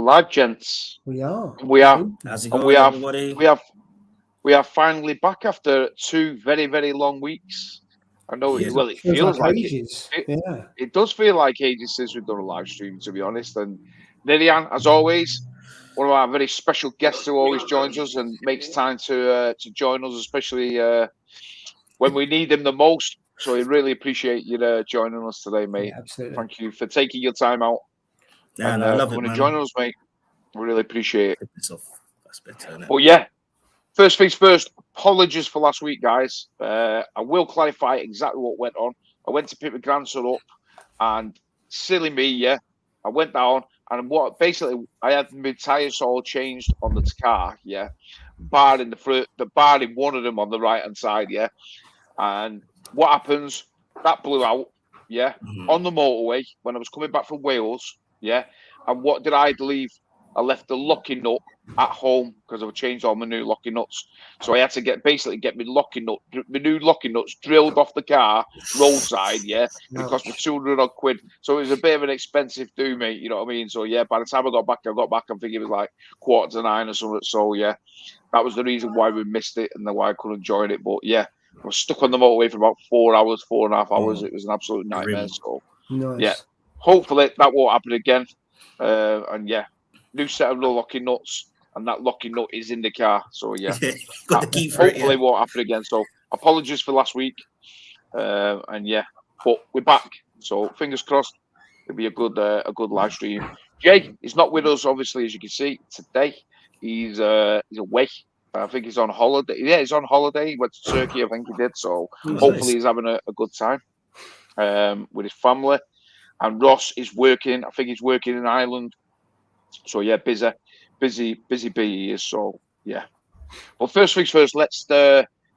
live, gents. We are. We are. How's it And going, everybody? we are finally back after 2 very, very long weeks. I know. Yeah. Well, it feels like ages. Yeah. It does feel like ages since we've done a live stream, to be honest. And Lilian, as always, one of our very special guests who always joins us and makes time to join us, especially when we need him the most. So I really appreciate you joining us today, mate. Yeah, absolutely. Thank you for taking your time out And I love it, coming man. and joining us, mate. We really appreciate it. That's better, isn't it? But yeah, first things first, apologies for last week, guys. I will clarify exactly what went on. I went to pick my grandson up, and silly me, yeah, I went down, and I had my tyres all changed on the car, yeah, barring barring one of them on the right hand side, yeah. And what happens? That blew out, yeah, on the motorway when I was coming back from Wales, yeah. And what did I leave? I left the locking nut at home because I've changed all my new locking nuts. So I had to get my new locking nuts drilled off the car roadside. Yeah, and it cost me 200 odd quid. So it was a bit of an expensive do, mate. You know what I mean? So yeah, by the time I got back, I'm thinking it was like 8:45 or something. So yeah, that was the reason why we missed it and why I couldn't join it. But yeah, I was stuck on the motorway for about 4 hours, 4.5 hours. It was an absolute nightmare. So yeah, hopefully that won't happen again. And yeah. New set of locking nuts, and that locking nut is in the car. So yeah, got the key for hopefully it won't happen again. So apologies for last week, and yeah, but we're back. So fingers crossed, it'll be a good live stream. Jay is not with us, obviously, as you can see today. He's away. I think he's on holiday. Yeah, he's on holiday. He went to Turkey, I think he did. So hopefully he's having a good time with his family. And Ross is working. I think he's working in Ireland. So yeah, busy bee is. So yeah. But first things first, let's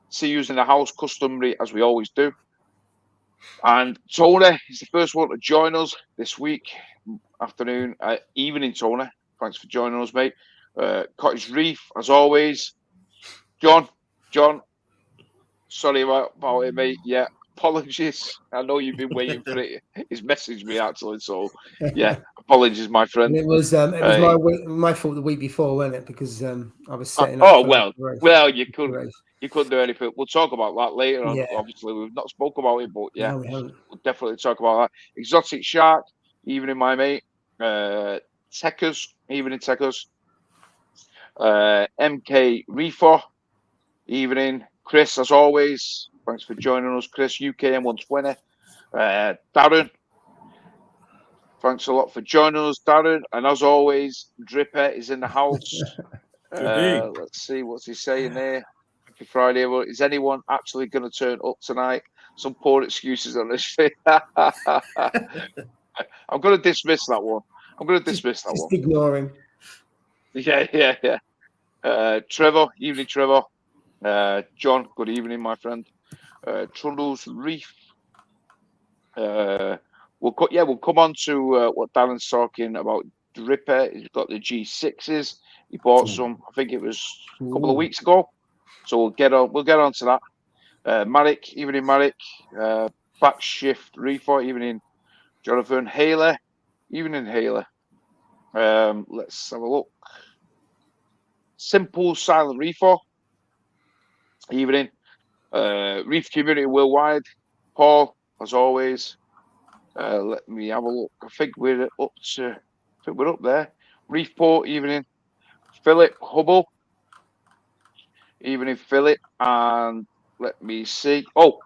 see who's in the house, customary as we always do. And Tony is the first one to join us this week, evening. Tony, thanks for joining us, mate. Cottage Reef as always. John, sorry about it, mate. Yeah. Apologies. I know you've been waiting for it. He's messaged me actually, so yeah. Apologies, my friend. And it was my fault the week before, wasn't it? Because I was setting up. Well, you couldn't do anything. We'll talk about that later on. Yeah. Obviously, we've not spoke about it, but yeah, we'll definitely talk about that. Exotic Shark, evening, my mate. Techers, evening, Techers. MK Reefer, evening. Chris, as always. Thanks for joining us, Chris. UKM 120. Darren, thanks a lot for joining us, Darren. And as always, Dripper is in the house. Let's see what's he saying there. Happy Friday. Is anyone actually going to turn up tonight? Some poor excuses on this thing. I'm going to dismiss that one. Just ignore him. Yeah. Trevor, evening, Trevor. John, good evening, my friend. Trundles Reef. We'll come on to what Darren's talking about. Dripper, he's got the G6s. He bought some. I think it was a couple of weeks ago. So we'll get on to that. Marek, evening, Marek. Backshift Reefer, evening, Jonathan. Hayley, evening, Hayley. Let's have a look. Simple Silent Reefer, evening. Reef Community Worldwide, Paul, as always. Let me have a look. I think we're up there. Reef Port, evening. Philip Hubble, evening, Philip. And let me see. Oh,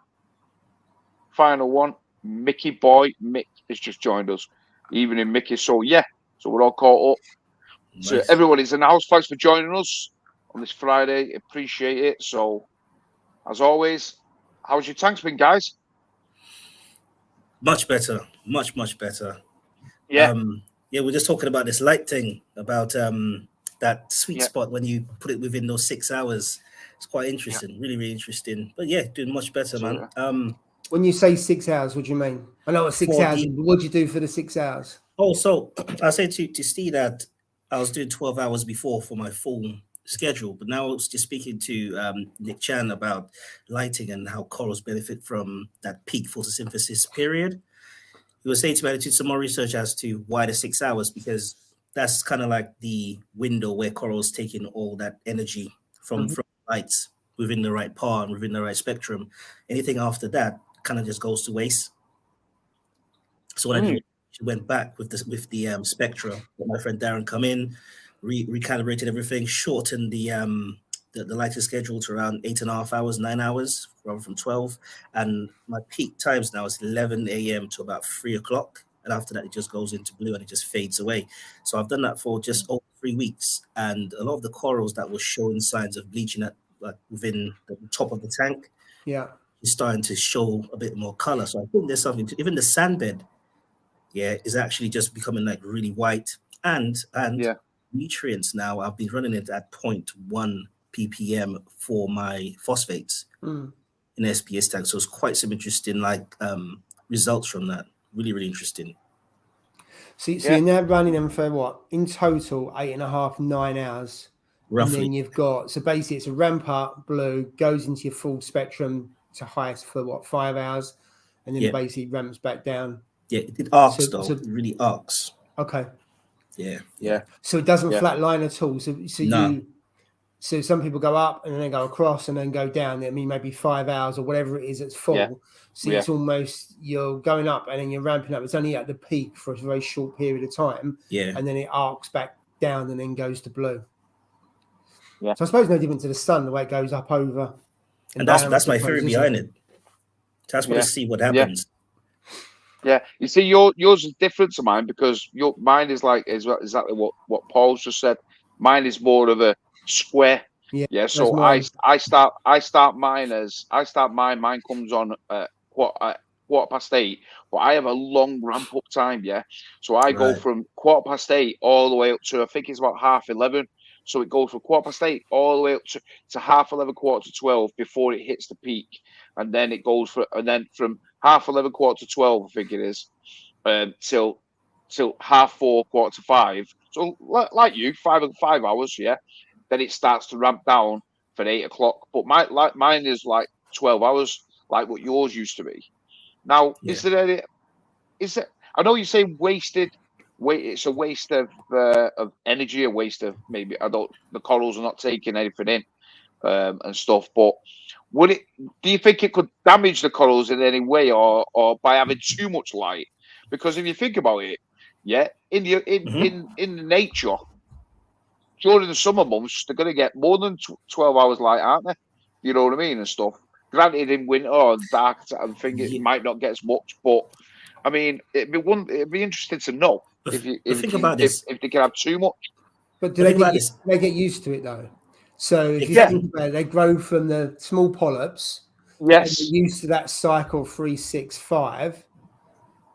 final one. Mickey Boy. Mick has just joined us. Evening, Mickey. So yeah, so we're all caught up. Nice. So everybody's in the house. Thanks for joining us on this Friday. Appreciate it. So, as always, how's your tanks been, guys? Much better. Much better. Yeah. We're just talking about this light thing, about that sweet spot when you put it within those 6 hours. It's quite interesting. Really, really interesting. But yeah, doing much better, man. When you say 6 hours, what do you mean? I know what 6 hours, but what do you do for the 6 hours? Oh, so I said to Steve that I was doing 12 hours before for my full schedule, but now I was just speaking to Nick Chan about lighting and how corals benefit from that peak photosynthesis period. He was saying to me I did some more research as to why the 6 hours, because that's kind of like the window where corals take in all that energy from lights within the right power and within the right spectrum. Anything after that kind of just goes to waste. So what I did, she went back with the spectra. Let my friend Darren come in, recalibrated everything, shortened the lighting schedule to around 8.5 hours, 9 hours, rather from 12. And my peak times now is 11 a.m. to about 3 o'clock. And after that, it just goes into blue and it just fades away. So I've done that for just over 3 weeks. And a lot of the corals that were showing signs of bleaching at within the top of the tank, is starting to show a bit more color. So I think there's something to, even the sand bed, is actually just becoming like really white. And nutrients now, I've been running it at 0.1 ppm for my phosphates in SPS tank. So it's quite some interesting results from that. Really, really interesting. So you're now running them for what? In total, 8.5, 9 hours. Roughly. And then you've got, so basically it's a ramp up, blue, goes into your full spectrum to highest for what, 5 hours, and then basically ramps back down. Yeah, it arcs though. It really arcs. Okay. Yeah. So it doesn't flatline at all. No. So some people go up and then they go across and then go down. I mean, maybe 5 hours or whatever it is, it's full. Yeah. So it's almost, you're going up and then you're ramping up. It's only at the peak for a very short period of time. Yeah. And then it arcs back down and then goes to blue. Yeah. So I suppose no different to the sun, the way it goes up over. And that's my theory behind it. Just want to see what happens. Yeah, you see, yours is different to mine because mine is like exactly what Paul's just said. Mine is more of a square. Yeah. So I start mine. Mine comes on quarter past 8, but I have a long ramp up time. Yeah. So I go from 8:15 all the way up to, I think it's about 11:30. So it goes from 8:15 all the way up to 11:30, 11:45 before it hits the peak, and then it goes from 11:30, 11:45, I think it is, till 4:30, 4:45. So like you, 5 hours, yeah. Then it starts to ramp down for 8 o'clock. But mine is like 12 hours, like what yours used to be. Now, is there? I know you say wasted. It's a waste of energy, a waste of maybe the corals are not taking anything in and stuff. But do you think it could damage the corals in any way, or by having too much light? Because if you think about it, in the nature during the summer months, they're going to get more than 12 hours light, aren't they? You know what I mean, and stuff. Granted, in winter or dark, I think it might not get as much, but I mean, it'd be interesting to know if they can have too much. But do they get used to it though? So if you think about it, they grow from the small polyps. Yes. They're used to that cycle 3, 6, 5.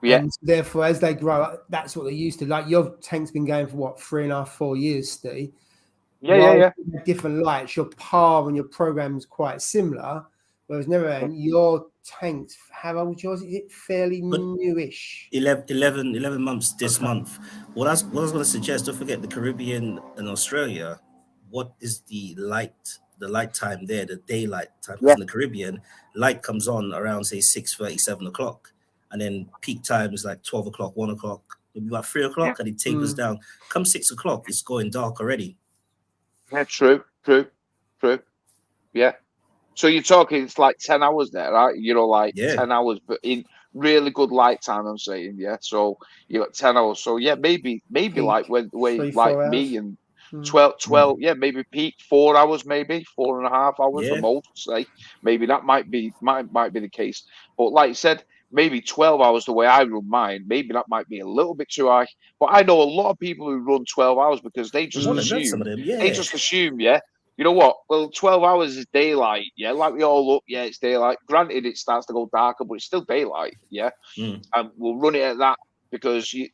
Yeah. And therefore, as they grow up, that's what they're used to. Like your tank's been going for what, 3.5, 4 years, Steve? Yeah. Different lights. Your par and your program is quite similar. Whereas your tanks, how old yours? Is it fairly newish? 11 months this month. What I was going to suggest, don't forget the Caribbean and Australia. What is the light time there, the daylight time? In the Caribbean, light comes on around, say, 6:30, 7 o'clock. And then peak time is like 12 o'clock, 1 o'clock, maybe about 3 o'clock, and it tapers down. Come 6 o'clock, it's going dark already. Yeah, true. Yeah. So you're talking, it's like 10 hours there, right? 10 hours, but in really good light time, I'm saying, yeah. So you got 10 hours. So yeah, maybe peak, like when 3, like me and 12, maybe peak 4 hours, maybe 4.5 hours the most, say. Maybe that might be the case. But like you said, maybe 12 hours the way I run mine, maybe that might be a little bit too high. But I know a lot of people who run 12 hours because they just assume, you know what? Well, 12 hours is daylight, like we all look, it's daylight. Granted, it starts to go darker, but it's still daylight, and we'll run it at that because you're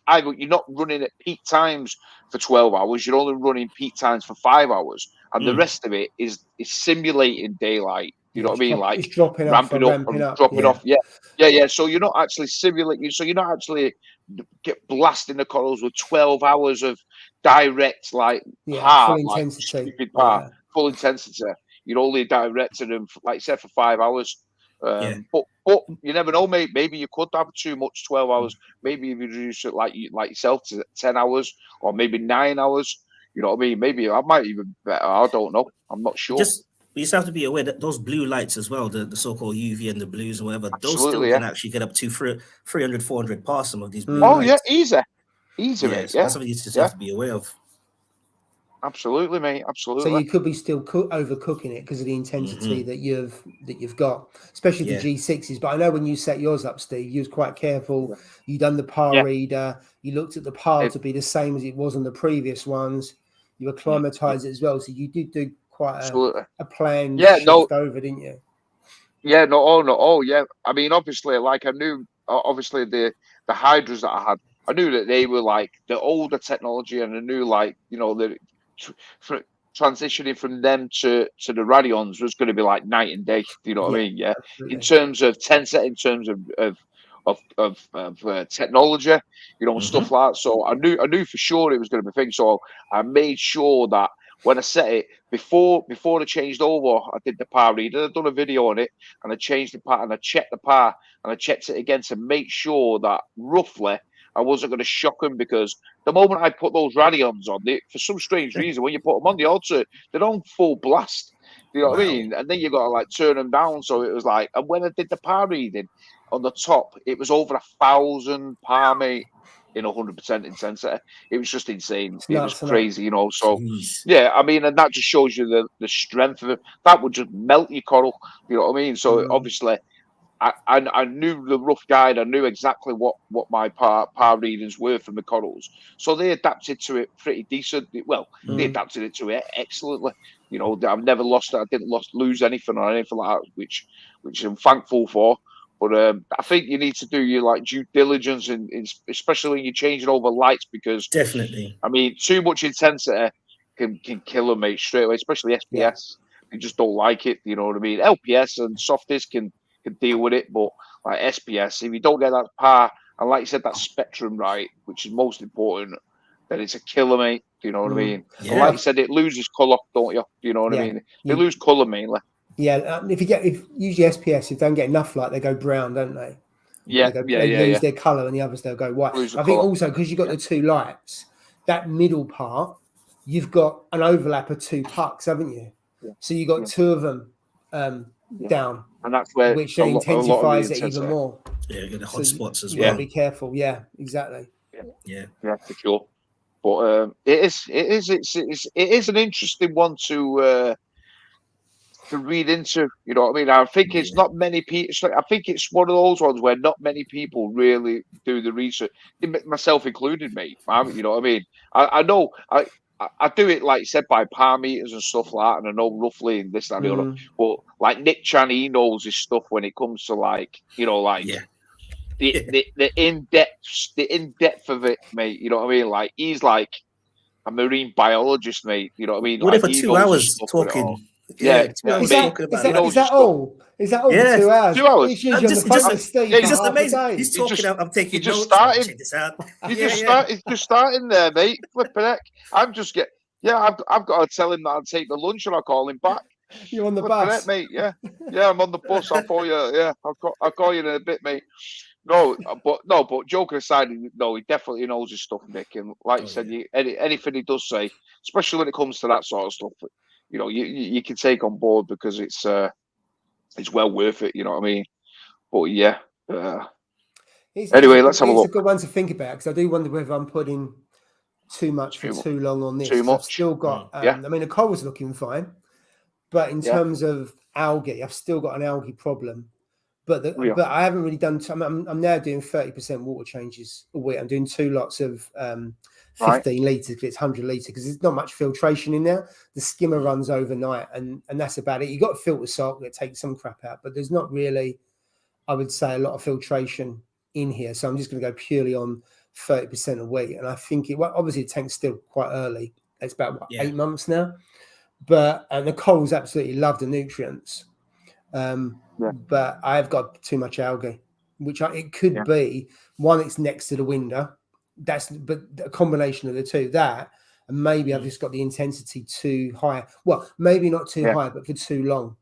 not running at peak times for 12 hours, you're only running peak times for 5 hours, and the rest of it is simulating daylight. You know what I mean? Like it's dropping ramping up and dropping off. Yeah. So you're not actually simulating. So you're not actually get blasting the corals with 12 hours of direct, full intensity. Full intensity. You're only directing them, like you said, for 5 hours. But you never know, mate. Maybe you could have too much 12 hours. Maybe if you reduce it like yourself to 10 hours or maybe 9 hours. You know what I mean? Maybe I might even better. I don't know. I'm not sure. You just have to be aware that those blue lights as well, the so-called UV and the blues or whatever, those still can actually get up to 300, 400 past some of these blue lights. Yeah, easy, yeah, mate. So that's something you just have to be aware of. Absolutely, mate. Absolutely. So you could be still overcooking it because of the intensity that you've got, especially the G6s. But I know when you set yours up, Steve, you was quite careful. Yeah. You done the par reader. You looked at the par to be the same as it was on the previous ones. You acclimatized it as well, so you did do quite a planned shift over, didn't you? Yeah, yeah. I mean, obviously, like I knew, obviously the hydras that I had, I knew that they were like the older technology, and I knew like transitioning from them to the Radions was going to be like night and day. Do you know what I mean? Yeah. Absolutely. In terms of Tencent, in terms of technology, you know, and stuff like that. So I knew for sure it was going to be a thing. So I made sure that when I set it before I changed over, I did the par reader. I'd done a video on it, and I changed the par, and I checked the par, and I checked it again to make sure that roughly I wasn't going to shock them, because the moment I put those Radions on, for some strange reason, when you put them on the altar, they're on full blast. You know what I mean? And then you got to like turn them down. So it was like, and when I did the par reading on the top, it was over 1,000 par, mate, in 100% intensity. It was just insane. It was crazy, you know. So yeah, I mean, and that just shows you the strength of it. That would just melt your coral. You know what I mean? So obviously, I knew the rough guide. I knew exactly what my par readings were for my corals. So they adapted to it pretty decent. Well, they adapted it to it excellently. You know, I've never lost it. I didn't lose anything or anything like that, which I'm thankful for. But I think you need to do your like due diligence, especially when you're changing over lights, because definitely, I mean, too much intensity can kill them, mate, straight away. Especially SPS, they just don't like it. You know what I mean? LPS and softies can deal with it, but like SPS, if you don't get that par, and like you said, that spectrum right, which is most important, then it's a killer, mate. Do you know what I mean? Yeah. And like you said, it loses colour, don't you? Do you know what I mean? They lose colour mainly. Yeah, if usually SPS, if they don't get enough light, they go brown, don't they? They lose their colour, and the others they'll go white. I think also because you've got the two lights, that middle part, you've got an overlap of two pucks, haven't you? Yeah. So you got two of them down, and that's where which intensifies it even more. Yeah, you get the hot spots as well. Yeah, be careful. Yeah, exactly. Yeah, for sure. But it is an interesting one to read into. You know what I mean? I think it's not many people. I think it's one of those ones where not many people really do the research, myself included, mate. You know what I mean? I know I do it, like you said, by par meters and stuff like that, and I know roughly this, that, and the other. But like Nick Chan, he knows his stuff when it comes to like, you know, like the in depth of it, mate. You know what I mean? Like he's like a marine biologist, mate. You know what I mean? What like, for 2 hours talking? Is that all? Is that all? Yeah. 2 hours. 2 hours. It's just amazing. He's talking. I'm taking just notes. Started. Check this out. He's just starting there, mate. Flipping heck. I'm just get. Yeah, I've got to tell him that I'll take the lunch, and I'll call him back. You're on the bus, heck, mate. Yeah, I'm on the bus. I'll call you. Yeah, I'll call you in a bit, mate. But joking aside, no, he definitely knows his stuff, Nick. And like you said, anything he does say, especially when it comes to that sort of stuff, you know, you can take on board, because it's well worth it. You know what I mean? But yeah. Anyway, let's have a look. It's a good one to think about, because I do wonder whether I'm putting too much for too long on this. Too much. I've still got. I mean, the coral's looking fine, but in terms of algae, I've still got an algae problem. But I haven't really done. I'm now doing 30% water changes a week. I'm doing 2 lots of 15 litres, because it's 100 litres, because there's not much filtration in there. The skimmer runs overnight, and that's about it. You've got filter salt that takes some crap out, but there's not really, I would say, a lot of filtration in here. So I'm just going to go purely on 30% a week. And I think obviously the tank's still quite early. It's about 8 months now. And the corals absolutely love the nutrients. But I've got too much algae, which it could be one. It's next to the window. But a combination of the two, and maybe I've just got the intensity too high. Well, maybe not too high, but for too long.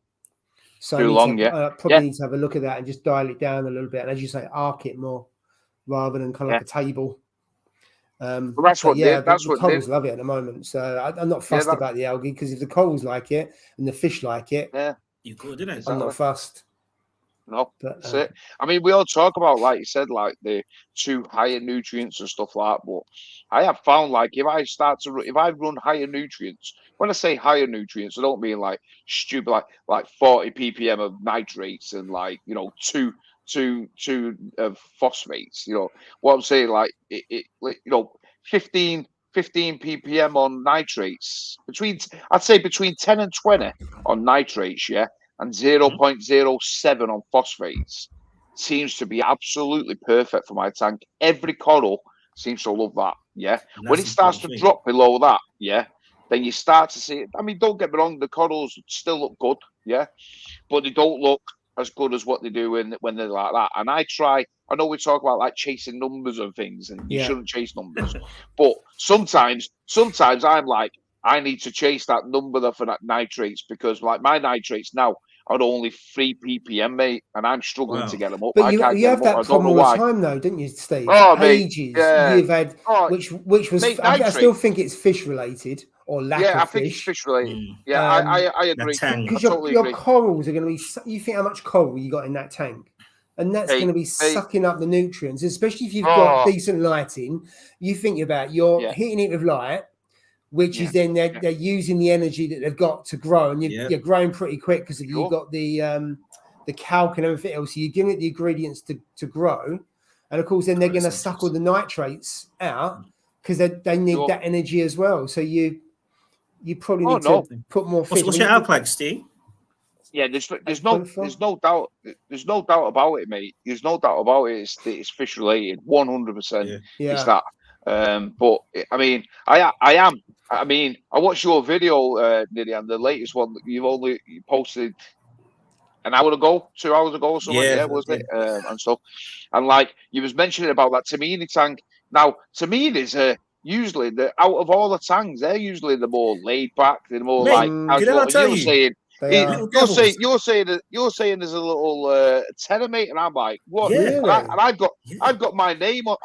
So Too long, probably need to have a look at that and just dial it down a little bit. And as you say, arc it more rather than kind of like a table. Well, that's what the corals love it at the moment. So I'm not fussed about the algae, because if the corals like it and the fish like it, you good, isn't it? I'm not fussed. No, that's it. I mean, we all talk about, like you said, like the too higher nutrients and stuff like that. But I have found, like, if I run higher nutrients, when I say higher nutrients, I don't mean like stupid, like 40 ppm of nitrates and like, you know, two phosphates. You know what I'm saying? Like you know, 15 ppm on nitrates, I'd say between 10 and 20 on nitrates, and 0.07 on phosphates seems to be absolutely perfect for my tank. Every coral seems to love that. When it starts to drop below that, then you start to see it. I mean, don't get me wrong, the corals still look good, but they don't look as good as what they do when they're like that. And I know we talk about like chasing numbers and things, and you shouldn't chase numbers, but sometimes I'm like, I need to chase that number for that nitrates, because like my nitrates now are only 3 ppm, mate, and I'm struggling to get them up. But you have that problem all the time, though, didn't you, Steve? Ages you've had, which was. Mate, I still think it's fish related or lack of fish. I think it's fish related. I agree. Because your corals are going to be. You think how much coral you got in that tank, and that's going to be sucking up the nutrients, especially if you've got decent lighting. You think about you're hitting it with light, which is then they're using the energy that they've got to grow, and you're growing pretty quick because you've got the calc and everything else. So you're giving it the ingredients to grow, and of course then they're going to suck all the nitrates out because they need that energy as well. So you probably need to put more fish. What's your alkaline, Steve? Yeah, there's no doubt about it, mate. There's no doubt about it. It's fish related, 100%. It's that. But I mean, I watched your video, Nidian, the latest one that you posted an hour ago, 2 hours ago or something, wasn't it? And stuff. And like you was mentioning about that Tommorow tank. Now, Tommorows are usually out of all the tanks, they're usually the more laid back, they're more saying. You're saying there's a little tenor, mate, and I'm like, what? And I've got my name on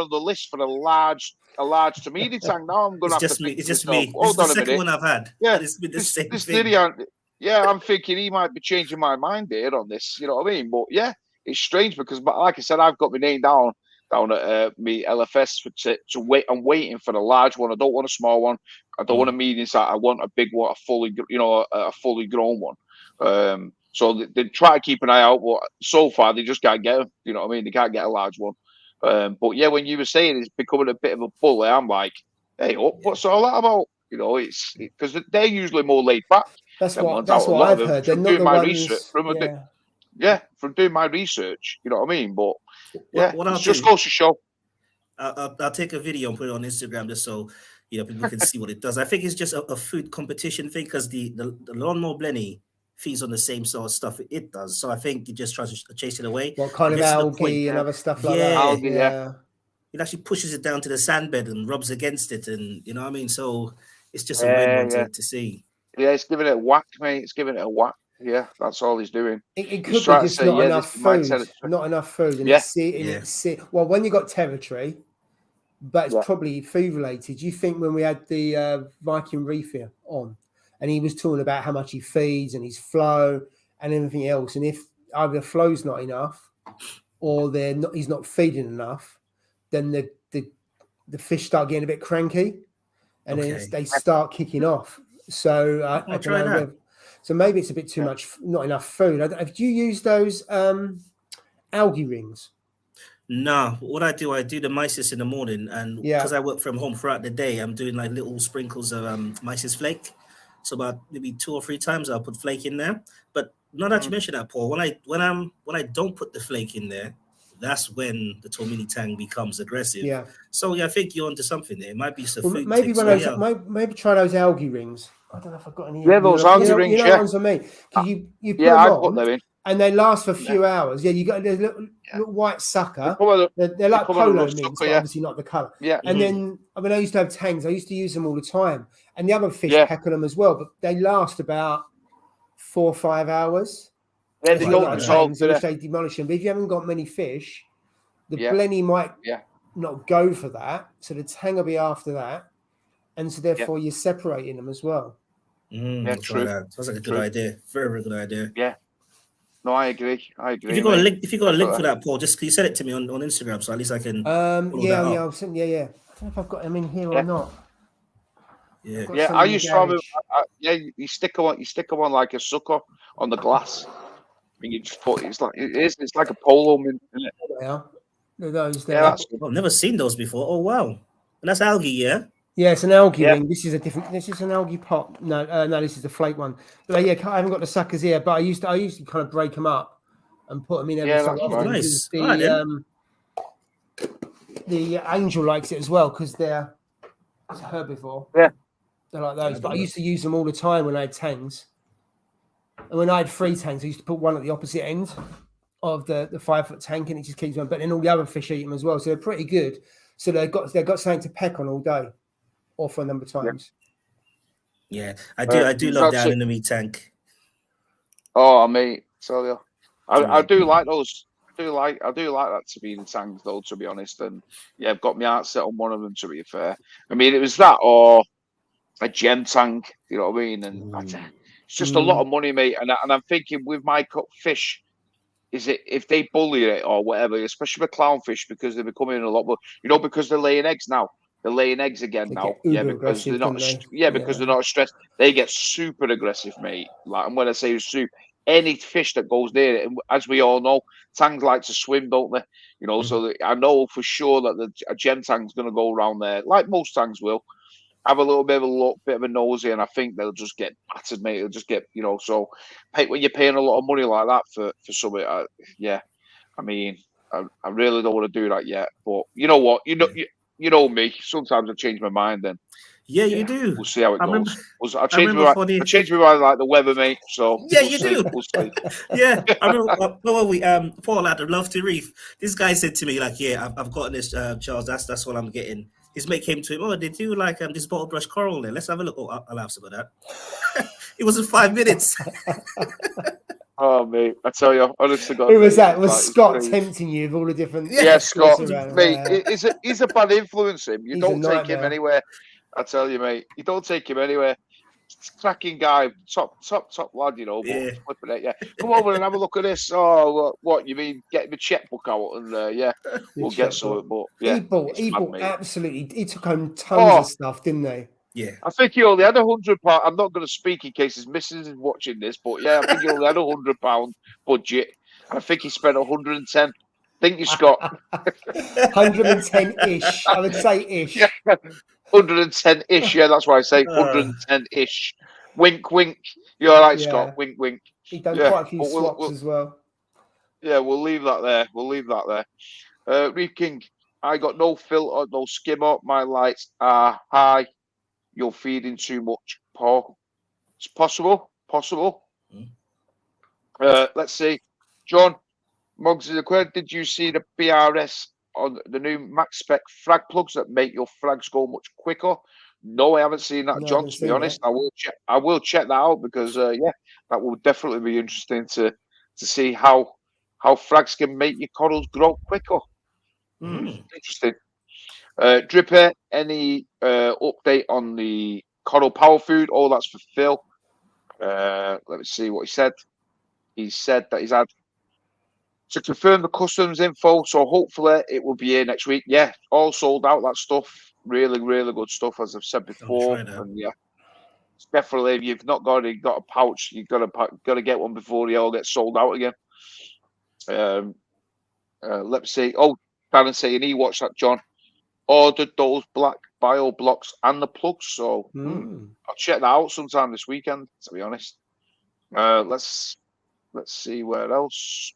the list for a large Tommorow tank. Now I'm going to have to think. It's just me. This is the second one I've had. Yeah, it's been the same thing. I'm thinking he might be changing my mind here on this. You know what I mean? But it's strange because, like I said, I've got my name down at me LFS to wait. I'm waiting for the large one. I don't want a small one. I don't want a medium size. I want a big one, a fully grown one. So they try to keep an eye out, but so far they just can't get them. You know what I mean? They can't get a large one. But when you were saying it's becoming a bit of a bully, I'm like, hey, what's all that about? You know, it's because they're usually more laid back. That's what I've heard. They're not the ones. From doing my research, you know what I mean? But it just goes to show. I'll take a video and put it on Instagram just so people can see what it does. I think it's just a food competition thing because the lawnmower Blenny feeds on the same sort of stuff it does. So I think it just tries to chase it away. What kind of algae and other stuff like that? Algae, It actually pushes it down to the sand bed and rubs against it, and you know what I mean. So it's just a weird one to see. Yeah, it's giving it a whack, mate. It's giving it a whack. Yeah, that's all he's doing. It could be just not enough food. Not enough food. And well, when you got territory, but it's probably food related. You think when we had the Viking Reefer on, and he was talking about how much he feeds and his flow and everything else, and if either the flow's not enough or he's not feeding enough, then the fish start getting a bit cranky, and then they start kicking off. So I don't know. So maybe it's a bit too much, not enough food. Have you used those algae rings? No. What I do the mysis in the morning, and because I work from home throughout the day, I'm doing like little sprinkles of mysis flake. So about maybe 2 or 3 times I'll put flake in there. But now that you mention that, Paul, when I don't put the flake in there, that's when the Tommorow tank becomes aggressive. Yeah. So I think you're onto something there. It might be some food. Maybe maybe try those algae rings. I don't know if I've got any. Yeah, those algae rings. You know ones on me. You put them on, and they last for a few hours. Yeah, you got this little white sucker. They're like polo mints, but obviously not the colour. Yeah. And then I used to have tangs. I used to use them all the time, and the other fish peck on them as well. But they last about 4 or 5 hours. Yeah, they don't dissolve, in which they demolish them. But if you haven't got many fish, the blenny might not go for that. So the tang will be after that. And so therefore you're separating them as well. True. That sounds like a good idea. Very, very good idea. Yeah. No, I agree. If you got a link, for that, Paul, just can you send it to me on Instagram so at least I can. I'll send. Yeah. I don't know if I've got them in here or not. Yeah. I used to have you stick them on like a sucker on the glass. I mean, you just put it's like a polo mint, isn't it? They are. They're those there. I've never seen those before. Oh wow. And that's algae, yeah? Yeah, it's an algae ring. This is an algae pot. No, this is the flake one. But I haven't got the suckers here. But I used to kind of break them up and put them in every so often. Nice. The angel likes it as well because it's a herbivore. Yeah, they're like those. But I used to use them all the time when I had tangs. And when I had 3 tanks, I used to put one at the opposite end of the 5-foot tank, and it just keeps on. But then all the other fish eat them as well, so they're pretty good. So they've got something to peck on all day, or for a number of times. Yeah, I do love down in the meat tank. Oh, mate, tell you, I do like those. I do like that to be in tanks though. To be honest, and I've got my heart set on one of them. To be fair, I mean it was that or a gem tank. You know what I mean? And it's just a lot of money, mate. And I'm thinking with my cut fish, is it if they bully it or whatever, especially with clownfish because they're becoming a lot more. Because they're laying eggs now. They're laying eggs again now. Yeah, because they're not. Because they're not stressed. They get super aggressive, mate. Like, and when I say super, any fish that goes near it, and as we all know, tangs like to swim, don't they? So I know for sure that a gem tang's going to go around there, like most tangs will. Have a little bit of a look, bit of a nosy, and I think they'll just get battered, mate. They'll just get, So, when you're paying a lot of money like that for something, I mean, I really don't want to do that yet. But you know what? You know me. Sometimes I change my mind. Then you do. We'll see how it goes. I change my mind like the weather, mate. So you do. We'll see. Yeah, I remember. Paul at the Love to Reef. This guy said to me like, I've gotten this, Charles. That's what I'm getting. His mate came to him. Oh, they do like this bottle brush coral there. Let's have a look. Oh, I'll have some of that. It wasn't 5 minutes. Oh, mate, I tell you, honestly, God. Who was that? Was Scott tempting you with all the different? Yeah, Scott. Mate, he's a bad influence. You don't take him anywhere. I tell you, mate, you don't take him anywhere. Cracking guy, top lad, But flipping it, come over and have a look at this. Oh, what you mean? Get the checkbook out and we'll get some. But he bought absolutely. He took home tons of stuff, didn't they? Yeah, I think he only had £100. I'm not going to speak in case his missus is watching this, but I think he only had £100 budget. I think he spent 110. Think you, Scott? 110-ish. I would say ish. 110-ish. Yeah, that's why I say 110-ish. Wink, wink. You're all right, Scott. Wink, wink. He done quite a few swaps as well. Yeah, we'll leave that there. Reef King, I got no filter, no skimmer. My lights are high. You're feeding too much, Paul. It's possible. Let's see. John, Muggsy the Quid, did you see the BRS on the new max spec frag plugs that make your frags go much quicker? No, I haven't seen that, John. To be honest, I will check that out because that will definitely be interesting to see how frags can make your corals grow quicker. Interesting. Dripper, any update on the coral power food? Oh, that's for Phil. Let me see what he said. He said that he's had to confirm the customs info, so hopefully it will be here next week. Yeah, all sold out, that stuff. Really, really good stuff, as I've said before. And it's definitely, if you've not got a pouch, you've got to get one before they all get sold out again. Let's see. Oh, Darren saying he watched that, John. Ordered those black bio blocks and the plugs, so I'll check that out sometime this weekend, to be honest. Let's see where else.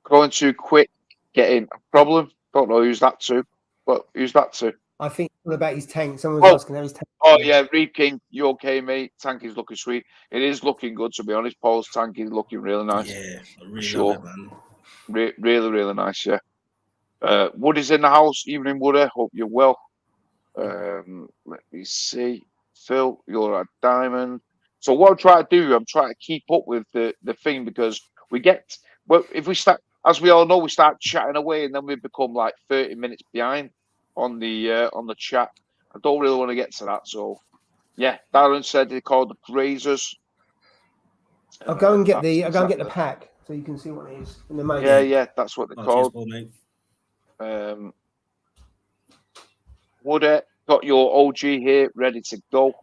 Going too quick, getting a problem. Don't know who's that to, but who's that to? I think about his tank. Someone's asking how his tank. Oh yeah, Reef King, you okay, mate? Tank is looking sweet. It is looking good, to be honest. Paul's tank is looking really nice. Yeah, I really love it, man. Really, really nice. Yeah. Woody's in the house. Evening, Woody. Hope you're well. Let's Let me see. Phil, you're a diamond. So what I'm trying to do, I'm trying to keep up with the thing, because we get, well, if we start, as we all know, we start chatting away and then we become like 30 minutes behind on the chat. I don't really want to get to that. So yeah, Darren said they called the grazers. I'll go and get the pack so you can see what it is in the main. Yeah, that's what they're called. Woody, got your OG here ready to go.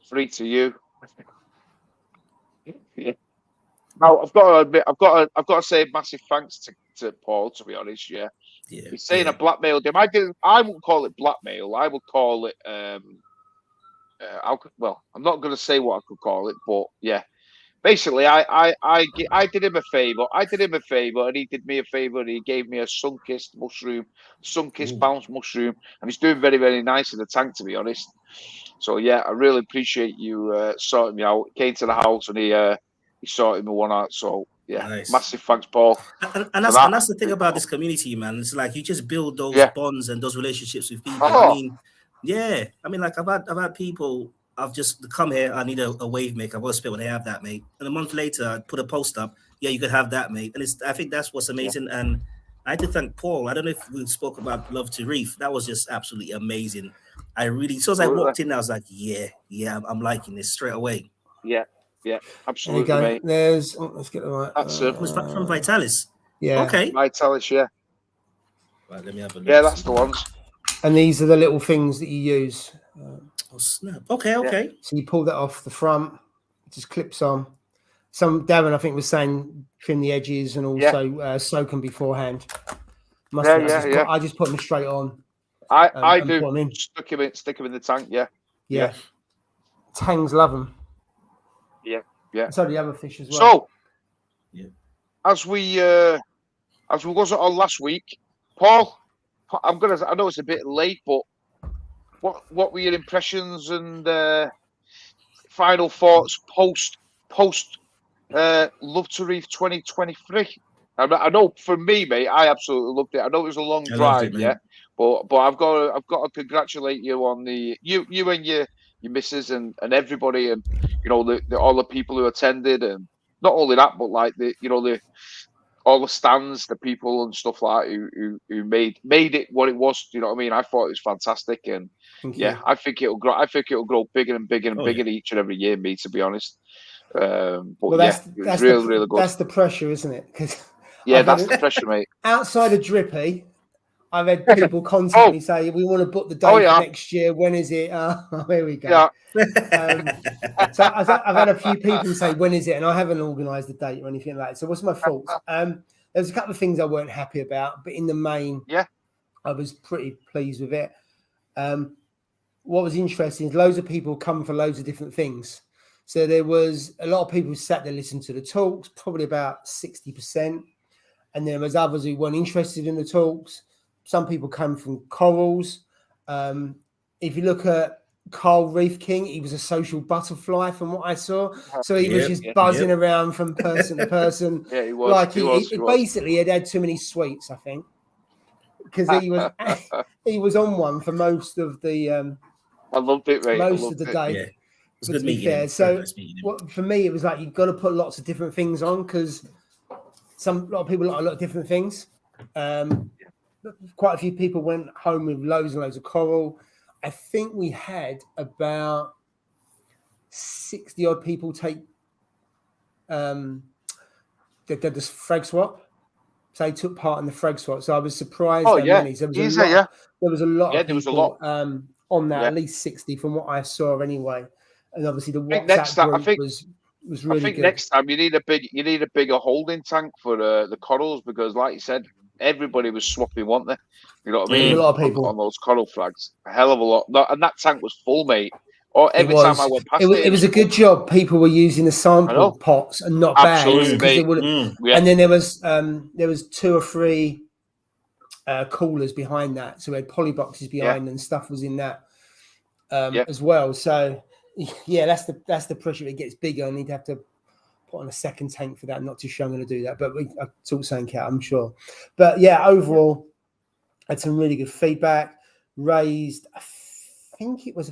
3 to you. Yeah. Now I've got to admit, I've got to say massive thanks to Paul. To be honest, he's saying I blackmailed him. I wouldn't call it blackmail. I would call it well, I'm not going to say what I could call it, but yeah. Basically, I did him a favor. And he did me a favor. And he gave me a sun-kissed mushroom, sun-kissed bounce mushroom, and he's doing very, very nice in the tank, to be honest. So yeah, I really appreciate you sorting me out. He came to the house and he sorted me one out. So yeah, nice. Massive thanks, Paul. And that's the thing about this community, man. It's like you just build those bonds and those relationships with people. I mean, like I've had people. I've just come here. I need a wave maker. I've got to spit when they have that, mate. And a month later, I put a post up. Yeah, you could have that, mate. And I think that's what's amazing. Yeah. And I had to thank Paul. I don't know if we spoke about Love to Reef. That was just absolutely amazing. So as I walked in, I was like, yeah, I'm liking this straight away. Yeah, absolutely, mate. There's, let's get the right. That's it was from Vitalis. Yeah. Okay. Vitalis, yeah. Right, let me have a look. Yeah, that's the ones. And these are the little things that you use. Oh, snap. Okay. Yeah. So you pull that off the front, it just clips on. Darren, I think, was saying trim the edges and also soak them beforehand. I just put them straight on. I do. Stick them in the tank. Yeah. Tangs love them. Yeah. So the other fish as well. So, as we was on last week, Paul, I know it's a bit late, but what were your impressions and final thoughts post Love to Reef 2023? I know for me, mate, I absolutely loved it. I know it was a long drive, but I've got to congratulate you on you and your missus and everybody, and all the people who attended, and not only that, but like all the stands, the people and stuff like that who made it what it was. You know what I mean? I thought it was fantastic, and I think it'll grow. I think it'll grow bigger and bigger and bigger each and every year, me, to be honest. But that's really good. That's the pressure, isn't it? Because that's the pressure, mate. Outside of Drippy, I've had people constantly say, we want to book the date for next year. When is it? Here we go. Yeah. So I've had a few people say, when is it? And I haven't organised the date or anything like that. So what's my fault? There's a couple of things I weren't happy about, but in the main, I was pretty pleased with it. What was interesting is loads of people come for loads of different things. So there was a lot of people who sat there listening to the talks, probably about 60%. And there was others who weren't interested in the talks. Some people come from corals. If you look at Carl Reef King, he was a social butterfly from what I saw. So he was just buzzing around from person to person. Yeah, he was. Like he basically had too many sweets, I think, because he was on one for most of the. I loved it, mate. Most of the day. Yeah. It's good meeting him. So for me, it was like you've got to put lots of different things on, because a lot of people like a lot of different things. Quite a few people went home with loads and loads of coral. I think we had about 60 odd people take the frag swap. So they took part in the frag swap. So I was surprised. Many. So there was a lot of people on that, at least 60 from what I saw anyway. And obviously the WhatsApp group was really good. I think next time you need a bigger holding tank for the corals, because like you said, everybody was swapping, weren't they? You know what I mean? A lot of people on those coral frags, a hell of a lot. And that tank was full, mate. Or every time I went past it was a good job. People were using the sample pots and not bags. And then there was 2 or 3 coolers behind that. So we had poly boxes behind and stuff was in that as well. So that's the pressure. It gets bigger. I need to have to put on a second tank for that. I'm not too sure I'm going to do that, but I'll sort something out, I'm sure. But overall, I had some really good feedback. Raised, I think it was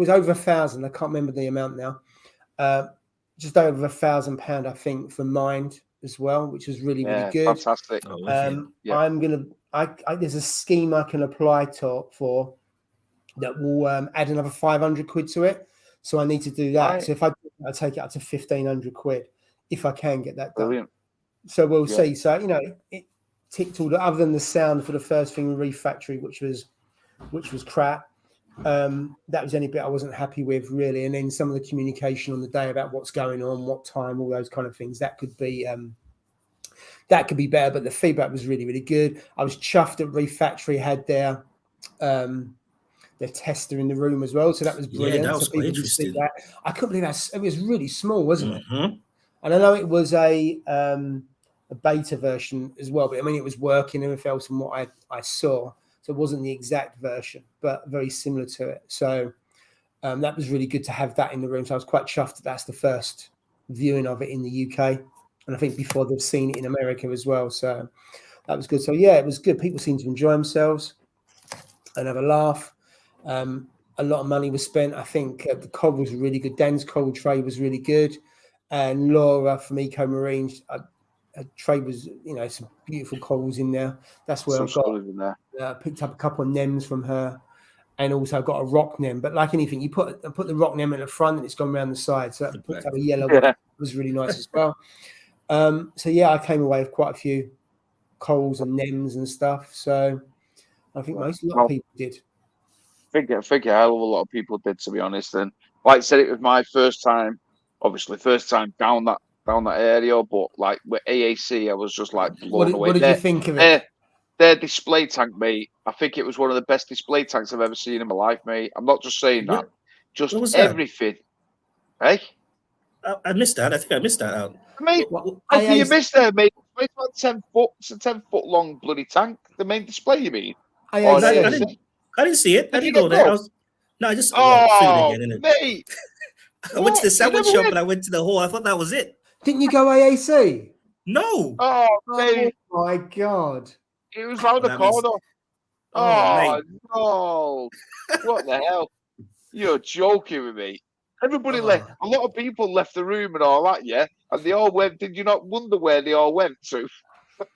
over 1,000. I can't remember the amount now. Just over £1,000, I think, for Mind as well, which was really good. Fantastic. I'm gonna. There's a scheme I can apply for that will add another 500 quid to it. So I need to do that. Right. So if I take it up to 1,500 quid, if I can get that done. Brilliant. So we'll see. So it ticked all other than the sound for the first thing, Reef Factory, which was crap. That was the only bit I wasn't happy with, really. And then some of the communication on the day about what's going on, what time, all those kind of things. That could be better. But the feedback was really, really good. I was chuffed that Reef Factory had their tester in the room as well, so that was brilliant. Yeah, that was quite interesting. That. I couldn't believe that. It was really small, wasn't it? Mm-hmm. And I know it was a beta version as well, but I mean it was working everything else from what I saw. So it wasn't the exact version, but very similar to it. So that was really good to have that in the room. So I was quite chuffed that that's the first viewing of it in the UK. And I think before they've seen it in America as well. So that was good. So yeah, it was good. People seemed to enjoy themselves and have a laugh. A lot of money was spent. I think the cod was really good. Dan's cold tray was really good. And Laura from Eco Marines, her tray was, some beautiful corals in there. That's where I picked up a couple of nems from her, and also got a rock nem. But like anything, you put the rock nem in the front and it's gone around the side. So that picked up a yellow one. It was really nice as well. So yeah, I came away with quite a few corals and nems and stuff. So I think a lot of people did. I think a hell of a lot of people did, to be honest. And like I said, it was my first time down that area, but like with AAC, I was just like blown away. What did you think of it? Their display tank, mate. I think it was one of the best display tanks I've ever seen in my life, mate. I'm not just saying that. Just everything. Hey? I missed that. I think I missed that out. Mate, how do you miss that, mate? It's about 10 foot. It's a 10-foot long bloody tank. The main display, you mean? I didn't see it. I didn't go there. I just food again, mate. I went to the sandwich shop and I went to the hall. I thought that was it. Didn't you go AAC? No. Oh, mate. Oh my God. It was round the corner. No. What the hell? You're joking with me. Everybody left. A lot of people left the room and all that, yeah? And they all went. Did you not wonder where they all went to?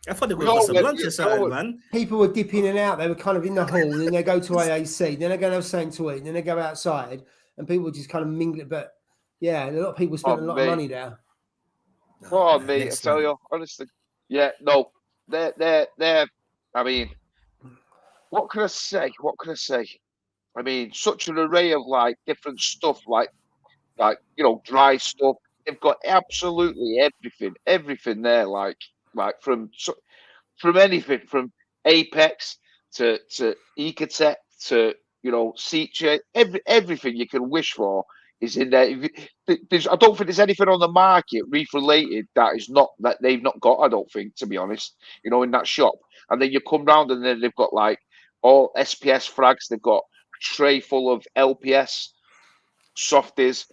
I thought they were going for some lunch or something, man. People were dipping in and out. They were kind of in the hall, and then they go to AAC, then they go to have something to eat, and then they go outside, and people just kind of mingle it. But yeah, a lot of people spent a lot of money there. Oh, mate, I tell you, honestly. Yeah, no. They're I mean, what can I say? I mean, such an array of like different stuff, like dry stuff. They've got absolutely everything there, like from anything from Apex to Ecotech to Seacher, everything you can wish for is in there. I don't think there's anything on the market reef related that they've not got. I don't think, to be honest, in that shop. And then you come round and then they've got like all SPS frags. They've got a tray full of LPS softies.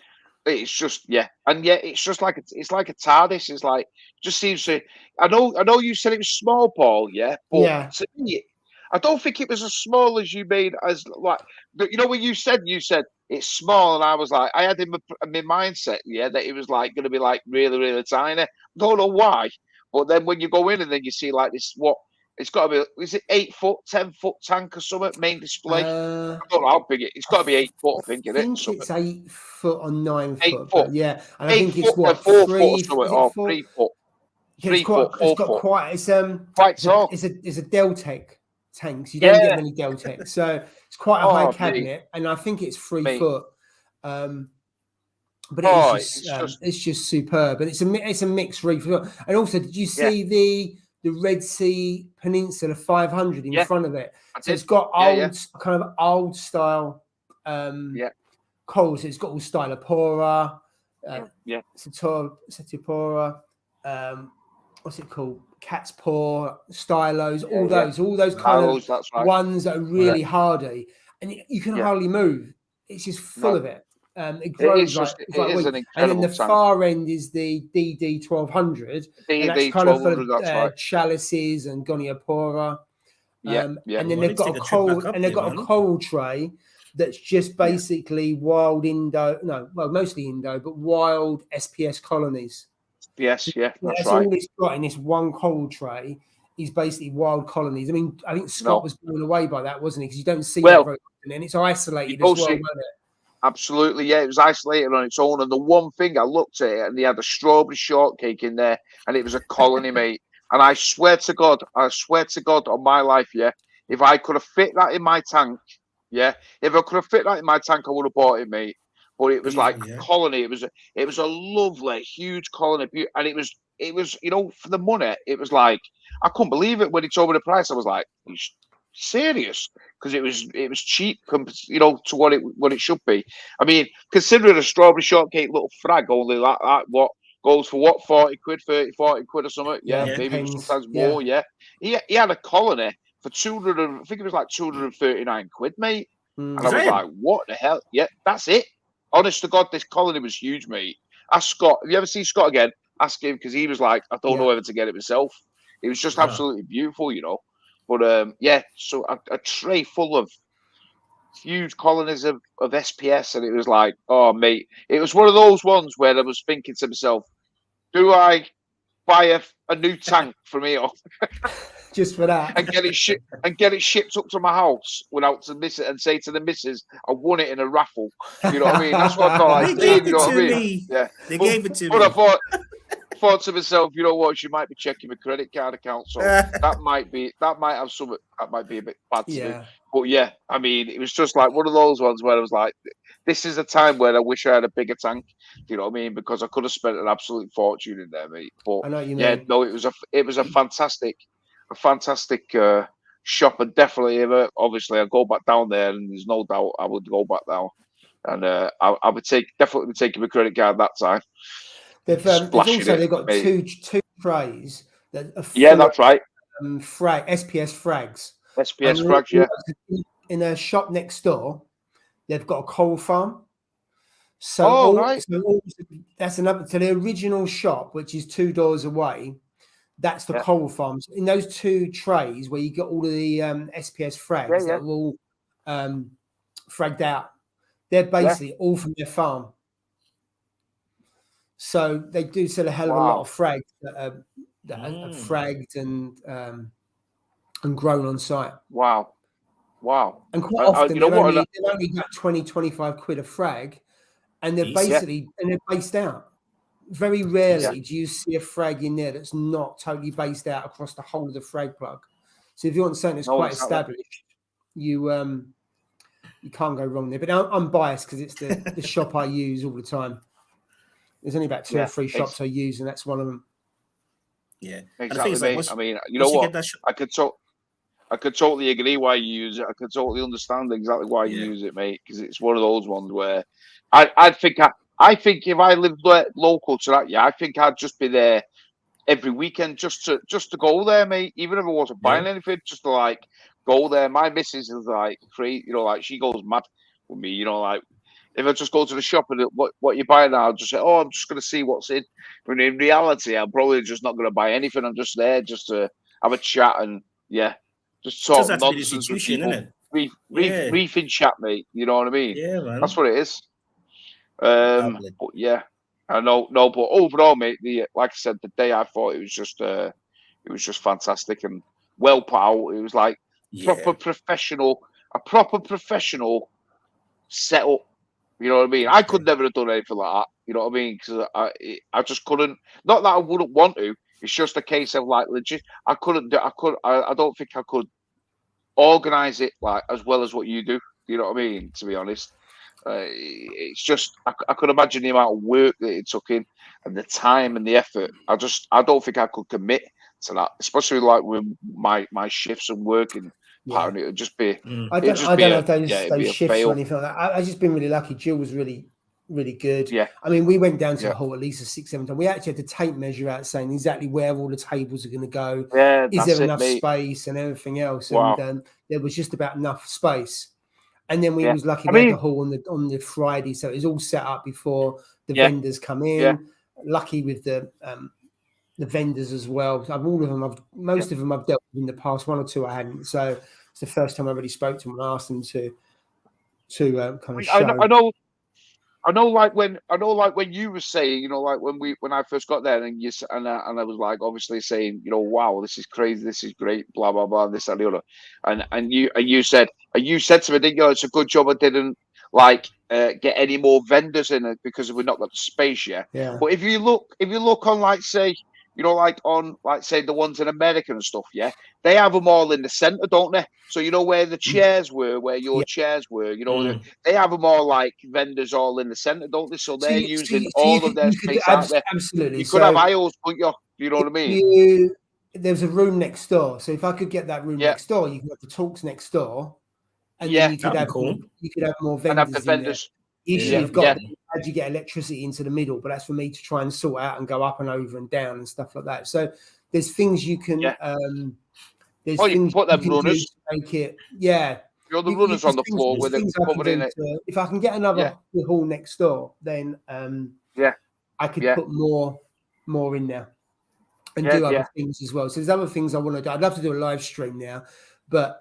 It's just it's just like it's like a TARDIS. It's like just seems to. I know you said it was small, Paul. Yeah, but to me, I don't think it was as small as you made as like. When you said it's small, and I was like, I had in my mindset, that it was like going to be like really, really tiny. I don't know why, but then when you go in and then you see like this, it's got to be, is it 8 foot, 10 foot tank or something, main display? I don't know how big it's got to be 8 foot, I think, it's 8 foot or 9 foot. 8 foot. Yeah. And I think it's what, 4 foot or 3 foot. Yeah, it's quite tall. It's a Deltec tank. So you don't get many Deltec. So it's quite a high cabinet. And I think it's 3 foot. But it's just superb. And it's a mixed reef. And also, did you see the Red Sea Peninsula 500 in front of it? So it's got kind of old style corals. It's got all Stylopora, Setiopora, what's it called? Cat's paw, stylos, all those kind of ones that are really hardy, and you can hardly move. It's just full of it. It grows and then the far end is the DD 1200. And that's kind of for chalices and Goniopora. And then they've got a coral tray that's just basically wild Indo. No, well, mostly Indo, but wild SPS colonies. Yes, that's right. All it's got in this one coral tray is basically wild colonies. I mean, I think Scott was blown away by that, wasn't he? Because you don't see that very often, and it's isolated as well, wasn't it? Absolutely, yeah. It was isolated on its own. And the one thing I looked at it, and they had a strawberry shortcake in there, and it was a colony, mate. And I swear to God on my life, yeah, if I could have fit that in my tank, yeah, if I could have fit that in my tank, I would have bought it, mate. But it was like a colony. It was a lovely, huge colony, and it was, you know, for the money, it was like, I couldn't believe it when he told me the price. I was like, serious, because it was cheap, you know, to what it should be. I mean, considering a strawberry shortcake little frag only like that, what goes for what, 40 quid, 30, 40 quid or something? Yeah, maybe sometimes more. Yeah, he had a colony for 200, I think it was like 239 quid, mate. And I was like, what the hell? Yeah, that's it. Honest to God, this colony was huge, mate. Ask Scott. Have you ever seen Scott again? Ask him, because he was like, I don't know whether to get it myself. It was just absolutely beautiful, you know. But so a tray full of huge colonies of SPS, and it was like, oh, mate, it was one of those ones where I was thinking to myself, do I buy a new tank from here just for that, and get it shipped up to my house without to miss it and say to the missus, I won it in a raffle? You know what I mean? That's what I thought I did. You know what I mean? Yeah, they gave it to me. But I thought to myself, you know what? She might be checking my credit card account, so that might be a bit bad to do. But yeah, I mean, it was just like one of those ones where I was like, this is a time where I wish I had a bigger tank. You know what I mean? Because I could have spent an absolute fortune in there, mate. But I know what you yeah, mean. no, it was a fantastic shop, and definitely, obviously, I go back down there, and there's no doubt I would go back down, and I would definitely be taking my credit card that time. They've got two trays that are full that's right. SPS frags. SPS frags, yeah. In a shop next door, they've got a coral farm. So, that's another. So the original shop, which is 2 doors away, that's the coral farms. In those 2 trays where you get all of the SPS frags that are all fragged out, they're basically all from their farm. So they do sell a hell of a lot of frags that are fragged and grown on site. Wow. And quite often they're only got 20, 25 quid a frag, and they're basically they're based out. Very rarely do you see a frag in there that's not totally based out across the whole of the frag plug. So if you want something that's quite established, you can't go wrong there. But I'm biased because it's the shop I use all the time. There's only about 2 or 3 shops I use, and that's one of them. Yeah, exactly. Mate. I mean, you know what? I could totally agree why you use it. I could totally understand exactly why you use it, mate. Because it's one of those ones where I think if I lived local to that, I think I'd just be there every weekend just to go there, mate. Even if I wasn't buying anything, just to like go there. My missus is like crazy, you know, like she goes mad with me, you know, like. If I just go to the shop and what you buy now, I'll just say, oh, I'm just going to see what's in. When in reality, I'm probably just not going to buy anything. I'm just there just to have a chat and just talk nonsense with people. Reefing chat, mate. You know what I mean? Yeah, man. That's what it is. But yeah, I know. No, but overall, mate, like I said, the day I thought it was just fantastic and well put out. It was like a proper professional setup. You know what I mean? I could never have done anything like that. You know what I mean? Because I just couldn't. Not that I wouldn't want to. It's just a case of like legit. I don't think I could organize it like as well as what you do. You know what I mean? To be honest, it's just I could imagine the amount of work that it took in and the time and the effort. I don't think I could commit to that, especially like with my shifts and working. Pattern. It would just be. I don't know if those shifts or anything like that. I've just been really lucky. Jill was really, really good. Yeah. I mean, we went down to the hall at least 6, 7 times. We actually had the tape measure out saying exactly where all the tables are going to go. Yeah. Is there enough space and everything else? Wow. And there was just about enough space. And then we was lucky we had the hall on the Friday, so it was all set up before the vendors come in. Yeah. Lucky with the vendors as well. Most of them I've dealt with in the past. 1 or 2 I hadn't. So it's the first time I really spoke to them and asked them to to kind of show. I know, like when you were saying, you know, like when I first got there, and I was like, obviously saying, you know, wow, this is crazy, this is great, blah blah blah, this and the other, and you said to me, didn't you, it's a good job I didn't like get any more vendors in it because we've not got the space yet. Yeah. But if you look on, like, say, you know, like on, like, say, the ones in America and stuff, yeah, they have them all in the center, don't they? So, you know, where the chairs were, where your chairs were, you know, they have them all like vendors all in the center, don't they? So they're using all of their space out there. Absolutely. You could have aisles, couldn't you? You know what I mean? There's a room next door. So if I could get that room next door, you could have the talks next door. And then you could have more vendors. And have the vendors. Usually you've got how do you get electricity into the middle, but that's for me to try and sort out and go up and over and down and stuff like that. So there's things you can there's you things can put them you can runners. Do to make it you're the runners on the floor with it covered in it. If I can get another hall next door, then I could put more in there and do other things as well. So there's other things I want to do. I'd love to do a live stream now, but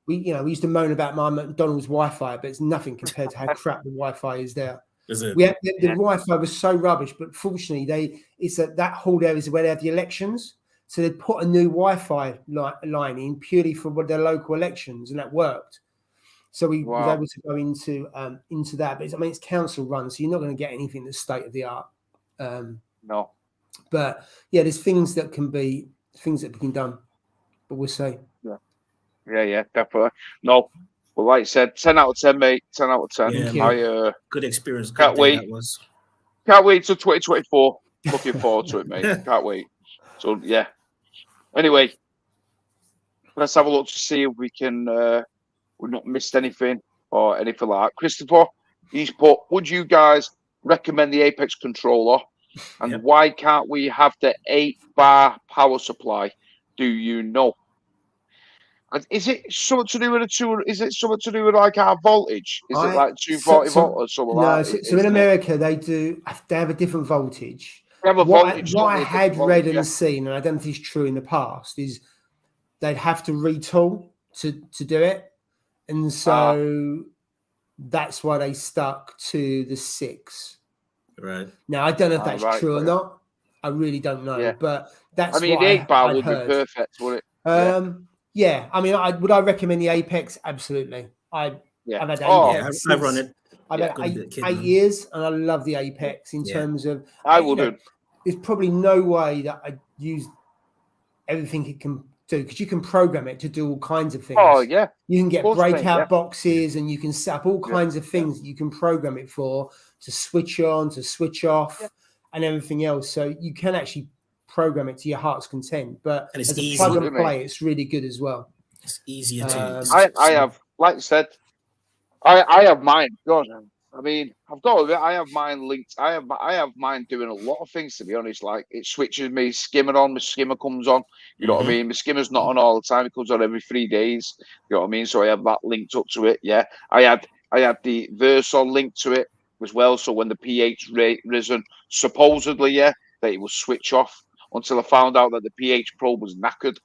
we used to moan about my McDonald's Wi-Fi, but it's nothing compared to how crap the Wi-Fi is there. Is it? The Wi-Fi was so rubbish, but fortunately, that hall there is where they have the elections, so they put a new Wi-Fi line in purely for their local elections, and that worked. So we was able to go into that. But it's council run, so you're not going to get anything that's state of the art. No. But there's things that can be done, but we'll see. Yeah, definitely. No, well, like I said, 10 out of 10, mate. 10 out of 10. Yeah, good experience. Can't wait. Can't wait till 2024. Looking forward to it, mate. Can't wait. So yeah. Anyway, let's have a look to see if we can. We've not missed anything or anything like that. Christopher, he's put. Would you guys recommend the Apex controller? And why can't we have the 8-bar power supply? Do you know? Is it something to do with Is it something to do with like our voltage? Is it like 240 volt or something like that? So in America they have a different voltage. They have a voltage. What I had read and seen, and I don't know if it's true in the past, is they'd have to retool to do it, and so that's why they stuck to the 6. Right. Now I don't know if that's true or not. I really don't know, but that's. I mean, the 8-bar would be perfect, would it? Yeah, I mean, would I recommend the Apex? Absolutely. I've had Apex. I run it. I've had 8 years, and I love the Apex in terms of. I wouldn't. There's probably no way that I use everything it can do, because you can program it to do all kinds of things. Oh yeah. You can get breakout boxes, and you can set up all kinds of things that you can program it for, to switch on, to switch off, and everything else. So you can actually program it to your heart's content, but and it's as a easy plug and play, it's really good as well. It's easier to. I have, like I said, I have mine. God, I mean, I've got it. I have mine linked. I have mine doing a lot of things, to be honest. Like, it switches me skimmer on. My skimmer comes on. You know what I mean? My skimmer's not on all the time. It comes on every 3 days. You know what I mean? So I have that linked up to it. Yeah, I had the Versor linked to it as well. So when the pH rate risen, supposedly, that it will switch off. Until I found out that the pH probe was knackered.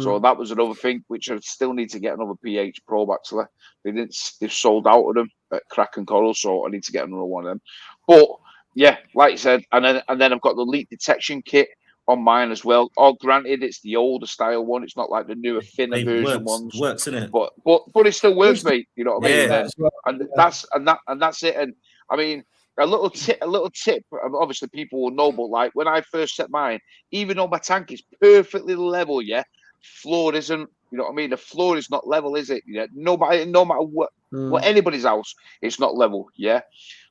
So that was another thing, which I still need to get another pH probe, actually. They've sold out of them at Crack and Coral, so I need to get another one of them. But yeah, like you said, and then I've got the leak detection kit on mine as well. Granted, it's the older style one. It's not like the newer, thinner version ones. Works, isn't it? But it still works, mate. You know what I mean? Yeah. And that's it. And I mean, a little tip. Obviously, people will know, but like when I first set mine, even though my tank is perfectly level, floor isn't. You know what I mean? The floor is not level, is it? Yeah. No matter what anybody's house, it's not level. Yeah.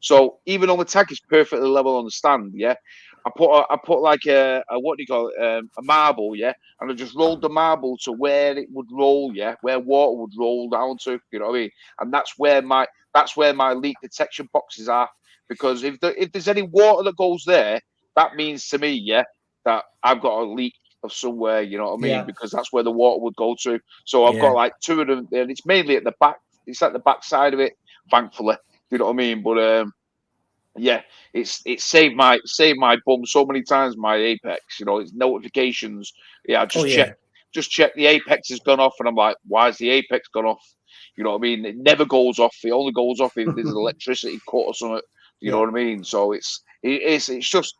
So even though the tank is perfectly level on the stand, I put like a what do you call it? A marble, and I just rolled the marble to where it would roll, where water would roll down to. You know what I mean? And that's where my leak detection boxes are. Because if there's any water that goes there, that means to me, that I've got a leak of somewhere, you know what I mean? Because that's where the water would go to. So I've got like 2 of them, and it's mainly at the back. It's at the back side of it, thankfully. You know what I mean? But it's saved my bum so many times. My Apex, it's notifications. I just just check the apex has gone off, and I'm like, why has the apex gone off? You know what I mean? It never goes off. It only goes off if there's an electricity cut or something. You know what I mean? So it's just,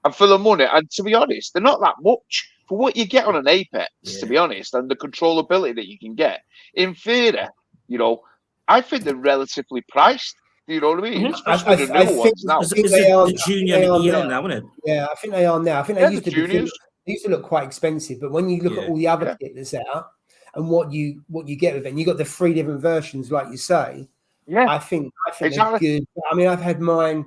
and for the money, and to be honest, they're not that much for what you get on an apex. To be honest, and the controllability that you can get in theory, you know, I think they're relatively priced. You know what I mean? Especially the new ones now. Is it the junior and the EL now, isn't it? Yeah, I think they are now. I think they used to be. They used to look quite expensive, but when you look at all the other kit that's out and what you get with it, and you got the 3 different versions, like you say. Yeah, I think they're good. I mean, I've had mine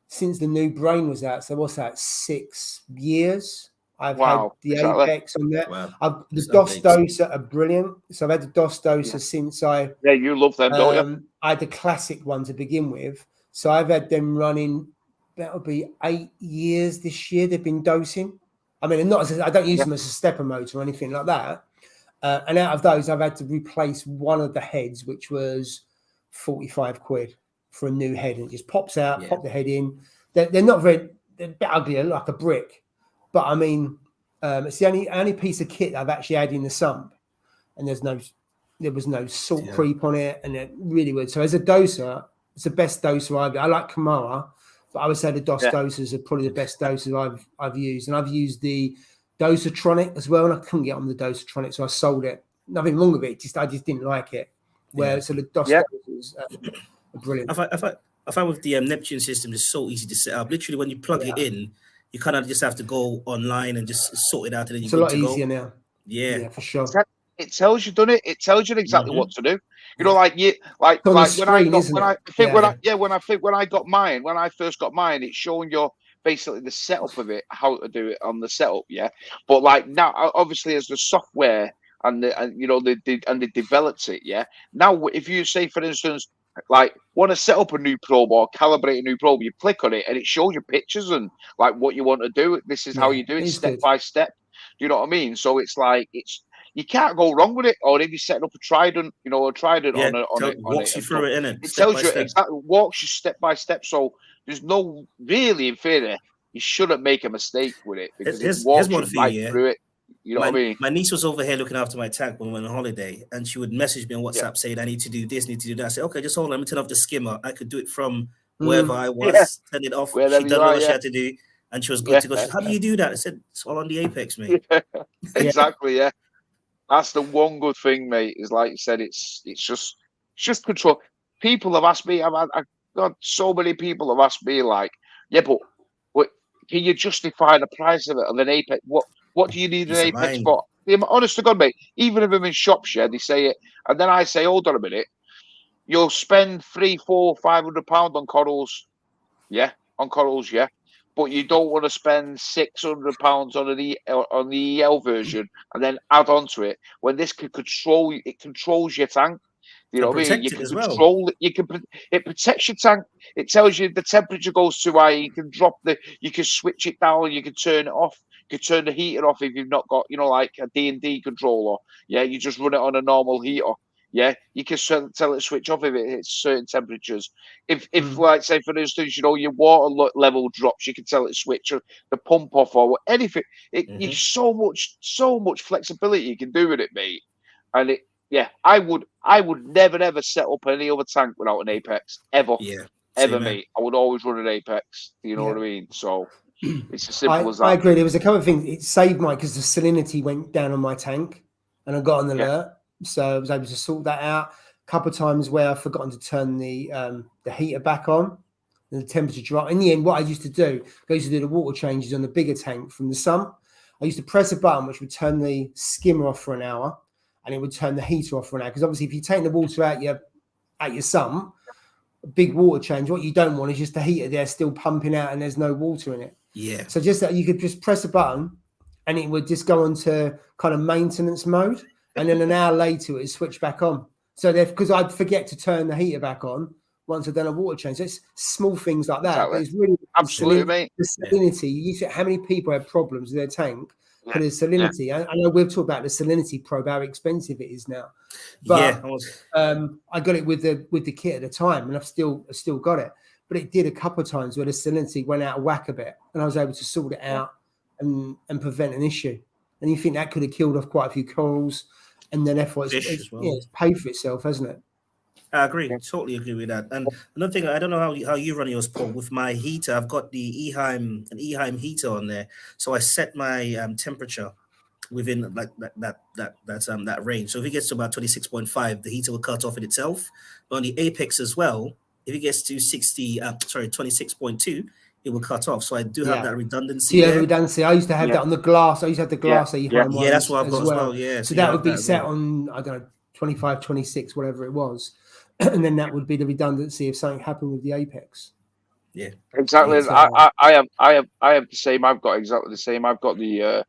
since the new brain was out. So what's that? 6 years. I've had the Apex on that. Wow. The DOS Doser are brilliant. So I've had the DOS Doser since I. Yeah, you love them, don't you? I had the classic one to begin with. So I've had them running. That'll be 8 years this year. They've been dosing. I mean, I don't use them as a stepper motor or anything like that. And out of those, I've had to replace one of the heads, which was 45 quid for a new head. And it just pops out, pop the head in. They're not they're a bit ugly, like a brick. But I mean, it's the only piece of kit I've actually had in the sump. And there was no salt creep on it. And it really would. So as a doser, it's the best doser I've got. I like Tommorow. But I would say the DOS dosers are probably the best dosers I've used. And I've used the Dosertronic as well. And I couldn't get on the Dosertronic, so I sold it. Nothing wrong with it. I just didn't like it. So the DOS dosers are brilliant. I find with the Neptune system, it's so easy to set up. Literally, when you plug it in, you kind of just have to go online and just sort it out. And then it's a lot easier now. Yeah, for sure. It tells you, doesn't it? It tells you exactly what to do. You know, like when I got mine, when I first got mine, it's showing you basically the setup of it, how to do it on the setup, But like now, obviously, as the software and they developed it, Now, if you say, for instance, like want to set up a new probe or calibrate a new probe, you click on it and it shows you pictures and like what you want to do. This is how you do it, step by step. Do you know what I mean? So it's like you can't go wrong with it. Or if you're setting up a Trident, on it, walks you through it, innit? It tells you exactly, walks you step by step. So there's no really in theory, you shouldn't make a mistake with it because it walks you right through it. You know what I mean? My niece was over here looking after my tank when we went on holiday, and she would message me on WhatsApp saying, I need to do this, need to do that. I said, okay, just hold on, let me turn off the skimmer. I could do it from wherever I was, turn it off. She done what she had to do, and she was good to go. She said, how do you do that? I said, it's all on the Apex, mate. Exactly, That's the one good thing, mate, is like you said, it's just control. People have asked me, I've got so many people have asked me, like, but can you justify the price of it of an Apex? What do you need an Apex for? Honest to God, mate, even if I'm in Shropshire, they say it, and then I say, hold on a minute, you'll spend £300, £400, £500 on corals, on corals, but you don't want to spend £600 on the EL version and then add on to it when this can controls your tank. You know what I mean? You can control it. It protects your tank. It tells you the temperature goes too high. You can you can switch it down. You can turn it off. You can turn the heater off if you've not got, like a D&D controller. You just run it on a normal heater. You can tell it to switch off if it hits certain temperatures. If like, say, for instance, your water level drops, you can tell it to switch the pump off or anything. You so much flexibility you can do with it, mate. And I would never ever set up any other tank without an Apex ever. Mate. I would always run an Apex. You know what I mean? So it's as simple as that. I agree. There was a couple of things. It saved because the salinity went down on my tank, and I got an alert. So I was able to sort that out. A couple of times where I've forgotten to turn the heater back on and the temperature drop. In the end, what I used to do, I used to do the water changes on the bigger tank from the sump. I used to press a button which would turn the skimmer off for an hour, and it would turn the heater off for an hour. Because obviously, if you take the water out your sump, a big water change, what you don't want is just the heater there still pumping out and there's no water in it. Yeah. So just that you could just press a button, and it would just go into kind of maintenance mode. And then an hour later, it would switch back on. So because I'd forget to turn the heater back on once I've done a water change. So it's small things like that. Exactly. But it's really absolutely, mate. The salinity. You see how many people have problems with their tank because of salinity. I know we've talked about the salinity probe, how expensive it is now. But I got it with the kit at the time, and I've still got it. But it did a couple of times where the salinity went out of whack a bit, and I was able to sort it out and prevent an issue. and you think that could have killed off quite a few corals, and then therefore it's paid for itself, hasn't it? I agree, totally agree with that. And another thing, I don't know how you run yours, Paul. With my heater, I've got the an Eheim heater on there, so I set my temperature within like that range. So if it gets to about 26.5, the heater will cut off in itself. But on the apex as well, if it gets to 26.2, it will cut off. So I do have that redundancy. Yeah, redundancy. I used to have that on the glass. I used to have the glass Eheim ones. Yeah, that's what I've got as well. Yeah, so that would be set on, I don't know, 25, 26, whatever it was. And then that would be the redundancy if something happened with the apex. Yeah, exactly. I have the same. I've got exactly the same. I've got the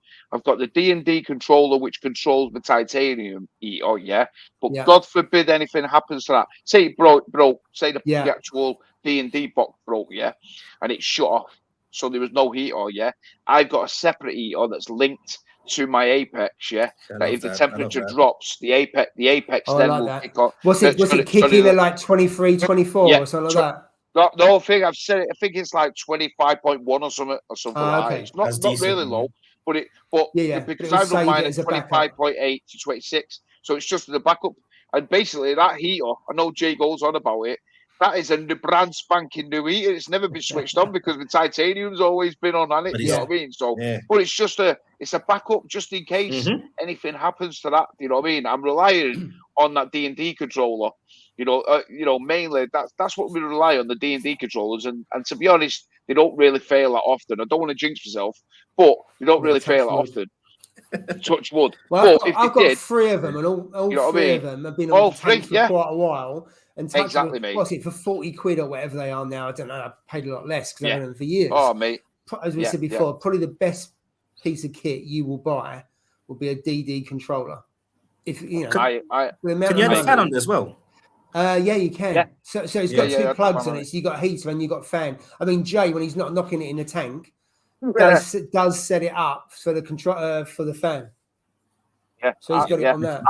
D&D controller which controls the titanium heater. Yeah, but God forbid anything happens to that. Say it broke. Say the actual D&D box broke. Yeah, and it shut off. So there was no heater. Yeah, I've got a separate heater that's linked to my apex. Yeah, that if the temperature drops, the apex then will kick off. What's it kicking at like 23, 24 or something like that? No, I think I've said it. I think it's like 25.1 or something like that. It's not really low, but because I run mine at 25.8 to 26, so it's just the backup. And basically, that heater, I know Jay goes on about it. That is a brand spanking new heater. It's never been switched on because the titanium's always been on it. You know what I mean? So, but it's just a backup just in case anything happens to that. You know what I mean? I'm relying on that D&D controller. You know, mainly that's what we rely on, the D&D controllers, and to be honest, they don't really fail that often. I don't want to jinx myself, but they don't really fail that often. Touch wood. Well, I've got 3 of them, and all 3 of them have been on the tank for quite a while. And exactly, mate. What's it for 40 quid or whatever they are now? I don't know. I paid a lot less because I've had them for years. Oh, mate. As we said before, probably the best piece of kit you will buy will be a DD controller. If you know, can you add a fan on as well? Yeah, you can. Yeah. So it's got 2 plugs on it. So you got heater and you got fan. I mean, Jay, when he's not knocking it in the tank, does set it up for the control for the fan. Yeah, so he's got it on that.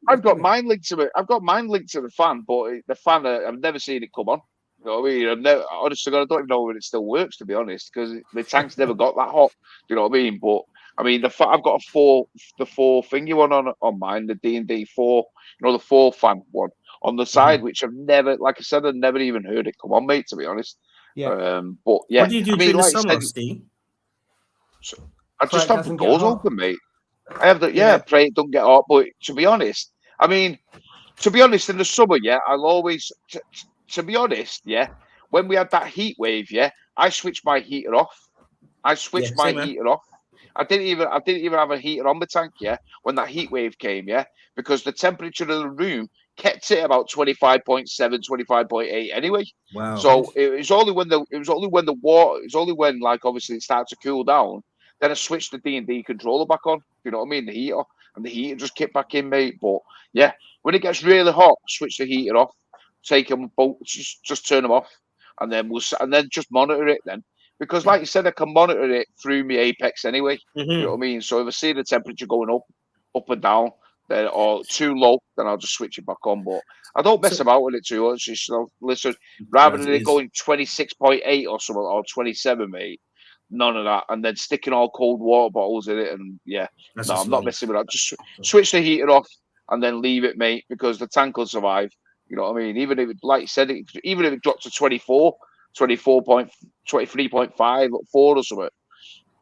I've got mine linked to it. I've got mine linked to the fan, but the fan I've never seen it come on. You know what I mean? Honestly, I don't even know if it still works, to be honest, because the tank's never got that hot. You know what I mean? But I mean, I've got the 4 thingy one on mine, the D&D 4. You know, the 4 fan one on the side, which I've never, like I said, I've never even heard it come on, mate. To be honest. Yeah. But yeah, what do you do during the summer, Steve? I just have the doors open, mate. I have the pray it don't get hot. But to be honest, I mean, in the summer, I'll always. To be honest, when we had that heat wave, I switched my heater off. I switched my heater off. I didn't even have a heater on the tank, when that heat wave came, because the temperature of the room kept it about 25.7, 25.8 anyway. Wow. So it was only when like obviously it started to cool down, then I switched the D&D controller back on. You know what I mean? The heater, and the heater just kicked back in, mate. But yeah, when it gets really hot, switch the heater off, take them both, just turn them off, and then just monitor it then. Because like you said, I can monitor it through my Apex anyway. You know what I mean? So if I see the temperature going up and down, then or too low, then I'll just switch it back on. But I don't mess about with it too much. Listen, rather than it going 26.8 or something or 27, mate. None of that, and then sticking all cold water bottles in it, and I'm not messing with that. Just switch the heater off and then leave it, mate, because the tank will survive. You know what I mean? Even if it, like you said, even if it dropped to 23.5, 4 or something,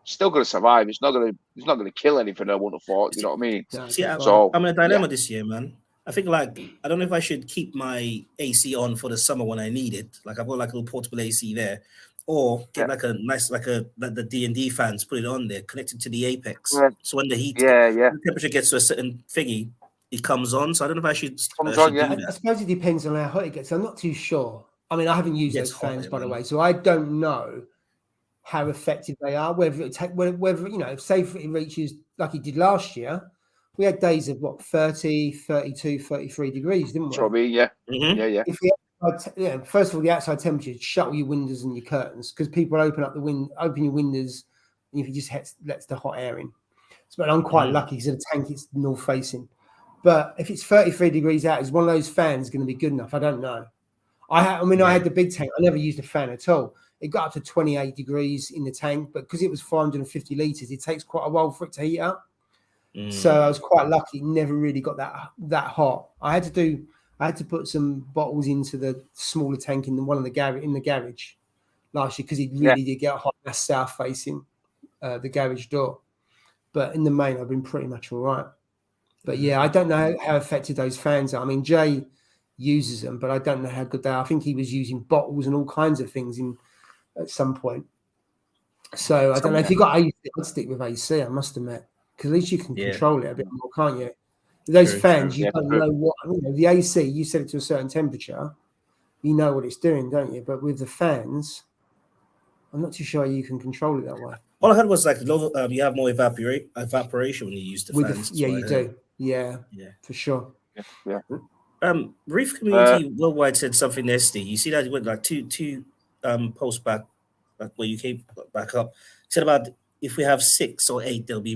still going to survive. It's not going to kill anything. I wouldn't have thought. You know what I mean? See, so I'm in a dilemma this year, man. I think I don't know if I should keep my AC on for the summer when I need it. Like I've got like a little portable AC there. Or get like a nice, like the D&D fans, put it on there, connected to the Apex. Yeah. So when the the temperature gets to a certain thingy, it comes on. So I don't know if I should. I suppose it depends on how hot it gets. I'm not too sure. I mean, I haven't used those fans, by the way, so I don't know how effective they are. Whether say if it reaches like it did last year, we had days of 30, 32, 33 degrees, didn't we? Probably, yeah. If first of all, the outside temperature, shut all your windows and your curtains because people open your windows, and if you just lets the hot air in. So, but I'm quite lucky because the tank is north facing. But if it's 33 degrees out, is one of those fans going to be good enough? I don't know. I had the big tank. I never used a fan at all. It got up to 28 degrees in the tank, but because it was 450 litres, it takes quite a while for it to heat up. So I was quite lucky. Never really got that hot. I had to put some bottles into the smaller tank in one of the garage last year because it really did get hot. That's south facing the garage door. But in the main, I've been pretty much all right. But yeah, I don't know how effective those fans are. I mean, Jay uses them, but I don't know how good they are. I think he was using bottles and all kinds of things at some point. So I don't know if you got AC. I'd stick with AC. I must admit, because at least you can control it a bit more, can't you? Those fans, you don't know what. The AC, you set it to a certain temperature, you know what it's doing, don't you? But with the fans, I'm not too sure you can control it that way. All I heard was like you have more evaporation when you use the fans. You do. Yeah, for sure. Yeah. Reef Community Worldwide said something nasty. You see that it went like two posts back, like where you came back up. Said about if we have 6 or 8, there'll be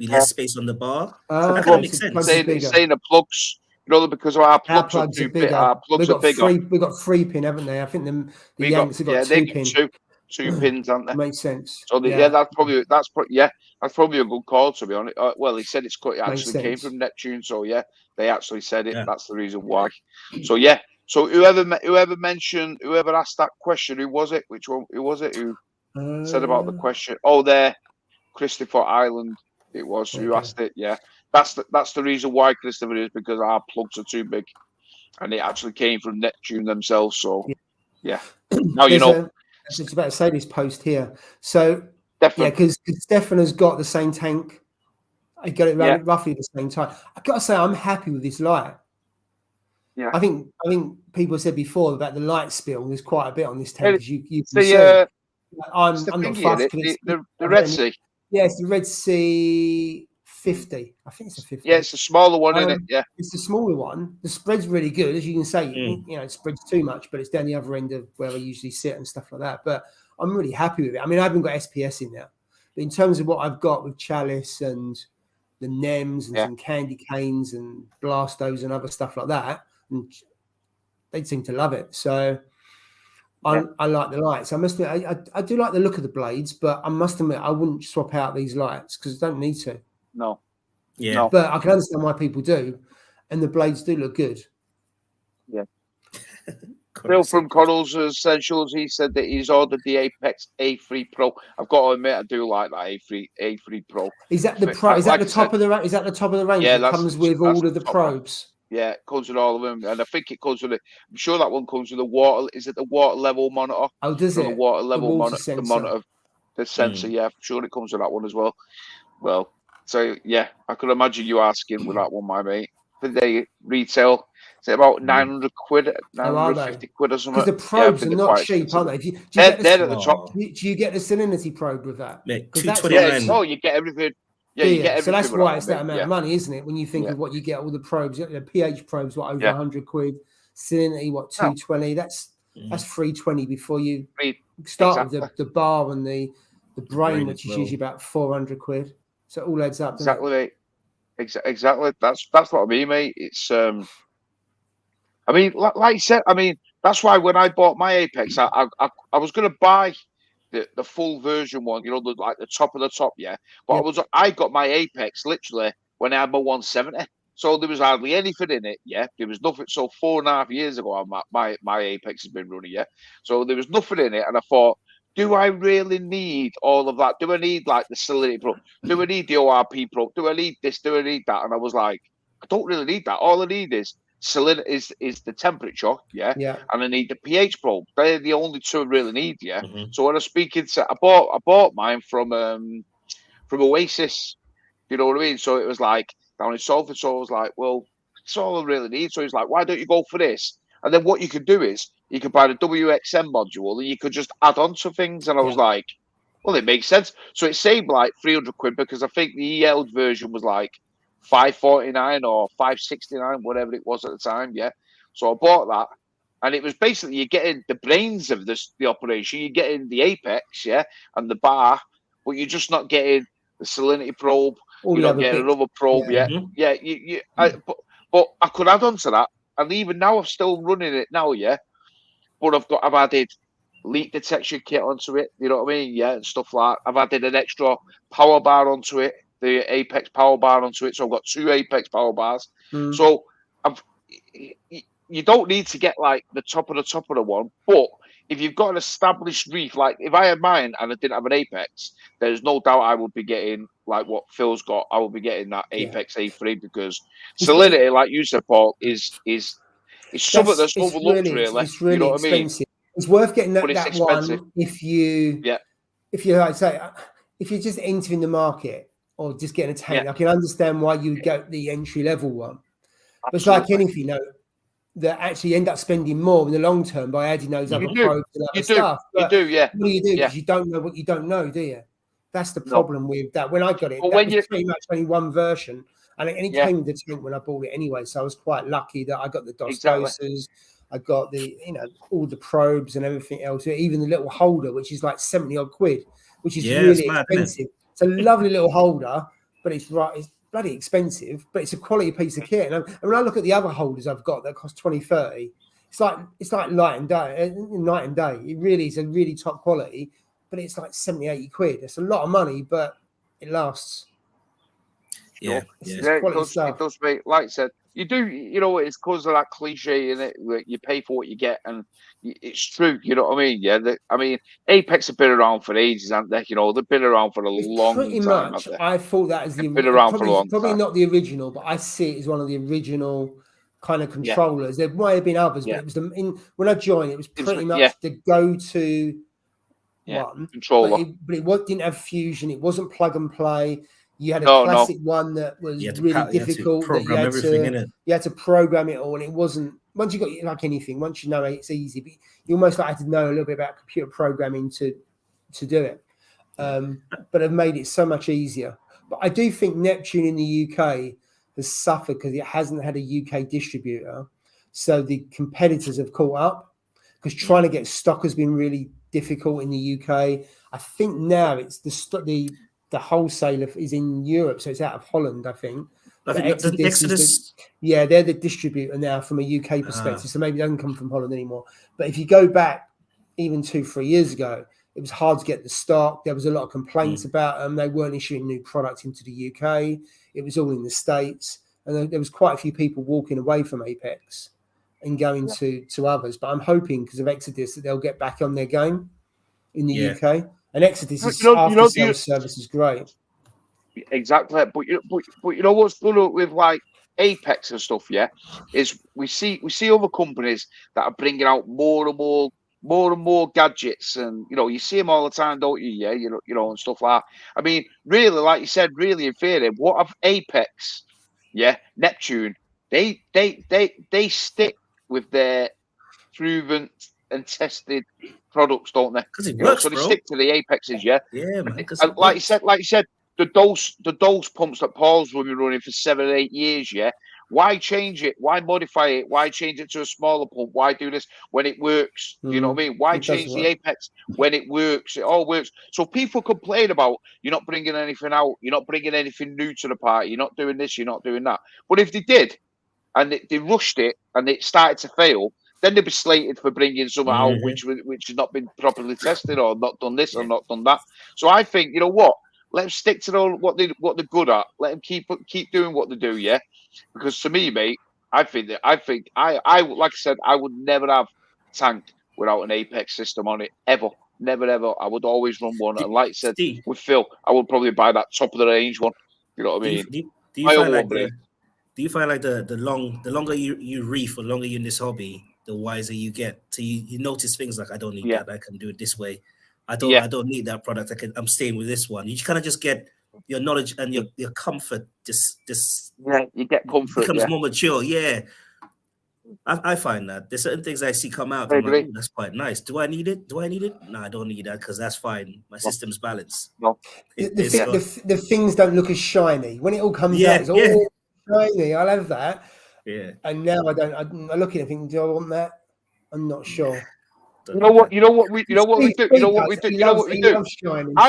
less space on the bar. That kind of makes sense. Saying the plugs, because of our plugs are too big. Our plugs are bigger. We've got 3 pin, haven't they? I think the Yanks have got 2 pin. Two pins, aren't they? Makes sense. So that's probably a good call, to be honest. Well, he said it actually came from Neptune, so they actually said it. Yeah. That's the reason why. So so whoever asked that question, who was it? Which one? Who was it? Who said about the question? Oh, there, Christopher Island. It was who asked it. Yeah, that's the reason why, Christopher, is because our plugs are too big, and it actually came from Neptune themselves. So now you know. I was about to say this post here. So because Stefan has got the same tank. I got it roughly the same time. I got to say, I'm happy with this light. Yeah, I think people said before about the light spill. There's quite a bit on this tank. You can see. I'm not fast. The Red Sea. Yeah, it's the Red Sea 50. I think it's a 50. Yeah, it's the smaller one, isn't it? Yeah, it's the smaller one. The spread's really good, as you can say. It spreads too much, but it's down the other end of where I usually sit and stuff like that. But I'm really happy with it. I mean, I haven't got SPS in there, but in terms of what I've got with Chalice and the Nems and some candy canes and Blastos and other stuff like that, and they seem to love it. So I like the lights. I must admit, I do like the look of the blades, but I must admit I wouldn't swap out these lights because I don't need to. No. Yeah. No. But I can understand why people do, and the blades do look good. Yeah. Bill from Connell's Essentials, he said that he's ordered the Apex A3 Pro. I've got to admit, I do like that A3 Pro. Is that the Pro? Is that the top of the range? Is that the top of the range? Yeah, that comes with all of the probes. Yeah, it comes with all of them, and I think it comes with it. I'm sure that one comes with a water. Is it the water level monitor? Oh, does it? The water level monitor, the monitor, the sensor. Yeah, I'm sure it comes with that one as well. Well, so I could imagine you asking with that one, my mate. But they retail. Is it about 900 quid, 950 quid or something? Because the probes are not cheap, aren't they? They're at the top. Do you get the salinity probe with that? You get everything. Yeah, you get everything. So that's why it's that amount of money, isn't it? When you think of what you get, all the probes, the pH probes, over 100 quid, salinity, 220. That's 320 before you start with the bar and the brain, which is usually about 400 quid. So it all adds up. Exactly. Exactly. That's what I mean, mate. It's I mean, like you said, I mean, that's why when I bought my Apex, I was going to buy the full version one, like the top of the top, But I got my Apex literally when I had my 170, so there was hardly anything in it. There was nothing. So 4.5 years ago, my Apex has been running. So there was nothing in it, and I thought, do I really need all of that? Do I need like the salinity probe? Do I need the ORP probe? Do I need this? Do I need that? And I was like, I don't really need that. All I need is salinity is the temperature, and I need the pH probe. They're the only two I really need, So when I was speaking to, I bought mine from Oasis, you know what I mean? So it was like down in Salford. So I was like, well, that's all I really need. So he's like, why don't you go for this? And then what you could do is you could buy the WXM module and you could just add on to things. And I was like, well, it makes sense. So it saved like 300 quid because I think the EL version was like $549 or $569, whatever it was at the time. So I bought that, and it was basically you're getting the brains of the operation. You're getting the Apex, and the bar, but you're just not getting the salinity probe. You're not getting another probe, But I could add on to that, and even now I'm still running it now, But I've added leak detection kit onto it. You know what I mean? And stuff like that. I've added an extra power bar onto it. the Apex power bar onto it. So I've got 2 Apex power bars. Mm. So you don't need to get like the top of the one, but if you've got an established reef, like if I had mine and I didn't have an Apex, there's no doubt I would be getting like what Phil's got. I would be getting that Apex A3 because salinity, like you said, Paul, is something that's overlooked. It's really you know what expensive. I mean? It's worth getting that expensive. one if you like say if you're just entering the market or just getting a tank. I can understand why you would go the entry level one. But it's like anything, that actually end up spending more in the long term by adding those other probes and other stuff. But you do, yeah. What do you do? Because you don't know what you don't know, do you? That's the problem with that. When I got it, that was pretty much only one version, and it came with the tank when I bought it anyway. So I was quite lucky that I got the DOS doses, I got the all the probes and everything else, even the little holder, which is like 70 odd quid, which is really expensive. It's a lovely little holder, but it's bloody expensive, but it's a quality piece of kit. And when I look at the other holders I've got that cost 20, 30, it's like night and day. It really is a really top quality, but it's like 70, 80 quid. It's a lot of money, but it lasts. It does make, like I said, you do, it's because of that cliche in it, where you pay for what you get, and it's true, you know what I mean? Yeah, I mean, Apex have been around for ages, haven't they? They've been around for a long time. Pretty much, I thought that as the been around for a long probably time. Not the original, but I see it as one of the original kind of controllers. There might have been others, but it was when I joined, it was pretty much the go-to one controller. But it didn't have fusion. It wasn't plug and play. You had a classic one that was really difficult. You had to program it all, and it wasn't. Once you got like anything, once you know it, it's easy. But you almost had to know a little bit about computer programming to do it. But have made it so much easier. But I do think Neptune in the UK has suffered because it hasn't had a UK distributor. So the competitors have caught up because trying to get stock has been really difficult in the UK. I think now it's the wholesaler is in Europe, so it's out of Holland, I think. I think Exodus. They're the distributor now from a UK perspective, so maybe it doesn't come from Holland anymore. But if you go back even 2-3 years ago, it was hard to get the stock. There was a lot of complaints about them. They weren't issuing new product into the UK. It was all in the States. And there was quite a few people walking away from Apex and going to others. But I'm hoping because of Exodus that they'll get back on their game in the UK. And Exodus after-sales service is great. Exactly, but you know what's good with like Apex and stuff, is we see other companies that are bringing out more and more gadgets, and you see them all the time, don't you? Yeah, and stuff like that. I mean, really, like you said, really in theory, what have Apex, Neptune, they stick with their proven and tested products, don't they? Because it works, so they stick to the Apexes, Yeah, man. And like you said, the dose pumps that Paul's been running for 7 or 8 years, why change it? Why modify it? Why change it to a smaller pump? Why do this when it works? You know what I mean? Why change the Apex when it works? It all works. So people complain about you're not bringing anything out, you're not bringing anything new to the party, you're not doing this, you're not doing that. But if they did, and they rushed it, and it started to fail, then they'd be slated for bringing something out which has not been properly tested, or not done this or not done that. So I think, you know what? Let them stick to what they're good at. Let them keep doing what they do, Because to me, mate, I think like I said, I would never have a tank without an Apex system on it ever, never ever. I would always run one, and like I said with Phil, I would probably buy that top of the range one. You know what I mean? Do you find like the longer you reef, or longer you're in this hobby, the wiser you get? So you notice things like, I don't need that. I can do it this way. I don't need that product. I'm staying with this one. You kind of just get your knowledge and your comfort. You get comfort. Becomes more mature. Yeah, I find that there's certain things I see come out. I'm like, that's quite nice. Do I need it? No, I don't need that because that's fine. My system's balanced. No. The things don't look as shiny when it all comes out. It's all shiny. I love that. Yeah. And now I don't. I look at it and think, do I want that? I'm not sure. You know what we do. I'm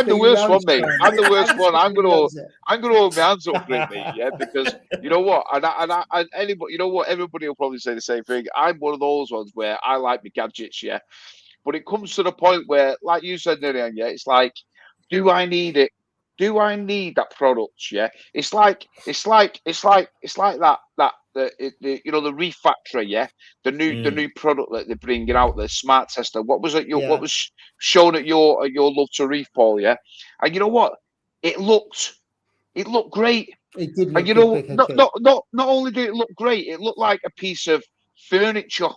the worst one, mate. I'm the worst one. I'm gonna hold my hands up for it, mate. Because you know what, and anybody, everybody will probably say the same thing. I'm one of those ones where I like my gadgets, but it comes to the point where, like you said, Nirian, it's like, do I need it? do I need that product? Yeah, it's like that the Reef factory, yeah, the new product that they're bringing out, the smart tester. What was it? What was shown at your Love to Reef, Paul? Yeah, and you know what? It looked great. It did look and you good, know, not only did it look great, it looked like a piece of furniture.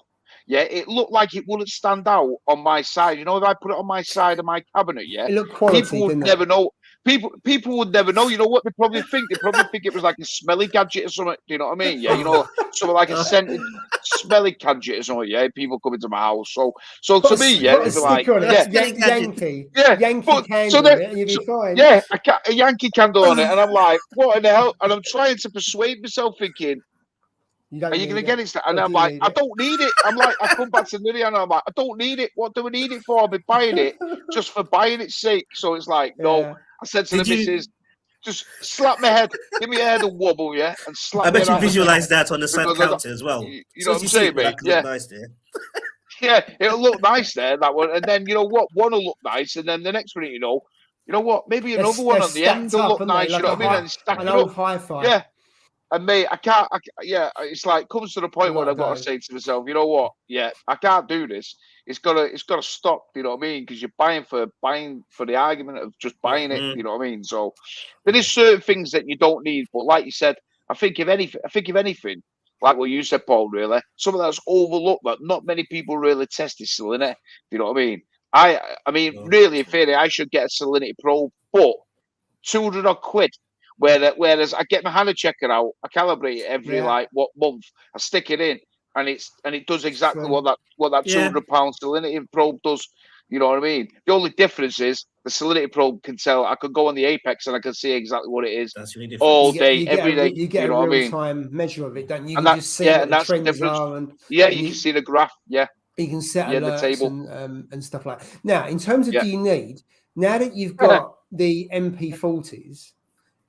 Yeah, it looked like it wouldn't stand out on my side. You know, if I put it on my side of my cabinet, yeah, it looked quality, people would never know. People would never know. You know what they probably think? They probably think it was like a smelly gadget or something. Do you know what I mean? Yeah, you know, something like a scented, smelly gadget or something. Yeah, people come into my house. So to me, yeah, it's like Yankee but, candle, and you'll be fine. Yeah, a Yankee candle on it, and I'm like, what in the hell? And I'm trying to persuade myself, thinking, are you going to get it? And I'm like, I don't need it. I'm like, I come back to Lydia and I'm like, I don't need it. What do we need it for? I've been buying it just for buying its sake. So it's like, no. I said to the missus, just slap my head, give me a head and wobble, yeah, and slap. I bet you visualize that on the side counter as well. You know what I'm saying, mate? Yeah. Nice there. Yeah, it'll look nice there, that one. And then, you know what? One will look nice. And then the next one, you know what? Maybe another one on the end will look nice. You know what I mean? And stack it up. Hi-fi. Yeah. And mate, I can't. It's like comes to the point where I've got to say to myself, you know what? Yeah, I can't do this. It's gotta stop. You know what I mean? Because you're buying for the argument of just buying it. You know what I mean? So there is certain things that you don't need. But like you said, I think if anything, like what you said, Paul, really, something that's overlooked that not many people really test is salinity. You know what I mean? I mean, really, in theory, I should get a salinity probe, but 200 odd quid. Whereas I get my Hannah checker out, I calibrate it every month. I stick it in, and it does exactly what that £200 salinity probe does. You know what I mean? The only difference is the salinity probe can tell. I could go on the apex and I can see exactly what it is. That's really different. All day, every day. You get a real-time measure of it, don't you? You can just see what the trends are, and you can see the graph. Yeah, you can set alerts the table and stuff like that. Now, in terms of do you need, now that you've got the MP40s.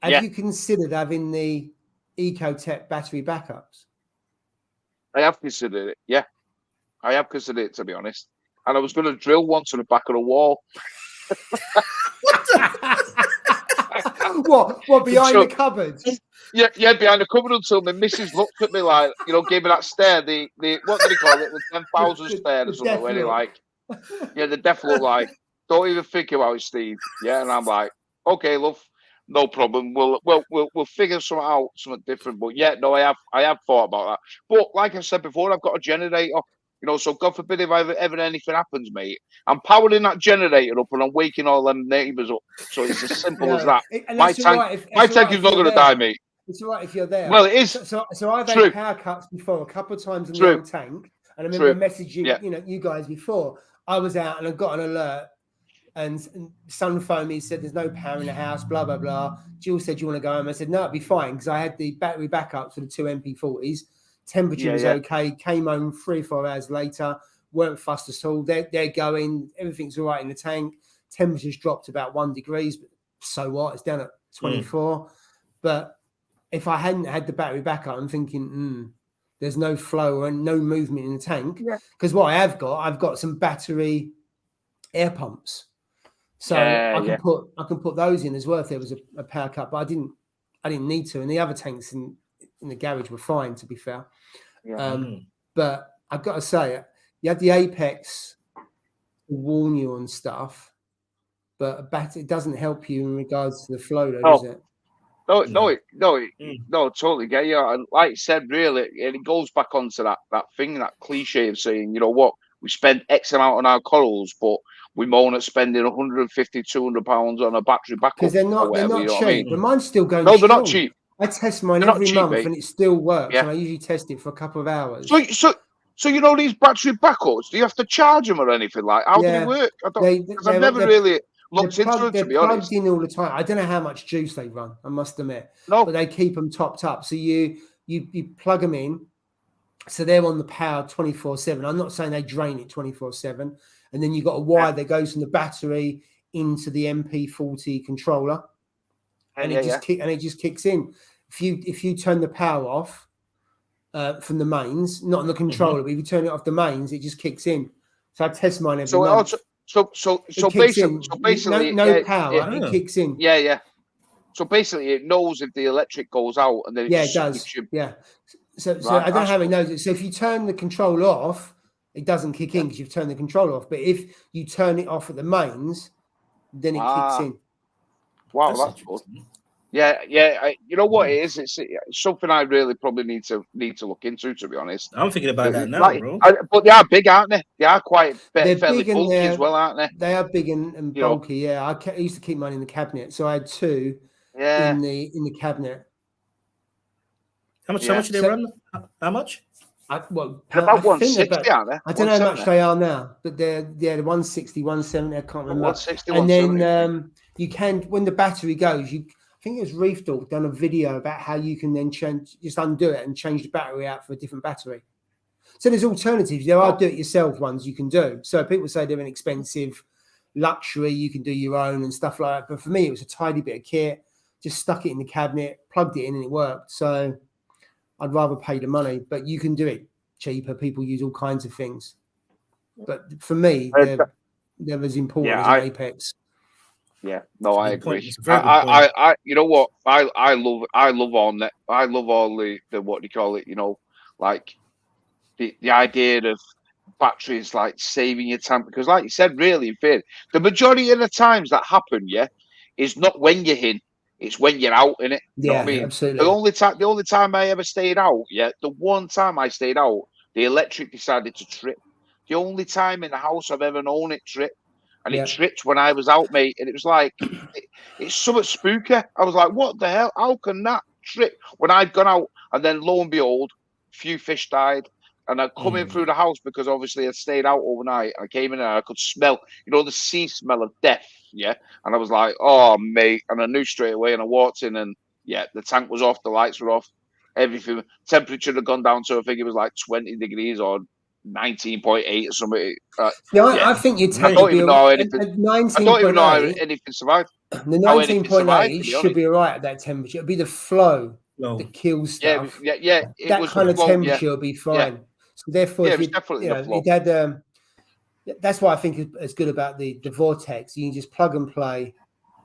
Have you considered having the Ecotech battery backups? I have considered it. Yeah, I have considered it, to be honest. And I was going to drill one to the back of the wall. What behind the cupboard? Yeah, behind the cupboard until my missus looked at me like, gave me that stare. The what do they call it? The 10,000 stare or something. Where they like, the death look like, don't even think about it, Steve. Yeah, and I'm like, okay, love. No problem. We'll figure something different. But I have thought about that. But like I said before, I've got a generator. So God forbid if ever anything happens, mate, I'm powering that generator up and I'm waking all them neighbours up. So it's as simple as that. My tank is not going to die, mate. It's all right if you're there. Well, it is. So I've had power cuts before a couple of times in the old tank, and I remember messaging you guys before. I was out and I got an alert. And Sun phoned me, said there's no power in the house, blah, blah, blah. Jill said, you want to go home? I said, no, it'd be fine because I had the battery backup for the 2 MP40s. Temperature was okay. Came home 3 or 4 hours later, weren't fussed at all. They're going, everything's all right in the tank. Temperature's dropped about 1 degree, but so what? It's down at 24. But if I hadn't had the battery backup, I'm thinking, there's no flow and no movement in the tank. Because what I've got some battery air pumps. So I can put those in as well if there was a power cut, but I didn't need to. And the other tanks in the garage were fine, to be fair. But I've got to say, you have the Apex to warn you on stuff, but a battery doesn't help you in regards to the flow, though, does it? No, totally get you. And like you said, really, and it goes back onto that thing, that cliche of saying, you know what, we spend X amount on our corals, but we moan at spending £150, £200 on a battery backup. Because they're not cheap. I mean? But mine's still going No, they're not cheap. I test mine every month and it still works. And I usually test it for a couple of hours. So these battery backups, do you have to charge them or anything? Like, how do they work? I've never really looked into it, to be honest. They're plugged in all the time. I don't know how much juice they run, I must admit. No. But they keep them topped up. So you plug them in. So they're on the power 24/7. I'm not saying they drain it 24/7. And then you've got a wire that goes from the battery into the MP40 controller, and it just kicks in. If you turn the power off from the mains, not on the controller, but if you turn it off the mains, it just kicks in. So I test mine every month. So basically, no power. It kicks in. Yeah. So basically, it knows if the electric goes out, and then it does. Yeah. So I don't know how it knows it. So if you turn the control off, it doesn't kick in because you've turned the control off. But if you turn it off at the mains, then it kicks in. Wow, that's good. Yeah. You know what it is? It's something I really probably need to look into. To be honest, I'm thinking about that now, bro. But they are big, aren't they? They are quite fairly bulky as well, aren't they? They are big and bulky. Yeah, I used to keep mine in the cabinet, so I had 2 in the cabinet. How much do they run? How much? About 160, aren't they? I don't know how much they are now, but they're the 160, 170. I can't remember. 160, and then you can, when the battery goes, I think it was Reef done a video about how you can then just undo it and change the battery out for a different battery. So there's alternatives. There are do-it-yourself ones you can do. So people say they're an expensive luxury. You can do your own and stuff like that. But for me, it was a tidy bit of kit. Just stuck it in the cabinet, plugged it in, and it worked. So I'd rather pay the money. But you can do it cheaper. People use all kinds of things. But for me, they're as important as an Apex. Yeah, no, I agree. I you know what? I love all that. I love all the what do you call it? You know, like the idea of batteries like saving your tank, because like you said, really, in fact, the majority of the times that happen, is not when you're in, it's when you're out in it. You know what I mean? Absolutely. The only time I ever stayed out, the one time I stayed out, the electric decided to trip. The only time in the house I've ever known it trip. And it tripped when I was out, mate. And it was like, it's somewhat spooky. I was like, what the hell? How can that trip? When I'd gone out, and then lo and behold, a few fish died. And I'd come in through the house because obviously I'd stayed out overnight. I came in and I could smell, the sea smell of death. Yeah. And I was like, oh, mate. And I knew straight away. And I walked in and, the tank was off. The lights were off. Everything. Temperature had gone down to, I think it was like 20 degrees or 19.8 or something. I think your tank I don't even know how 19.8. anything survived. The 19.8 should be all right at that temperature. It'll be the flow that kills stuff. That kind of temperature will be fine. So therefore, if it had, that's why I think it's good about the Vortex. You can just plug and play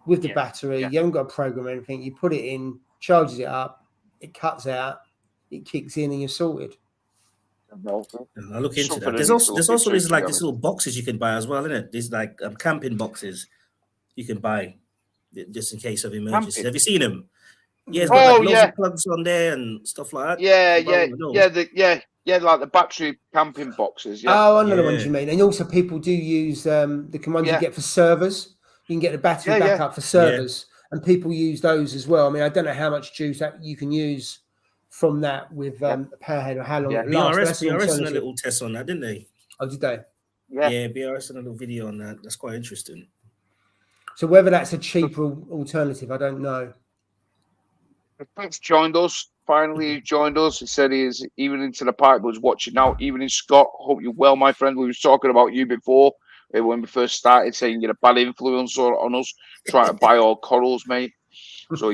with the battery. You haven't got to program anything. You put it in, charges it up, it cuts out, it kicks in, and you're sorted. I'll look into that. There's also these like these little boxes you can buy as well, isn't it? These like camping boxes you can buy just in case of emergencies. Have you seen them? Yeah, it's got like plugs on there and stuff like that. Like the battery camping boxes. Yeah. Oh, I know the ones you mean. And also people do use the ones you get for servers. You can get the battery backup for servers, and people use those as well. I mean, I don't know how much juice that you can use from that with a powerhead or how long it lasts. BRS done a little test on that, didn't they? Oh, did they? Yeah, BRS done a little video on that. That's quite interesting. So whether that's a cheaper alternative, I don't know. Thanks, joined us. Finally, he joined us. He said he's even into the park, but was watching now. Even in Scott, hope you're well, my friend. We were talking about you before when we first started, saying you're a bad influence on us, trying to buy all corals, mate. So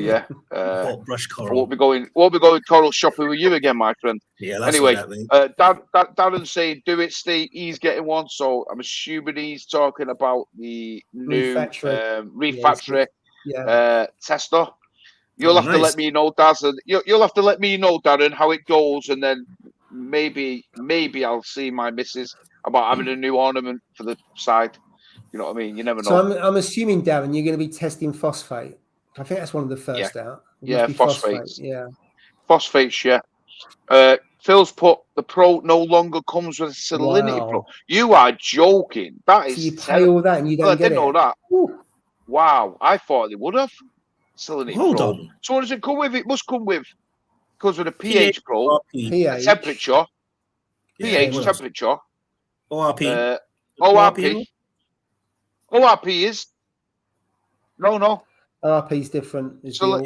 brush coral. Won't be going coral shopping with you again, my friend. Yeah. That's anyway, Darren's saying do it, Steve. He's getting one, so I'm assuming he's talking about the new Reef Factory tester. You'll have to let me know, Daz. You'll have to let me know, Darren, how it goes, and then maybe I'll see my missus about having a new ornament for the side. You know what I mean? You never know. So I'm assuming, Darren, you're going to be testing phosphate. I think that's one of the first out. Phosphates. Yeah. Phosphates, yeah. Phil's put the Pro no longer comes with a Salinity Pro. You are joking. That is. So you pay all that and you don't get it. I didn't know that. Ooh. Wow, I thought they would have. Salinity Hold Pro. on. So what does it come with? It must come with because of the pH Pro, pH. temperature, pH temperature, ORP. ORP is no. ORP is different. So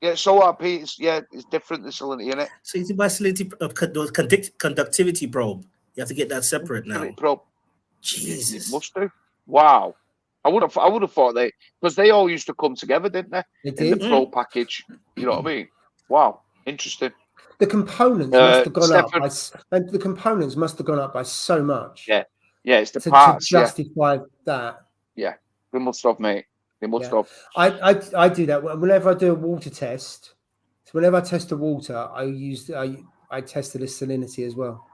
ORP is different than salinity, isn't it? So you buy salinity conductivity probe. You have to get that separate now. Probe. Jesus, it must do. Wow. I would have thought because they all used to come together, didn't they? They in the Pro package. You know what I mean? Wow, interesting. The components must have gone up. The components must have gone up by so much. Yeah, it's the parts to justify that. Yeah, they must have, mate. They must have. I do that whenever I do a water test. So whenever I test the water, I tested the salinity as well.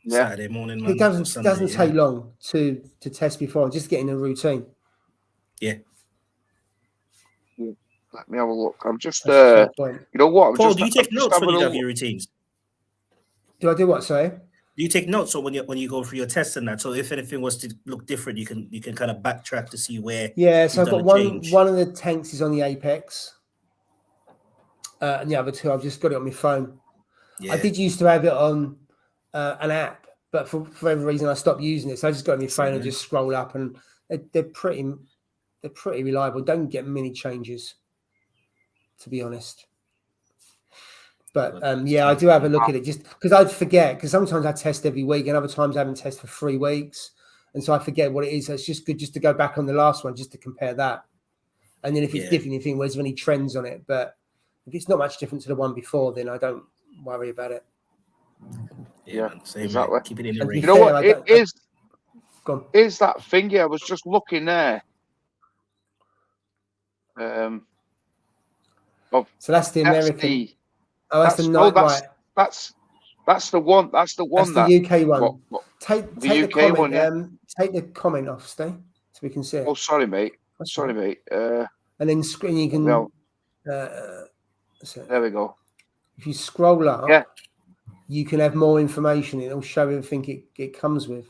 Saturday morning, It doesn't take long to test before. Just getting a routine. Yeah. Let me have a look. I'm just you know what? Paul, do you take notes when you have your routines? Do I do what? Sorry. Do you take notes when you go through your tests and that? So if anything was to look different, you can kind of backtrack to see where. Yeah. So I've got one of the tanks is on the apex, and the other two I've just got it on my phone. Yeah. I did used to have it on an app, but for whatever reason I stopped using it. So I just got it on my phone and just scroll up, and they're pretty reliable. Don't get many changes, to be honest. But yeah, I do have a look at it just because I'd forget, because sometimes I test every week and other times I haven't tested for 3 weeks. And so I forget what it is. So it's just good just to go back on the last one, just to compare that. And then if it's different, you think, well, is there any trends on it? But if it's not much different to the one before, then I don't worry about it. Yeah, exactly. Keep it in the you know what? Is that thingy? I was just looking there. So that's the American. That's the night, right? That's the one. That's the one. That's the UK one. Take the comment. One, yeah. Take the comment off, Steve, so we can see it. Oh, sorry, mate. Sorry, mate. And then screen you can. There we go. If you scroll up, you can have more information. It'll show everything it comes with.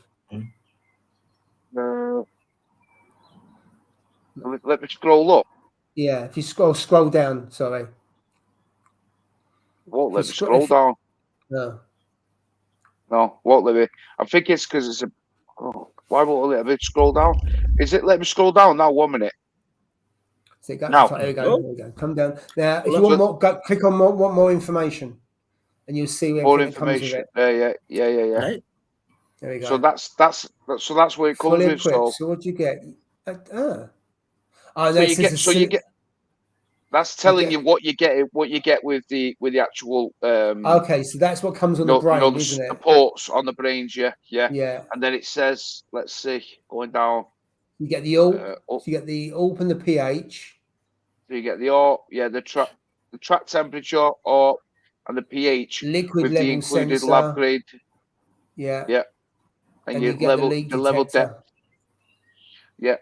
Let me scroll up. Yeah, if you scroll down. Sorry. Won't let me scroll down. No, won't let me. I think it's because it's a. Oh, why won't it let me scroll down? Is it let me scroll down now? 1 minute. So now. There we go. There we go. Come down now. If you want more, click on want more information, and you'll see more information. Yeah. Right. There we go. So that's where it comes with. So what do you get? You get. That's telling you what you get with the actual. Okay, so that's what comes on the brain, isn't it? The ports on the brains, yeah. Yeah. And then it says, let's see, going down. You get the ALP. So you get the ALP and the pH. So you get the ALP, the track temperature, ALP, and the pH. Liquid with level the included sensor. lab grade. Yeah. Yeah. And you get the level depth. Yeah.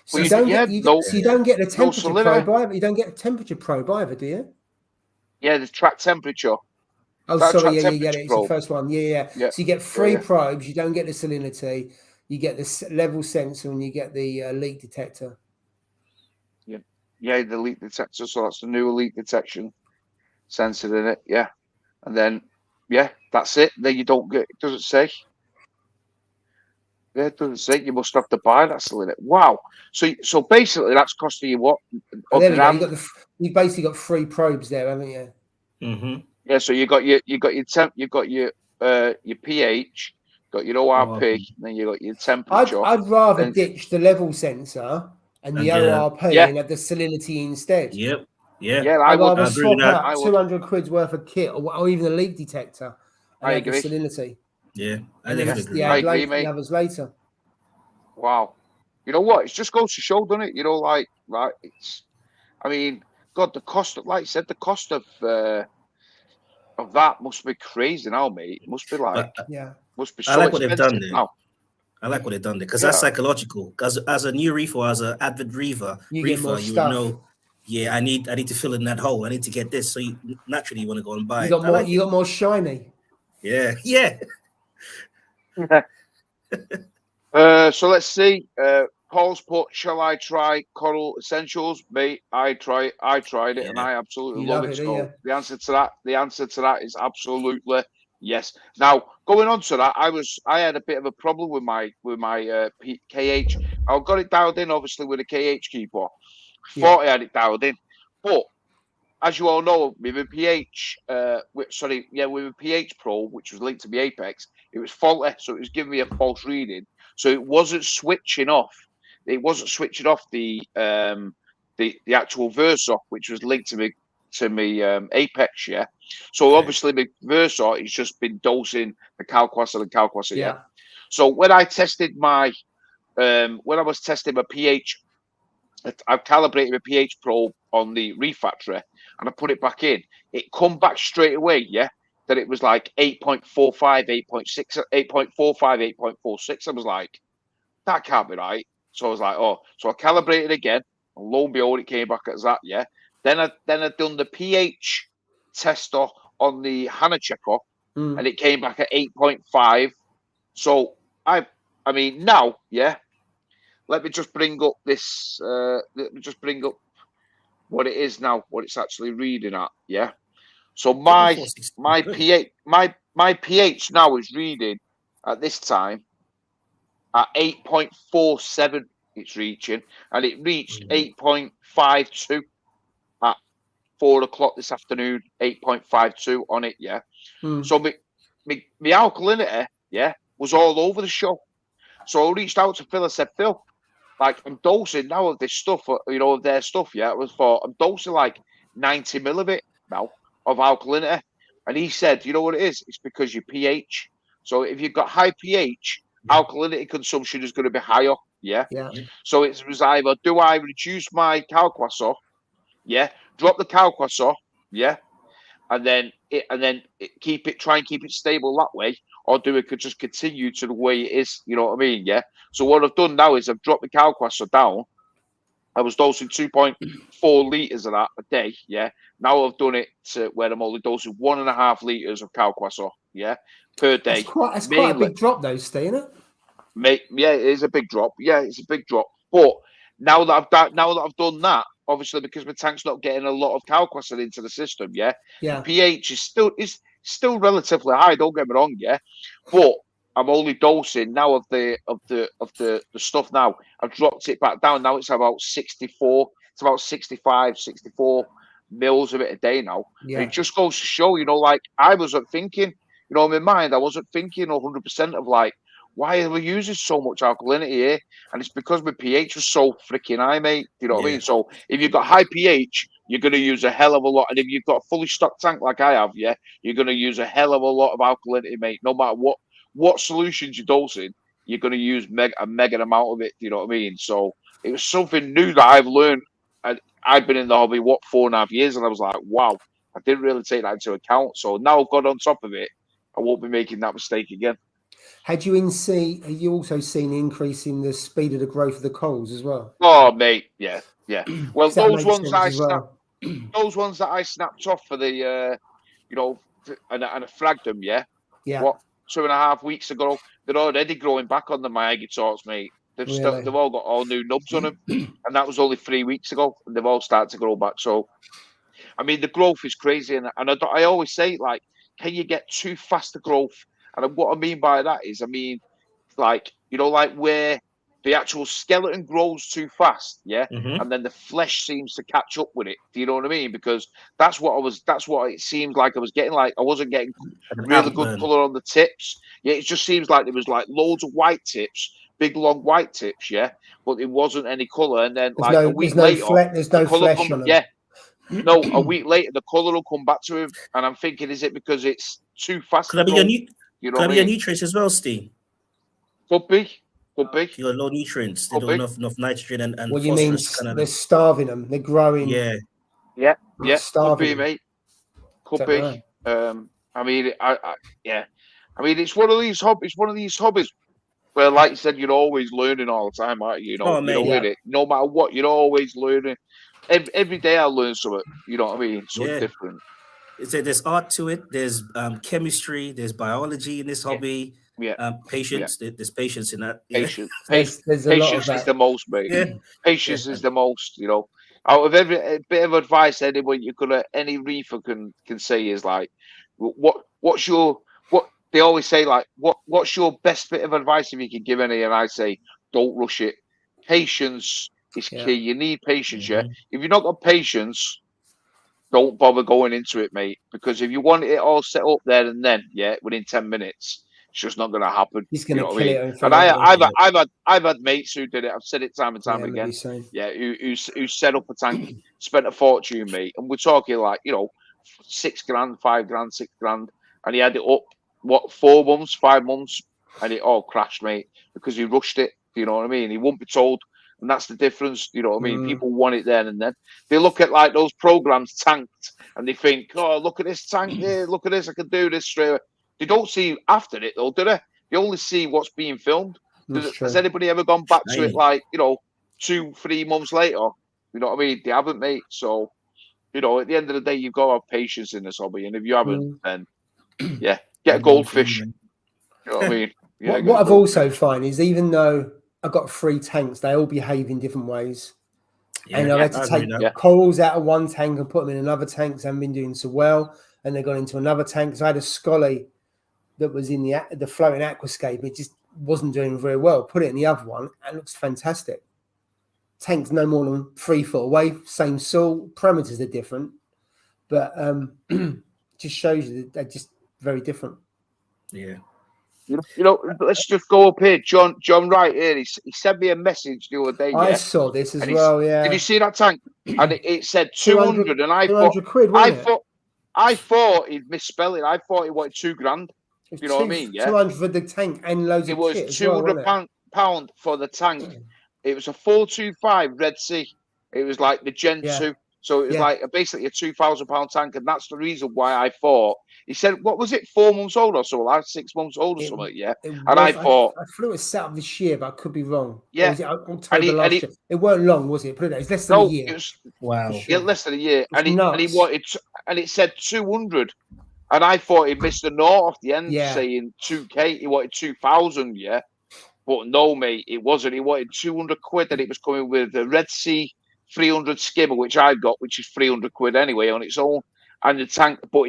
So you don't get the temperature probe either. You don't get a temperature probe either, do you? Yeah, the track temperature. Oh, sorry, you get it. It's the first one. Yeah. So you get 3 probes. You don't get the salinity. You get the level sensor, and you get the leak detector. Yeah, the leak detector. So that's the new leak detection sensor in it. Yeah, and then that's it. Then you don't get. It doesn't say. Yeah, it doesn't say. You must have to buy that salinity. Wow. So basically, that's costing you what? You've basically got 3 probes there, haven't you? Mm-hmm. Yeah. So you got your temp. You've got your pH. Got your ORP. And then you got your temperature. I'd rather ditch the level sensor and the ORP and have the salinity instead. Yep. Yeah. Yeah. I'd rather swap out 200 quid's worth of kit or even a leak detector and have the salinity. Yeah, I agree, mate. Others later. Wow, you know what? It just goes to show, doesn't it? You know, like it's. I mean, God, the cost of, like you said, the cost of that must be crazy now, mate. It must be like, must be so I like what expensive they've done there. now. I like what they've done there because that's psychological. Because as a new reefer, as an avid reefer, you would know. Yeah, I need to fill in that hole. I need to get this. So you naturally want to go and buy it. You got more shiny. Yeah. So let's see. Paul's put, shall I try Coral Essentials? Mate, I tried it and I absolutely love it. So the answer to that is absolutely yes. Now, going on to that, I had a bit of a problem with my KH. I got it dialed in obviously with a KH keeper. Thought I had it dialed in, but as you all know, with a pH, with a pH probe, which was linked to the Apex, it was faulty, so it was giving me a false reading. So it wasn't switching off. It wasn't switching off the actual Versa, which was linked to me Apex. Yeah. So obviously, my Versa has just been dosing the Calquasa and Calquasa. Yeah. So when I tested my, when I was testing my pH I've calibrated a pH probe on the Reef factory, and I put it back in. It come back straight away, yeah, that it was like 8.45, 8.6, 8.45, 8.46. I was like, that can't be right. So I was like, oh, so I calibrated again, and lo and behold, it came back as that, yeah. Then I done the pH tester on the Hannah checker, and it came back at 8.5. So I mean now, yeah. Let me just bring up this. Let me just bring up what it is now, what it's actually reading at. Yeah. So my pH now is reading at this time at 8.47. It's reaching, and it reached 8.52 at 4 o'clock this afternoon. 8.52 on it. Yeah. So my alkalinity, yeah, was all over the show. So I reached out to Phil. I said, Phil, like, I'm dosing now of this stuff, you know, of their stuff, yeah. It was I'm dosing like 90 mil of it now of alkalinity. And he said, you know what it is? It's because your pH. So if you've got high pH, alkalinity consumption is going to be higher, yeah. So it was either do I reduce my calquasser, yeah, drop the calquasser, yeah, and then try and keep it stable that way, or do it could just continue to the way it is, you know what I mean? Yeah. So what I've done now is I've dropped the calquasser down. I was dosing 2.4 liters of that a day. Yeah. Now I've done it to where I'm only dosing 1.5 liters of calquasser, yeah, per day. It's quite a big drop though, Steve, isn't it? Yeah, it is a big drop. Yeah, it's a big drop. But now that I've done that, obviously because my tank's not getting a lot of calquasser into the system, yeah. pH is still relatively high. Don't get me wrong, yeah, but I'm only dosing now of the stuff. Now I've dropped it back down. Now it's about 64. It's about 65, 64 mils of it a day now. Yeah. And it just goes to show, you know, like I wasn't thinking, you know, in my mind, I wasn't thinking 100% of like, why are we using so much alkalinity here? And it's because my pH was so freaking high, mate. You know what I mean? So if you've got high pH, you're going to use a hell of a lot. And if you've got a fully stocked tank like I have, yeah, you're going to use a hell of a lot of alkalinity, mate. No matter what solutions you're dosing, you're going to use a mega amount of it. You know what I mean? So it was something new that I've learned. I've been in the hobby, 4.5 years? And I was like, wow, I didn't really take that into account. So now I've got on top of it, I won't be making that mistake again. Have you also seen an increase in the speed of the growth of the corals as well? Oh, mate, yeah. Well, those ones those ones that I snapped off for the, you know, and I fragged them, yeah. What 2.5 weeks ago? They're already growing back on the Miagi torts, mate. They've all got all new nubs on them, and that was only 3 weeks ago, and they've all started to grow back. So, I mean, the growth is crazy, and I always say, like, can you get too fast a growth? And what I mean by that is, I mean, like, you know, like where the actual skeleton grows too fast, yeah, and then the flesh seems to catch up with it. Do you know what I mean? Because that's what it seemed like I was getting. Like I wasn't getting really good color on the tips. Yeah, it just seems like there was like loads of white tips, big long white tips, yeah, but it wasn't any color. And then a week later, there's no flesh on them. Yeah. No, a week later the color will come back to him, and I'm thinking, is it because it's too fast? Could that be your nutrients as well, Steve? Could be. Your low nutrients. They don't have enough nitrogen and what you mean? They're starving them. They're growing. Yeah. Could be, mate. Could be. I mean, I mean, it's one of these hobbies. Where, like you said, you're always learning all the time, aren't you? You know, it. No matter what, you're always learning. Every day I learn something. You know what I mean? Something different. There's art to it. There's chemistry. There's biology in this hobby. Patience. There's patience in that. Patience. Patience is the most, mate. Patience is the most. You know, out of every bit of advice any reefer can say is like, what's your they always say, like, what's your best bit of advice if you can give any? And I say, don't rush it. Patience is key. You need patience, yeah. If you've not got patience, don't bother going into it, mate. Because if you want it all set up there and then, within 10 minutes, it's just not going to happen. He's going to kill it. And I've had mates who did it. I've said it time and time again. Who set up a tank, spent a fortune, mate. And we're talking like, you know, $6,000, $5,000, $6,000, and he had it up 4 months, 5 months, and it all crashed, mate, because he rushed it. Do you know what I mean? He won't be told. And that's the difference, you know what I mean? People want it then and then. They look at like those programs tanked and they think, oh, look at this tank here, look at this, I can do this straight away. They don't see after it though, do they? They only see what's being filmed. Has anybody ever gone back to it like, you know, 2-3 months later? You know what I mean? They haven't, mate. So, you know, at the end of the day, you've got to have patience in this hobby. And if you haven't, then yeah, get a goldfish. You know what I mean? Yeah, what I've also found is even though I've got 3 tanks, they all behave in different ways. And I've had to take corals out of one tank and put them in another tank because I haven't been doing so well. And they've gone into another tank. So I had a scolly that was in the floating aquascape. It just wasn't doing very well. Put it in the other one and it looks fantastic. Tank's no more than 3 foot away, same salt, parameters are different. But just shows you that they're just very different. Yeah. You know, let's just go up here. John Wright here. He sent me a message the other day. I saw this as well. Yeah. Did you see that tank? And it said 200, and I thought, quid, I thought he'd misspell it. I thought he wanted $2,000. You know what I mean? Yeah. 200 for the tank and loads of kit. It was £200 for the tank. It was a 425 Red Sea. It was like the Gen 2. So it was like basically a £2,000 tank, and that's the reason why I thought. He said, "What was it? 4 months old or so? Like 6 months old or something?" Yeah. And I thought, I flew it set up this year, but I could be wrong. Yeah. Was it October last year? It weren't long, was it? Put it there. It's less than a year. It was, wow. Yeah, less than a year. And he wanted, and it said 200, and I thought he missed a note off the end saying 2K. He wanted 2,000. Yeah. But no, mate, it wasn't. He wanted 200 quid, and it was coming with the Red Sea 300 skimmer, which I got, which is 300 quid anyway on its own, and the tank. But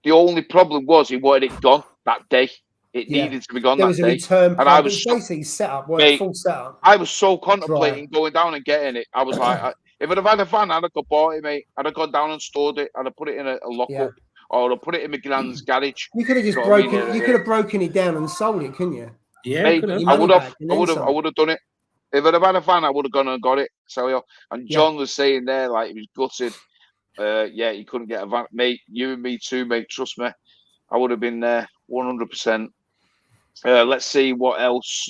the only problem was he wanted it gone that day. It needed to be gone that day. There was a return, and I was basically set up, full setup. I was so contemplating going down and getting it. I was like, if I'd have had a van, I'd have bought it, mate. I'd have gone down and stored it. I'd have put it in a lockup, or I'd put it in my grand's garage. You could have just broken. You could have broken it down and sold it, couldn't you? Yeah, mate, I would have done it. If I'd have had a van, I would have gone and got it. So, and John was saying there, like, he was gutted. He couldn't get a van. Mate, you and me too, mate. Trust me. I would have been there 100%. Let's see what else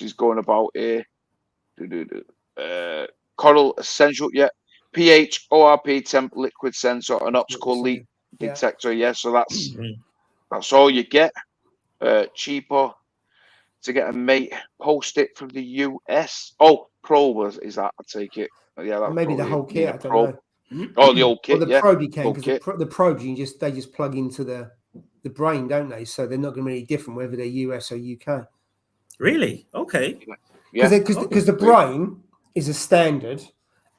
is going about here. Coral Essential, pH, ORP, temp, liquid sensor, an optical leak detector. Yeah, so that's all you get. Cheaper to get a mate post-it from the US. Oh, probe is that? I take it. Yeah, maybe the whole kit. I don't know. Oh, the old kit. Well, the probe you can, because the probes they just plug into the brain, don't they? So they're not going to be any different whether they're US or UK. Really? Okay. Because the brain is a standard,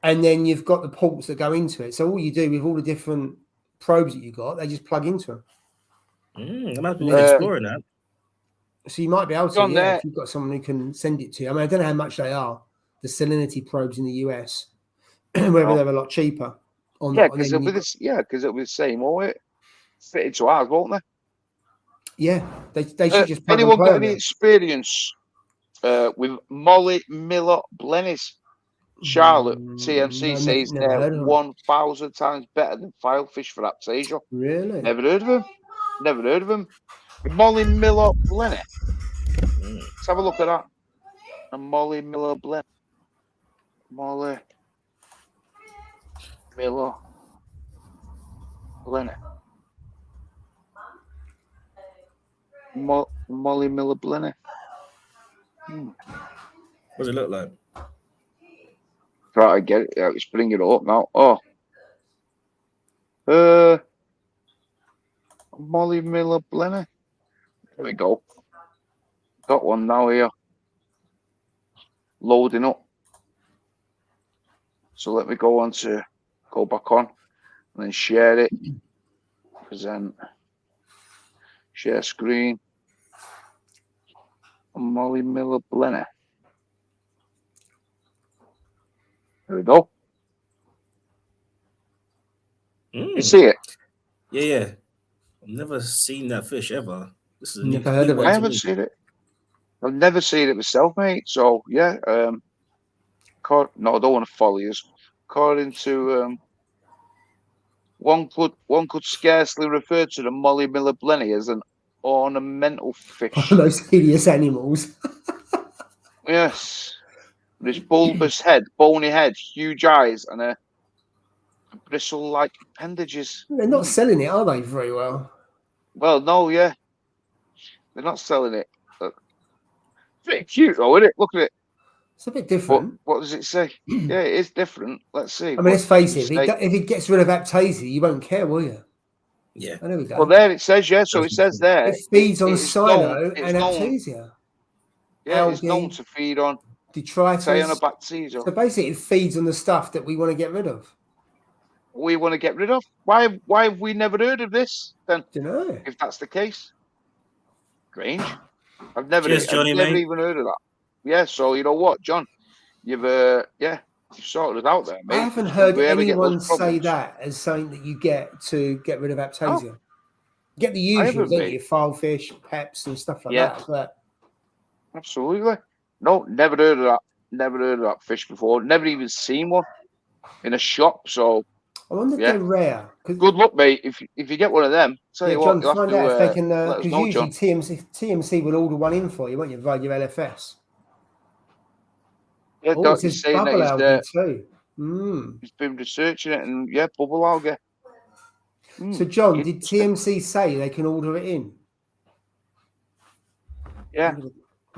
and then you've got the ports that go into it. So all you do with all the different probes that you got, they just plug into them. I might be exploring that. So you might be able to, if you've got someone who can send it to you. I mean, I don't know how much they are, the salinity probes in the US, whether they're a lot cheaper. Because it'll be the same, won't it? Fitted to ours, won't they? Yeah, they should just. Anyone got any experience with Molly Miller Blennies? Charlotte TMC says they're 1,000 times better than filefish for aptasia. Really? Never heard of them. Molly Miller Blenny. Let's have a look at that. And Molly Miller Blenny. Molly Miller Blenny. Molly Miller Blenny. What does it look like? Try to get it. Let's bring it up now. Molly Miller Blenny. There we go. Got one now here. Loading up. So let me go back on and then share it. Present. Share screen. Molly Miller Blenny. There we go. You see it? Yeah. I've never seen that fish ever. This is a new heard of it. I haven't seen it. I've never seen it myself, mate. So yeah. No, I don't want to follow you. According to one could scarcely refer to the Molly Miller Blenny as an ornamental fish. Those hideous animals. Yes. This bulbous head, bony head, huge eyes, and a bristle-like appendages. They're not selling it, are they, very well? Well, no, yeah. They're not selling it. Pretty cute, though, isn't it? Look at it. It's a bit different. What does it say? Yeah, it is different. Let's see. I mean, let's face it. If it gets rid of Aptasia, you won't care, will you? Yeah. Oh, there we go. Well, there it says, yeah. So it says there. It feeds on cyano and Aptasia. Yeah, it's known to feed on detritus, cyanobacteria. So basically, it feeds on the stuff that we want to get rid of. We want to get rid of. Why have we never heard of this then? Don't know. If that's the case, strange. I've never even heard of that. Yeah. So you know what, John, you've sorted it out there, mate. I haven't heard anyone say that as something that you get to get rid of Aptasia. You get the usual, don't you? Filefish, peps, and stuff like that. But absolutely. No, never heard of that. Never heard of that fish before. Never even seen one in a shop. So I wonder if they're rare. Good luck, mate. If you get one of them, tell you what, John, find out if they can. Because usually TMC will order one in for you, won't you? Via your LFS. Yeah, it says bubble algae too. He's been researching it, and bubble algae. So, John, did TMC say they can order it in? Yeah.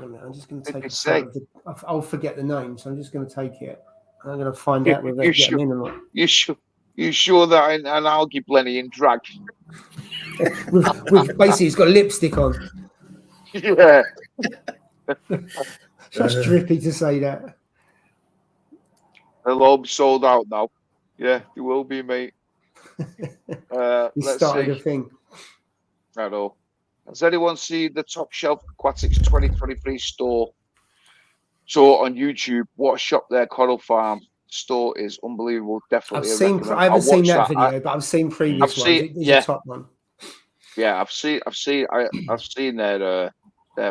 I'm just going to take it. I'll forget the name, so I'm just going to take it. I'm going to find out whether they get them in or not. You sure that an algae blenny in drag? with basically, it's got lipstick on. Yeah. Such drippy to say that. They'll all be sold out now. Yeah, they will be, mate. You started a thing. I know. Has anyone seen the Top Shelf Aquatics 2023 store? So on YouTube, what a shop there, Coral Farm store is unbelievable. Definitely. I haven't seen that video, but I've seen previous ones. The top one. Yeah, I've seen their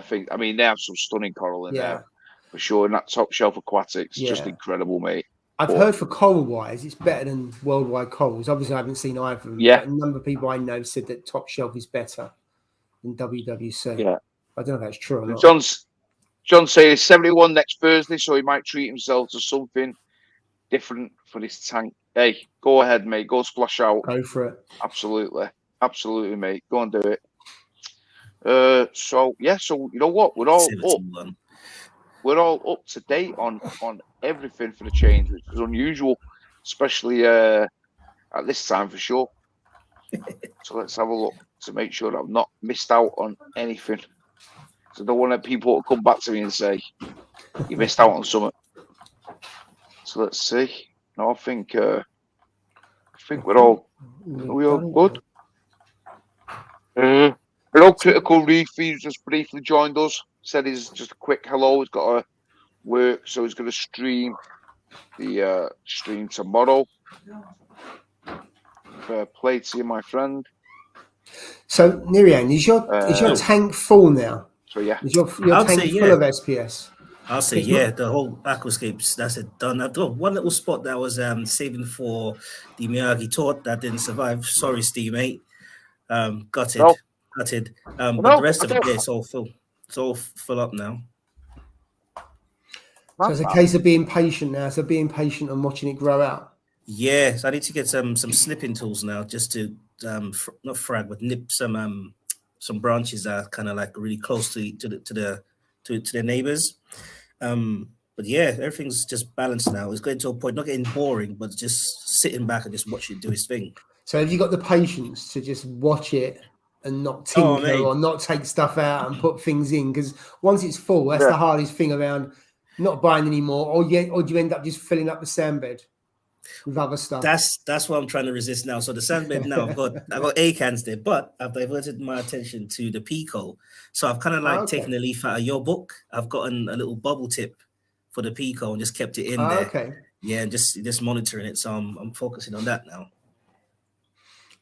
thing. I mean, they have some stunning coral in there for sure. And that Top Shelf Aquatics, just incredible, mate. I've heard for coral wise, it's better than Worldwide Corals. Obviously, I haven't seen either of them. Yeah. But a number of people I know said that Top Shelf is better than WWC. Yeah. I don't know if that's true or not. John's saying he's 71 next Thursday, so he might treat himself to something different for his tank. Hey, go ahead, mate. Go splash out. Go for it. Absolutely, mate. Go and do it. So you know what? We're all up. We're all up to date on everything for the change, which is unusual, especially at this time for sure. So let's have a look to make sure that I've not missed out on anything. So I don't want people to come back to me and say you missed out on something. So let's see. No, I think we're all good. Hello, Critical Reef. He's just briefly joined us. Said he's just a quick hello. He's got to work, so he's going to stream the stream tomorrow. Fair play to you, my friend. So, Nirian, is your tank full now? So yeah, is your tank full of SPS? I'll say the whole aquascapes, that's it, done. I've got one little spot that was saving for the Miyagi tort that didn't survive. Sorry, Steve, mate. Gutted. But the rest of it, it's all full. It's all full up now. So it's a case of being patient now. So being patient and watching it grow out. Yeah, so I need to get some snipping tools now, just to not frag, but nip some branches that are kind of like really close to their neighbors. But yeah, everything's just balanced now. It's getting to a point, not getting boring, but just sitting back and just watch it do its thing. So have you got the patience to just watch it and not tinker or not take stuff out and put things in? Because once it's full, that's the hardest thing around not buying anymore, or do you end up just filling up the sandbed with other stuff? That's what I'm trying to resist now. So the sandbed now, I've got A cans there, but I've diverted my attention to the Pico. So I've kind of like taken the leaf out of your book. I've gotten a little bubble tip for the Pico and just kept it in there. Okay. Yeah, and just monitoring it. So I'm focusing on that now.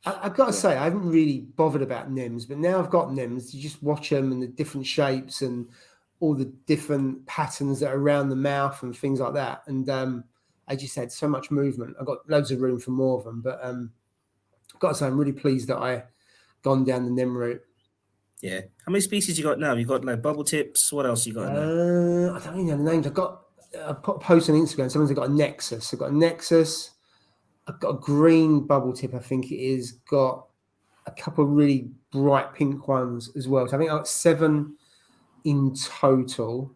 I've got to say, I haven't really bothered about NIMS, but now I've got NIMS. You just watch them and the different shapes and all the different patterns that are around the mouth and things like that. And I just had so much movement. I've got loads of room for more of them. But I've got to say, I'm really pleased that I gone down the NIM route. Yeah. How many species you got now? You got like bubble tips. What else you got? I don't even know the names. I've got I've got a post on Instagram. Someone's got a Nexus. I've got a Nexus. I've got a green bubble tip, I think it is. Got a couple of really bright pink ones as well. So I think I've got 7 in total.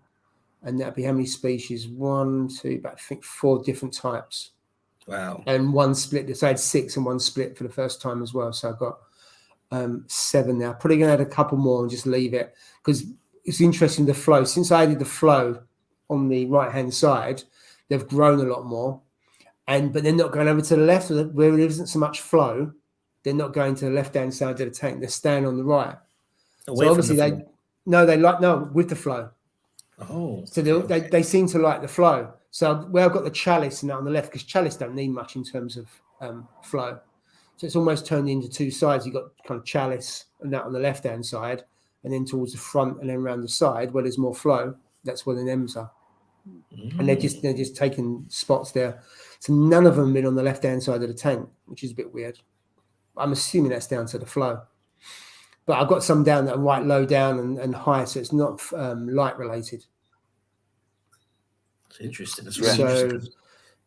And that'd be how many species? 1, 2, but I think 4 different types. Wow. And 1 split. So I had 6 and 1 split for the first time as well. So I've got 7 now. Probably going to add a couple more and just leave it because it's interesting the flow. Since I added the flow on the right-hand side, they've grown a lot more. But they're not going over to the left where there isn't so much flow. They're not going to the left-hand side of the tank. They're staying on the right. Away so obviously from the flow. With the flow. Oh. So they seem to like the flow. So where I've got the chalice and that on the left, because chalice don't need much in terms of flow. So it's almost turned into 2 sides. You've got kind of chalice and that on the left-hand side, and then towards the front and then around the side where there's more flow. That's where the nems are. And they're just taking spots there. So none of them have been on the left-hand side of the tank, which is a bit weird. I'm assuming that's down to the flow. But I've got some down that are right low down and high, so it's not light related. It's interesting. That's really interesting.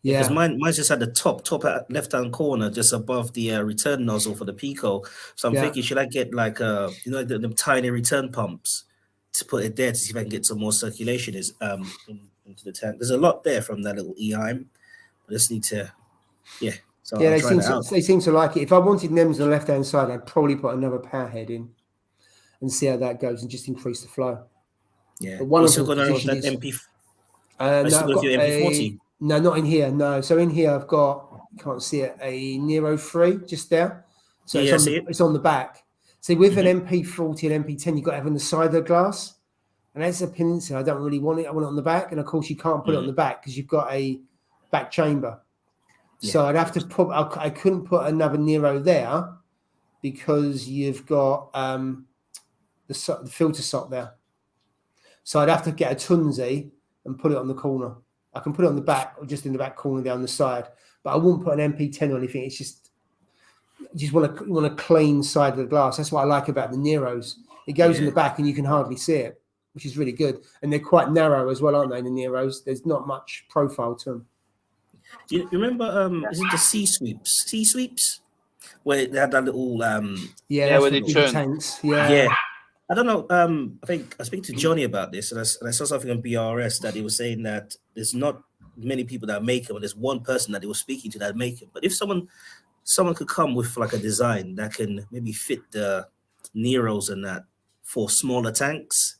Yeah, because mine's just at the top left-hand corner, just above the return nozzle for the Pico. So I'm thinking, should I get like the tiny return pumps to put it there to see if I can get some more circulation into the tank? There's a lot there from that little EIM. I just need to, So they seem to like it. If I wanted NEMS on the left-hand side, I'd probably put another power head in and see how that goes and just increase the flow. Yeah. But one you of still got that MP? MP40? No, not in here. No. So in here, I've got, you can't see it, a Nero 3 just there. So it's on the back. See, with an MP40 and MP10, you've got to have on the side of the glass. And that's a peninsula. I don't really want it. I want it on the back. And of course, you can't put it on the back because you've got a back chamber. Yeah. So I'd have to I couldn't put another Nero there because you've got the filter sock there. So I'd have to get a Tunzi and put it on the corner. I can put it on the back or just in the back corner down the side, but I wouldn't put an MP10 or anything. It's just you want a clean side of the glass. That's what I like about the Neros. It goes in the back and you can hardly see it, which is really good. And they're quite narrow as well, aren't they, the Neros? There's not much profile to them. Do you remember, is it the sea sweeps? Where they had that little... where they turn. Tanks. Yeah. I don't know. I think I speak to Johnny about this, and I saw something on BRS that he was saying that there's not many people that make them, but there's one person that he was speaking to that make it. But if someone could come with like a design that can maybe fit the Neros and that for smaller tanks,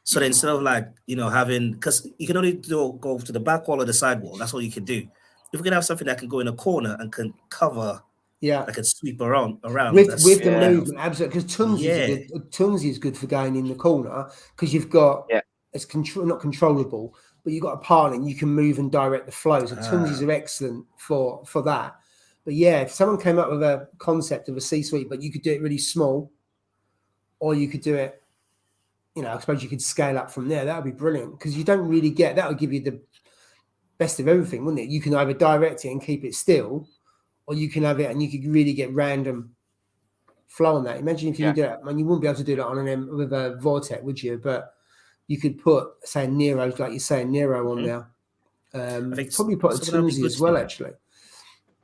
so that instead of like having, because you can only go to the back wall or the side wall, that's all you can do. If we can have something that can go in a corner and can cover. I can sweep around with the movement, absolutely. Because Tunzi is good for going in the corner because you've got it's not controllable, but you've got a partner and you can move and direct the flow. So Tunzis are excellent for that. But if someone came up with a concept of a C-suite, but you could do it really small, or you could do it, I suppose you could scale up from there. That would be brilliant because you don't really get that. Would give you the best of everything, wouldn't it? You can either direct it and keep it still. Or you can have it and you could really get random flow on that. Imagine if you could do it. I mean, you wouldn't be able to do that on with a Vortex, would you? But you could put, say, Nero's, like you say, Nero on there. I think probably put a Tunzi as well, actually.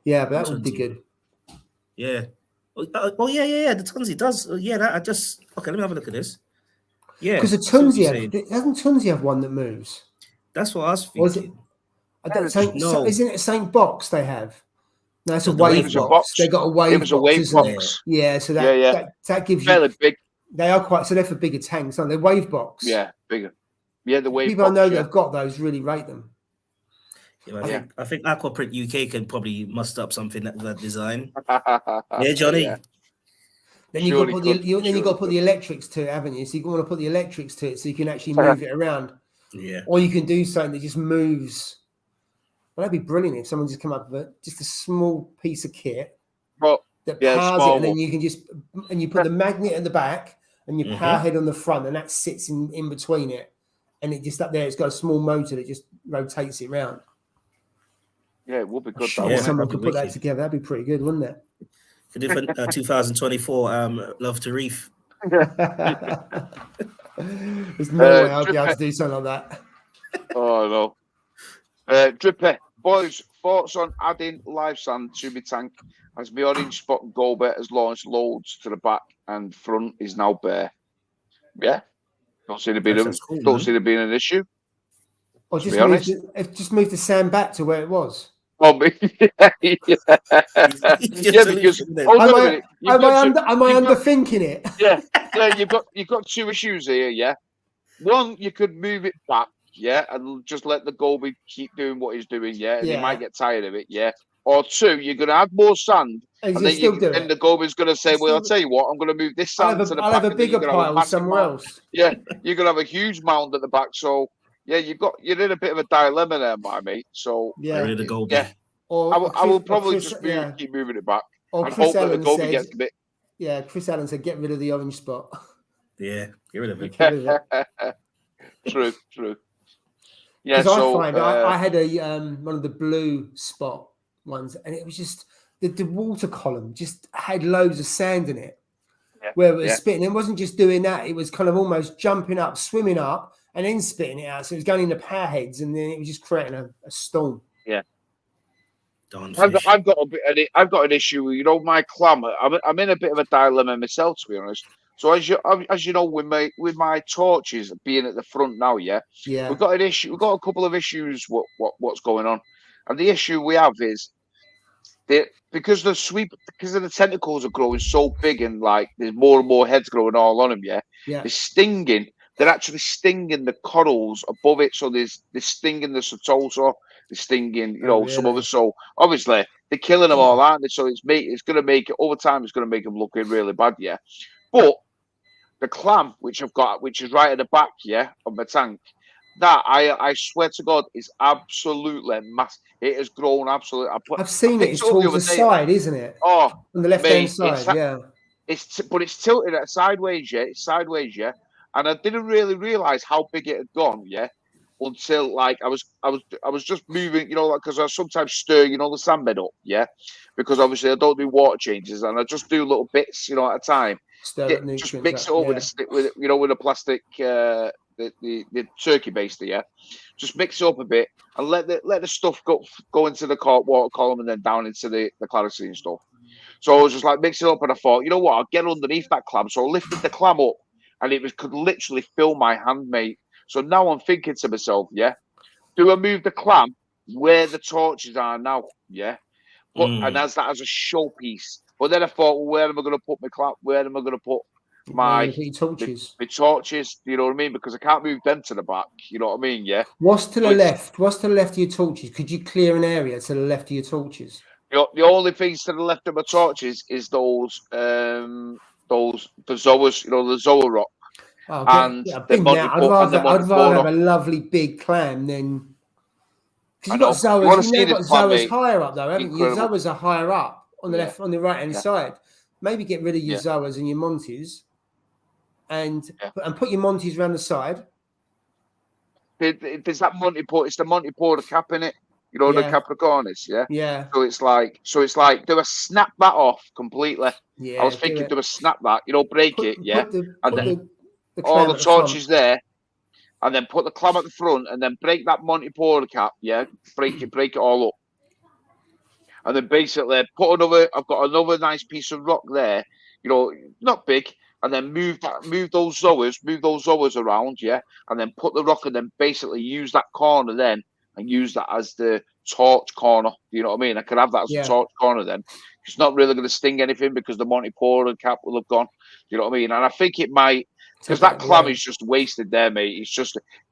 Yeah, but that would be good. Yeah. The Tunzi does. Okay, let me have a look at this. Yeah. Because the Tunzi, doesn't Tunzi have one that moves? That's what I was thinking. Isn't it the same box they have? No, it's a wave box. They got a wave box. Yeah, so that gives you fairly big. They are quite, so they're for bigger tanks, aren't they? Wave box. Yeah, bigger. Yeah, the wave people box. I know that have got those really rate them. I think Aquaprint UK can probably muster up something that design. Yeah, Johnny. Yeah. Then you got to put the electrics to it, haven't you? So you want to put the electrics to it so you can actually move it around. Yeah. Or you can do something that just moves. Well, that'd be brilliant if someone just come up with just a small piece of kit that powers it, and then you can you put the magnet at the back and your power head on the front, and that sits in between it, and it just up there. It's got a small motor that just rotates it around. Yeah, it would be good. Someone could put that together. That'd be pretty good, wouldn't it? For different 2024, love to Reef. There's no way I'd be able to do something like that. Oh no. Dripper, boys, thoughts on adding live sand to my tank as my orange spot gober has launched loads to the back and front is now bare. Yeah, don't see there being an issue. Or just move the sand back to where it was. Oh, yeah, because am I underthinking it? Yeah, you've got two issues here. Yeah, one, you could move it back, yeah, and just let the goby keep doing what he's doing, yeah, and he might get tired of it, yeah. Or two, you're going to add more sand, and then the goby's going to say, "Well, I'll tell you what, I'm going to move this sand to the back." I'll have a bigger pile somewhere else. Yeah, you're going to have a huge mound at the back. So yeah, you're in a bit of a dilemma there, my mate. So yeah, the goby. Yeah, I will probably just keep moving it back and hope that the goby gets a bit. Yeah, Chris Allen said, "Get rid of the orange spot." Yeah, get rid of it. True. Yeah, so I find I had one of the blue spot ones, and it was just the water column just had loads of sand in it, where it was spitting. It wasn't just doing that; it was kind of almost jumping up, swimming up, and then spitting it out. So it was going into power heads, and then it was just creating a storm. Yeah. I've got an issue. You know, my clam. I'm in a bit of a dilemma myself, to be honest. So as you know, with my torches being at the front now, we've got an issue. We've got a couple of issues. What's going on? And the issue we have is because of the tentacles are growing so big and like there's more and more heads growing all on them. They're stinging. They're actually stinging the corals above it. So they're stinging the setosa. They're stinging, some of us. So obviously they're killing them all, aren't they? So it's going to make it over time. It's going to make them look really bad, But the clam, which I've got, which is right at the back, of my tank, that I swear to God is absolutely massive. It has grown absolutely. I've seen it. It's towards the side, isn't it? Oh, on the left-hand side, but it's tilted at sideways, It's sideways, And I didn't really realize how big it had gone, until like I was just moving, because I sometimes stir, the sand bed up, because obviously I don't do water changes and I just do little bits, at a time. Just mix it up with a plastic, the turkey baster, Just mix it up a bit and let the stuff go into the water column and then down into the clarity and stuff. So I was just like mixing it up, and I thought, you know what, I'll get underneath that clam. So I lifted the clam up, and it could literally fill my hand, mate. So now I'm thinking to myself, do I move the clam where the torches are now, and as that as a showpiece. But then I thought, well, where am I going to put my clam? Where am I going to put my torches? My torches, you know what I mean? Because I can't move them to the back, you know what I mean? Yeah. What's to the left? What's to the left of your torches? Could you clear an area to the left of your torches? The only things to the left of my torches is the zoas, the zoa rock. Oh, and I'd rather have a lovely big clam than because you've got zoas higher up though, haven't you? Your zoas are higher up on the left, on the right hand side. Maybe get rid of your zoas and your montes, and put your montes around the side. There's that Monte Porter. It's the Monte Porter cap in it. The Capricornis, Yeah. So it's like, do I snap that off completely? Yeah. I was thinking, do I snap that? Break it, and then all the torches there, and then put the clam at the front, and then break that Monte Porter cap, break it all up, and then basically put I've got another nice piece of rock there, not big, and then move those zoas around, and then put the rock, and then basically use that corner then. And use that as the torch corner. You know what I mean? I could have that as a torch corner then. It's not really going to sting anything because the Monte Porter cap will have gone. You know what I mean? And I think it might, because that clam is just wasted there, mate.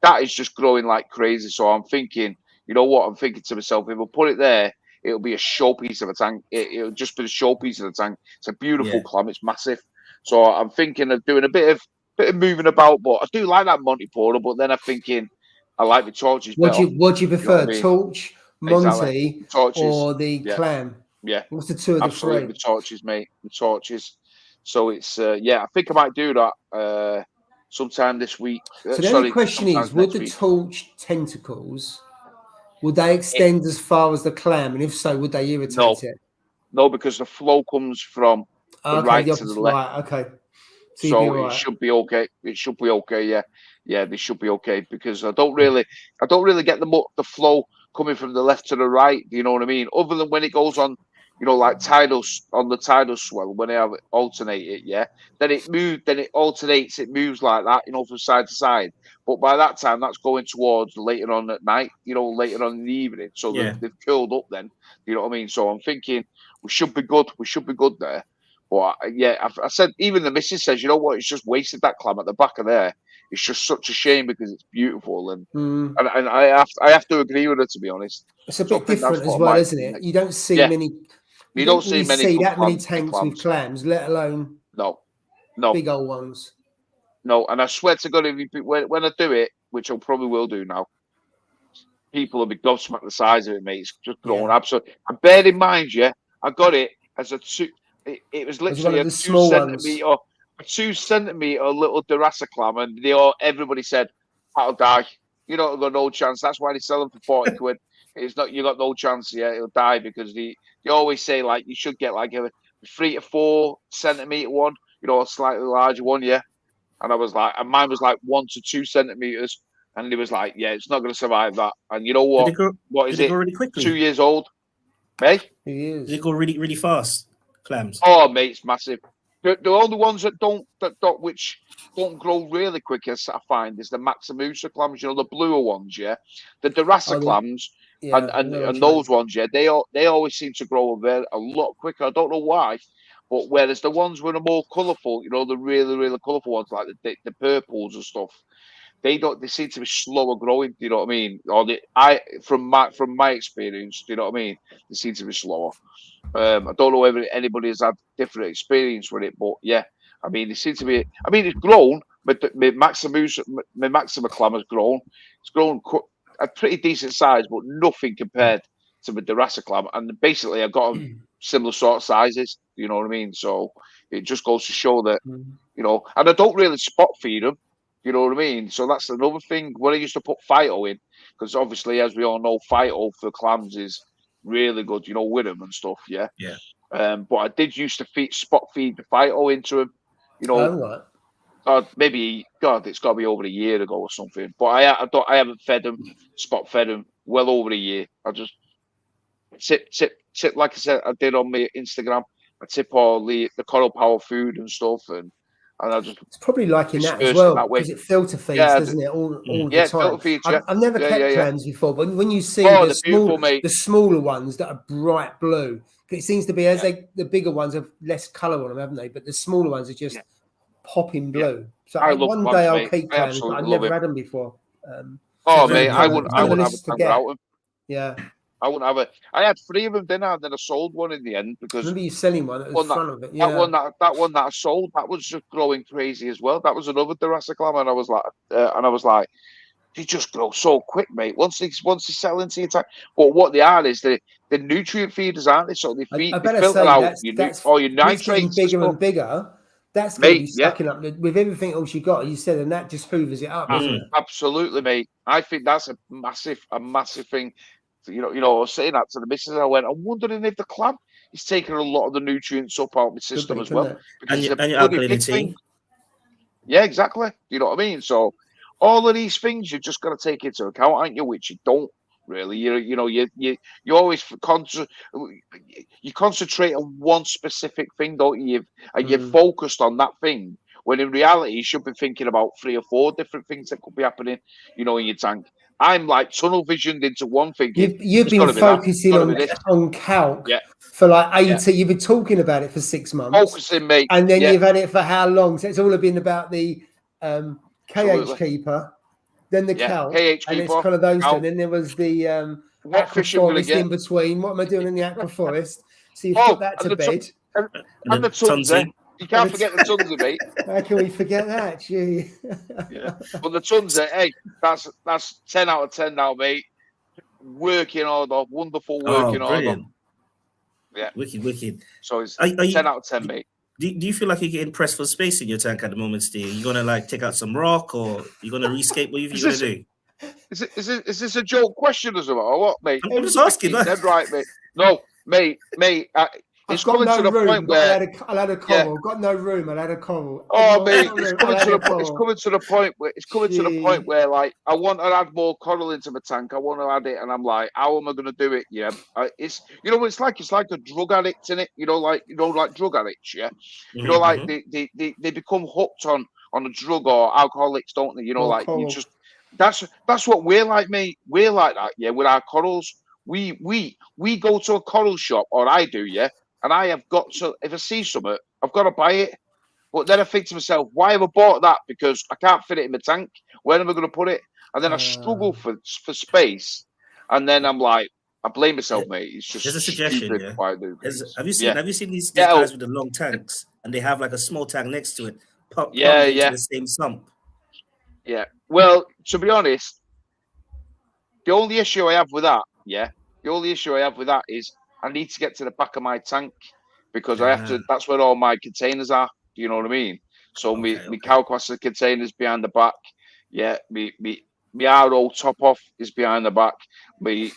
That is just growing like crazy. So I'm thinking, you know what? I'm thinking to myself, if I put it there, it'll be a showpiece of a tank. It'll just be a showpiece of the tank. It's a beautiful clam. It's massive. So I'm thinking of doing a bit of moving about, but I do like that Monte Porter. But then I'm thinking, I like the torches. What do you prefer, torch, Monte, or the clam? Yeah. What's the two of the three? The torches, mate. The torches. So it's I think I might do that sometime this week. So the only question is, would the torch tentacles, would they extend as far as the clam? And if so, would they irritate it? No, because the flow comes from the right to the left. Right, okay. So it should be okay. It should be okay, yeah. Yeah, they should be okay because I don't really get the flow coming from the left to the right. You know what I mean? Other than when it goes on, like on the tidal swell, when they have it alternate it, then it alternates, it moves like that, from side to side. But by that time, that's going towards later on at night, later on in the evening. So they've curled up then, you know what I mean? So I'm thinking we should be good there. But I said, even the missus says, you know what, it's just wasted that clam at the back of there. It's just such a shame because it's beautiful, and I have to agree with her, to be honest. It's a bit different as well, isn't it? You don't see many. You don't see that many tanks with clams, let alone no big old ones. No, and I swear to God, when I do it, which I probably will do now, people will be gobsmacked the size of it, mate. It's just growing absolutely. And bear in mind, I got it as a two. It was literally a 2 centimeter, a 2 centimeter little Durasa clam, and everybody said that'll die. You don't got no chance. That's why they sell them for 40 quid. It's not. You got no chance. Yeah, it'll die because they always say like you should get like a 3 to 4 centimeter one. A slightly larger one. Yeah, and I was like, and mine was like 1 to 2 centimeters, and he was like, yeah, it's not going to survive that. And you know what? What is it? Go really quickly? 2 years old. Hey, did it go really, really fast? Clams. Oh, mate, it's massive. The only ones that don't grow really quick, as I find, is the Maximusa clams. The bluer ones, the Durasa clams, and those ones, they always seem to grow a lot quicker. I don't know why, but whereas the ones with are more colourful, the really, really colourful ones like the purples and stuff, they seem to be slower growing. You know what I mean? Or from my experience, you know what I mean? They seem to be slower. I don't know whether anybody has had different experience with it, but I mean, it seems to be. I mean, it's grown, but my Maxima clam has grown. It's grown a pretty decent size, but nothing compared to the Durasa clam. And basically, I've got them similar sort of sizes. You know what I mean? So it just goes to show that, and I don't really spot feed them. You know what I mean? So that's another thing. When I used to put phyto in, because obviously, as we all know, phyto for clams is really good, with them and stuff, but I did used to spot feed the phyto into them, maybe it's got to be over a year ago or something. But I haven't spot fed them well over a year. I just tip like I said I did on my Instagram. I tip all the coral power food and stuff, and I just it's probably liking that as well because it filter feeds, doesn't it? All the time. Feeds, I've never kept clams before, but when you see the smaller ones that are bright blue, it seems to be the bigger ones have less colour on them, haven't they? But the smaller ones are just popping blue. So one day I'll keep clams, but I've never had them before. Mate, I wouldn't have them without them. Yeah. I wouldn't have I had 3 of them, didn't I? And then I sold one in the end because remember you selling one at the front of it. Yeah. That one that I sold, that was just growing crazy as well. That was another Durasa clam, and I was like, they just grow so quick, mate. Once they settle into your tank. But what they are is the nutrient feeders, aren't they? So they filter out all your nitrates. Bigger and bigger. That's going to be sucking up with everything else you got. You said, and that just hoovers it up. Absolutely, mate. I think that's a massive thing. I was saying that to the missus. I went, I'm wondering if the clam is taking a lot of the nutrients up out of the system as well. And your alkalinity. Yeah, exactly. You know what I mean? So all of these things you've just got to take into account, aren't you? Which you don't really. You always you concentrate on one specific thing, don't you? And you're focused on that thing. When in reality, you should be thinking about 3 or 4 different things that could be happening, in your tank. I'm like tunnel visioned into one thing. You've been focusing on calc for like 80. You've been talking about it for 6 months. Focusing, mate. And then you've had it for how long? So it's all been about the KH keeper, then the calc, and it's kind of those two. And then there was the aquaforest in between. What am I doing in the aquaforest? So you've put that to bed. And the tons. You can't forget the tons, mate. How can we forget that? Gee. But the tons, hey, that's 10 out of 10 now, mate. Working order, wonderful working order. Yeah, wicked. So it's 10 out of 10, mate. Do you feel like you're getting pressed for space in your tank at the moment, Steve? You gonna take out some rock, or you gonna rescape? What are you gonna do? Is this a joke question as well, or what, mate? I'm just asking. Dead right, mate. No, mate. It's coming to the point where I'll add a coral. Got no room. I'll add a coral. Oh, mate, it's coming to the point where like I want to add more coral into my tank. I want to add it, and I'm like, how am I going to do it? Yeah, it's it's like a drug addict in it. Like drug addicts. Yeah, like they become hooked on a drug, or alcoholics, don't they? You just that's what we're like, mate. We're like that. Yeah, with our corals, we go to a coral shop, or I do. Yeah. And I have got to, if I see something, I've got to buy it. But then I think to myself, why have I bought that? Because I can't fit it in my tank. Where am I going to put it? And then I struggle for space. And then I'm like, I blame myself, mate. It's just there's a suggestion. Yeah. Have you seen these guys with the long tanks, and they have like a small tank next to it, into the same sump? Yeah. Well, to be honest, the only issue I have with that, is I need to get to the back of my tank because I have to. That's where all my containers are. Do you know what I mean? So my Calquasser containers behind the back. Yeah, me RO top off is behind the back. My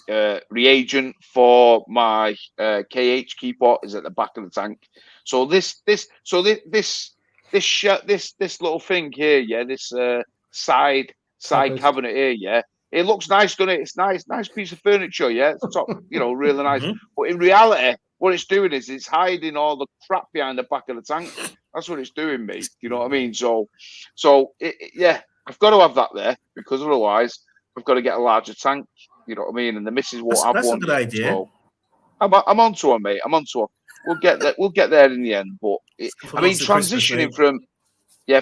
reagent for my KH keeper is at the back of the tank. So this little thing here, this side cabinet here, it looks nice, doesn't it? It's nice piece of furniture, yeah. It's top, really nice. But in reality, what it's doing is it's hiding all the crap behind the back of the tank. That's what it's doing, mate. You know what I mean? So I've got to have that there because otherwise I've got to get a larger tank. You know what I mean? And the missus won't have one. That's a good idea. So I'm onto her, mate. I'm onto her. We'll get there. We'll get there in the end. But transitioning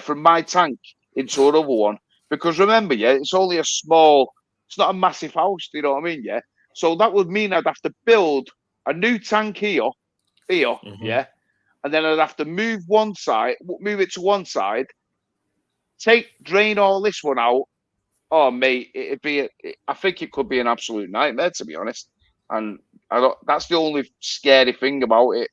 from my tank into another one, because remember, it's only a small. It's not a massive house, do you know what I mean? Yeah. So that would mean I'd have to build a new tank here, yeah. And then I'd have to move it to one side, drain all this one out. Oh, mate, I think it could be an absolute nightmare, to be honest. And that's the only scary thing about it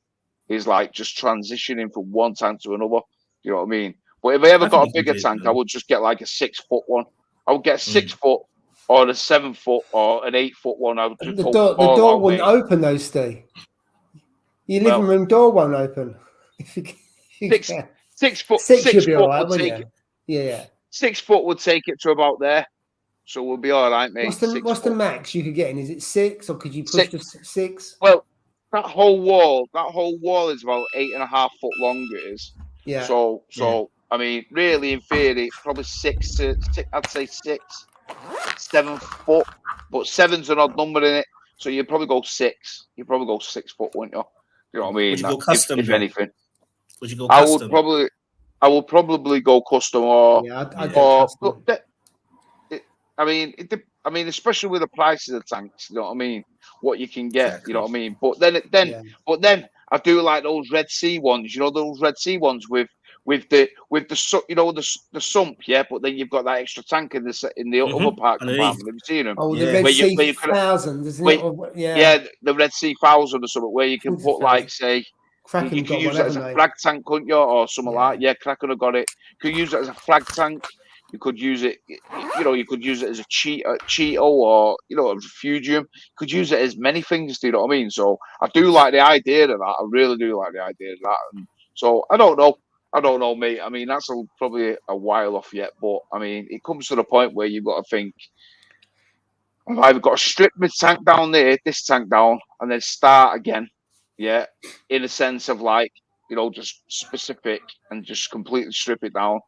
is like just transitioning from one tank to another. You know what I mean? But if I ever got a bigger tank, I would just get like a 6-foot one. I would get a 6-foot. Or a 7-foot or an 8-foot one. The door wouldn't open, though, Steve. Your living room door won't open. 6 foot. You'll be all right, wouldn't you? Yeah. 6 foot would take it to about there, so we'll be all right, mate. What's the max you could get in? Is it 6, or could you push to 6? Well, that whole wall is about 8.5 foot long. It is. Yeah. So I mean, really, in theory, probably 6 to I'd say 6. 7 foot, but 7's an odd number in it, so you'd probably go 6. You'd probably go 6 foot, wouldn't you? You know what I mean? Would you go custom? If anything, would you go custom? I would probably go custom, I'd go custom. I mean, especially with the prices of tanks, you know what I mean? What you can get, you know what I mean? But then I do like those Red Sea ones. You know those Red Sea ones with the sump, yeah. But then you've got that extra tank in the upper part compartment. Have you seen them? Oh, the Red Sea 1000, isn't it? Yeah, the Red Sea 1000 or something where you can put like say. Kraken you can use it as a flag tank, couldn't you, or something like that? Yeah, Kraken have got it. You could use it as a flag tank. You could use it, you could use it as a Cheeto or, a refugium. You could use it as many things, do you know what I mean? So I do like the idea of that. I really do like the idea of that. And so I don't know, mate. I mean, that's probably a while off yet, but I mean, it comes to the point where you've got to think, I've got to strip my tank down there, this tank down, and then start again. Yeah, in a sense of like, just specific and just completely strip it down.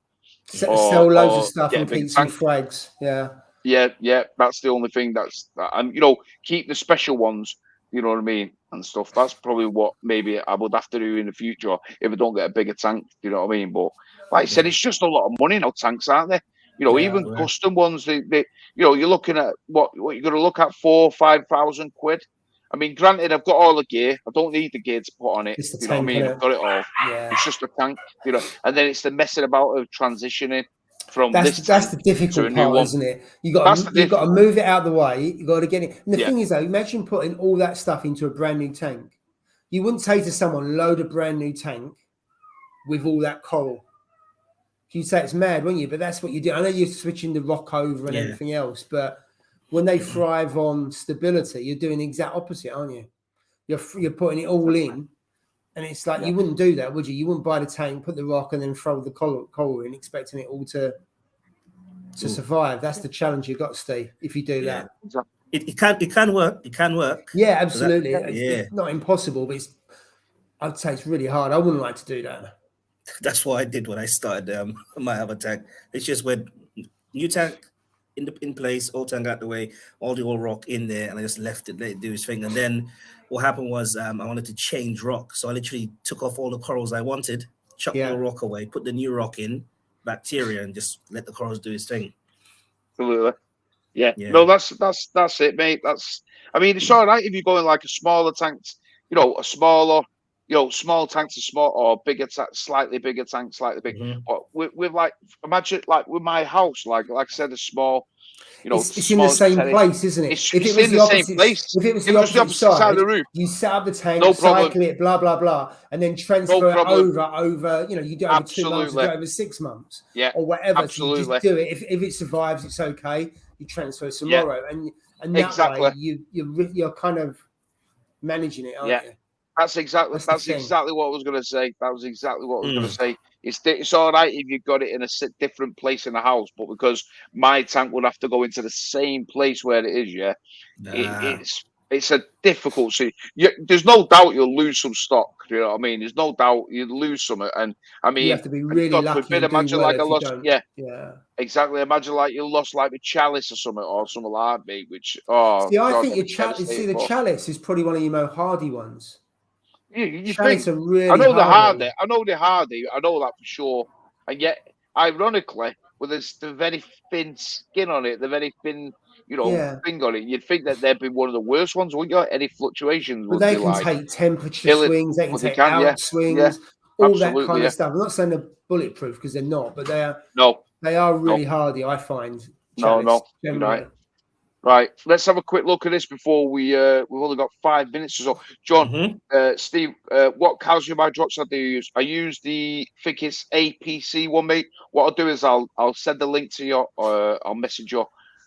Sell loads of stuff and keep some frags. Yeah. That's the only thing and keep the special ones. You know what I mean, and stuff. That's probably what maybe I would have to do in the future if I don't get a bigger tank. You know what I mean? But like I said, it's just a lot of money now. Tanks, aren't they? Even custom ones. They you're looking at what you're going to look at 4,000 or 5,000 quid. I mean, granted, I've got all the gear. I don't need the gear to put on it. You know what I mean? I've got it all. Yeah. It's just a tank, and then it's the messing about of transitioning from that's the difficult part, isn't it? You got to move it out of the way. You got to get it. And the thing is, though, imagine putting all that stuff into a brand new tank. You wouldn't say to someone, load a brand new tank with all that coral. You'd say it's mad, wouldn't you? But that's what you do. I know you're switching the rock over and everything else, but when they thrive on stability, you're doing the exact opposite, aren't you? You're putting it all in And it's like you wouldn't do that, would you? You wouldn't buy the tank, put the rock, and then throw the coral in, expecting it all to survive. That's the challenge you've got, Steve. If you do that, it can work. It can work. Yeah, absolutely. It's not impossible, but I'd say it's really hard. I wouldn't like to do that. That's what I did when I started my other tank. It's just when new tank in place, old tank out the way, all the old rock in there, and I just left it, let it do its thing. And then what happened was I wanted to change rock, so I literally took off all the corals I wanted, chucked the old rock away, put the new rock in, bacteria, and just let the corals do its thing. Absolutely. Yeah. No, that's it, mate. I mean, it's all right if you're going like a smaller tank, a smaller, small tank to small, or bigger tank, slightly bigger tank, slightly big. But with like, imagine like with my house, like I said, a small, it's in the same place, isn't it? If it was the same place, if it was the opposite side of the roof, you set up the tank, cycle it, blah blah blah, and then transfer it over. You do it over 2 months, you do it over 6 months, or whatever. Absolutely. So you just do it. If it survives, it's okay. You transfer tomorrow, and that way you're kind of managing it, aren't you? That's exactly what I was going to say. That was exactly what I was going to say. It's all right if you've got it in a different place in the house, but because my tank would have to go into the same place where it is, it's a difficult. There's no doubt you'll lose some stock. You know what I mean? There's no doubt you'd lose some, and I mean, you have to be really lucky. Imagine like I lost, exactly. Imagine like you lost like a chalice or something like that, mate. Which I think your chalice. See, the chalice is probably one of your more hardy ones. You think are really I know they're hardy. hardy. I know they're hardy. I know that for sure. And yet, ironically, with the very thin skin on it, the very thin, thing on it, you'd think that they'd be one of the worst ones, wouldn't you? Any fluctuations? But they can take temperature swings. They can take out swings. All that kind of stuff. I'm not saying they're bulletproof because they're not, but they are really hardy. I find. No, Right, let's have a quick look at this before we've only got 5 minutes or so. John, Steve, what calcium hydroxide do you use? I use the thickest APC one, mate. What I'll do is I'll send the link to you, I'll message you.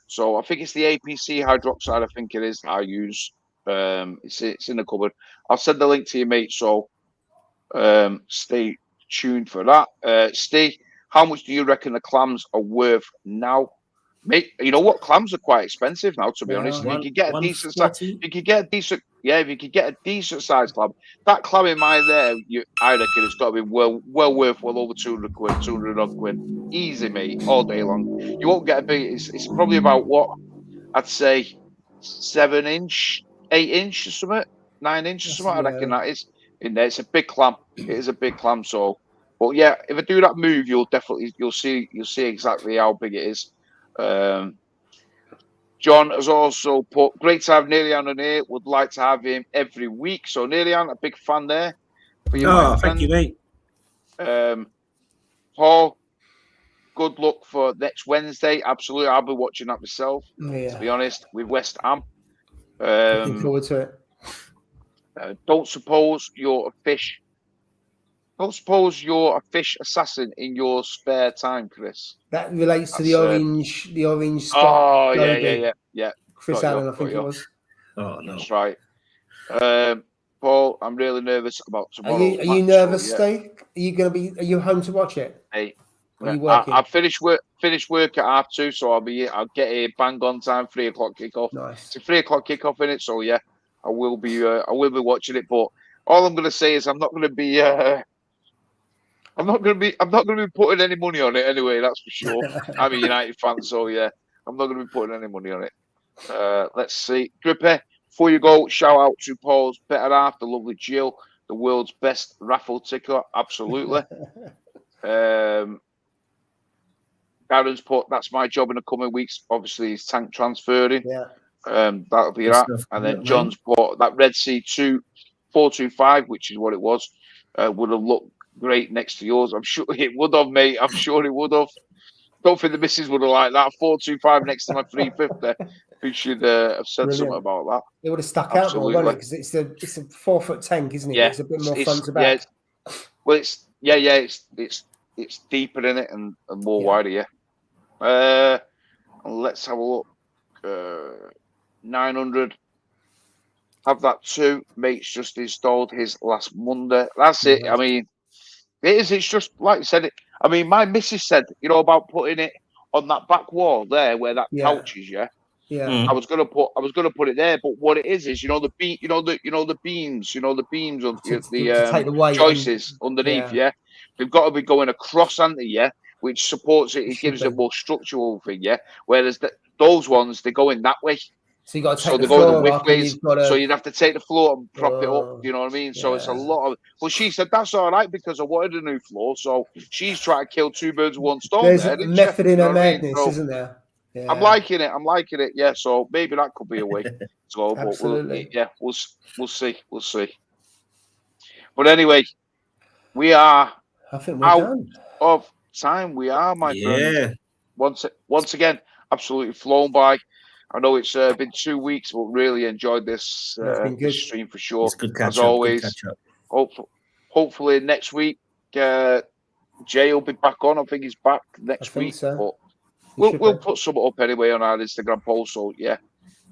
So I think it's the APC hydroxide. I think it is. I use. It's in the cupboard. I'll send the link to you, mate. So stay tuned for that. Steve, how much do you reckon the clams are worth now? Mate, you know what? Clams are quite expensive now, to be honest. If you could get a decent size, if you could get a decent size clam, that clam in mine there, I reckon it's got to be well worth over 200 quid, 200 odd quid, easy, mate, all day long. You won't get a big. It's probably about what I'd say 7 inch, 8 inch or something, 9 inches or something. I reckon that is in there. It's a big clam. It is a big clam. So, but yeah, if I do that move, you'll see exactly how big it is. John has also put, great to have Nelian on here, would like to have him every week. So Nelian, a big fan there for you. Thank you, mate. Paul, good luck for next Wednesday. Absolutely, I'll be watching that myself, to be honest, with West Ham. Looking forward to it. Don't suppose you're a fish assassin in your spare time, Chris. That relates to the orange spot. Oh, yeah. Chris Allen, I think it was. Oh, no. That's right. Paul, I'm really nervous about tomorrow. Are you nervous, Steve? Are you home to watch it? Hey, are you working? I've finished work at 2:30, so I'll get a bang on time, 3 o'clock kickoff. Nice. It's a 3 o'clock kickoff in it, so yeah, I will be watching it. But all I'm going to say is I'm not going to be putting any money on it anyway. That's for sure. I'm a United fan, so yeah, I'm not going to be putting any money on it. Let's see, Grippy. Before you go, shout out to Paul's better half, the lovely Jill, the world's best raffle ticker. Absolutely. Darren's put, that's my job in the coming weeks. Obviously, he's tank transferring. Yeah. That'll be that. And then John's put that Red Sea 425, which is what it was, would have looked great next to yours. I'm sure it would have, mate. I'm sure it would have. Don't think the missus would have liked that 425 next to my 350. Who should have said something about that? It would have stuck out more, wouldn't it? Because it's a 4 foot tank, isn't it? Yeah, it's a bit more front to back. It's deeper in it and more wider. Let's have a look. 900. have that too. Mate's just installed his last Monday. That's it. I mean, it is. It's just like you said. I mean, my missus said, about putting it on that back wall there where that couch is. Yeah. Yeah. I was gonna put it there, but what it is the the beams, the beams on the joists underneath. Yeah. They've got to be going across, haven't they? Yeah, which supports it. It gives it a more structural thing. Yeah. Whereas those ones, they're going that way. So you got to take the floor width up, ways. So you'd have to take the floor and prop it up. You know what I mean? So it's a lot of. Well, she said that's all right because I wanted a new floor. So she's trying to kill two birds with one stone. There's a method in her madness, isn't there? Yeah. I'm liking it. Yeah. So maybe that could be a way to go. Absolutely. But we'll see. But anyway, we are. I think we're out done. of time. We are, my friend. Once again, absolutely flown by. I know it's been 2 weeks, but really enjoyed this stream for sure. It's good catch as always. Hopefully next week, Jay will be back on. I think he's back next week. So. But we'll put some up anyway on our Instagram post. So yeah,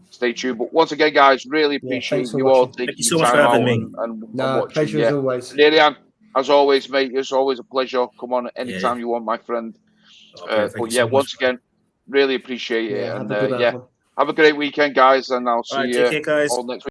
stay tuned. But once again, guys, really appreciate you all taking your time out and watching. Pleasure as always. Lilian, as always, mate, it's always a pleasure. Come on anytime you want, my friend. But yeah, once again, really appreciate it. And have a great weekend, guys. And I'll see you all next week.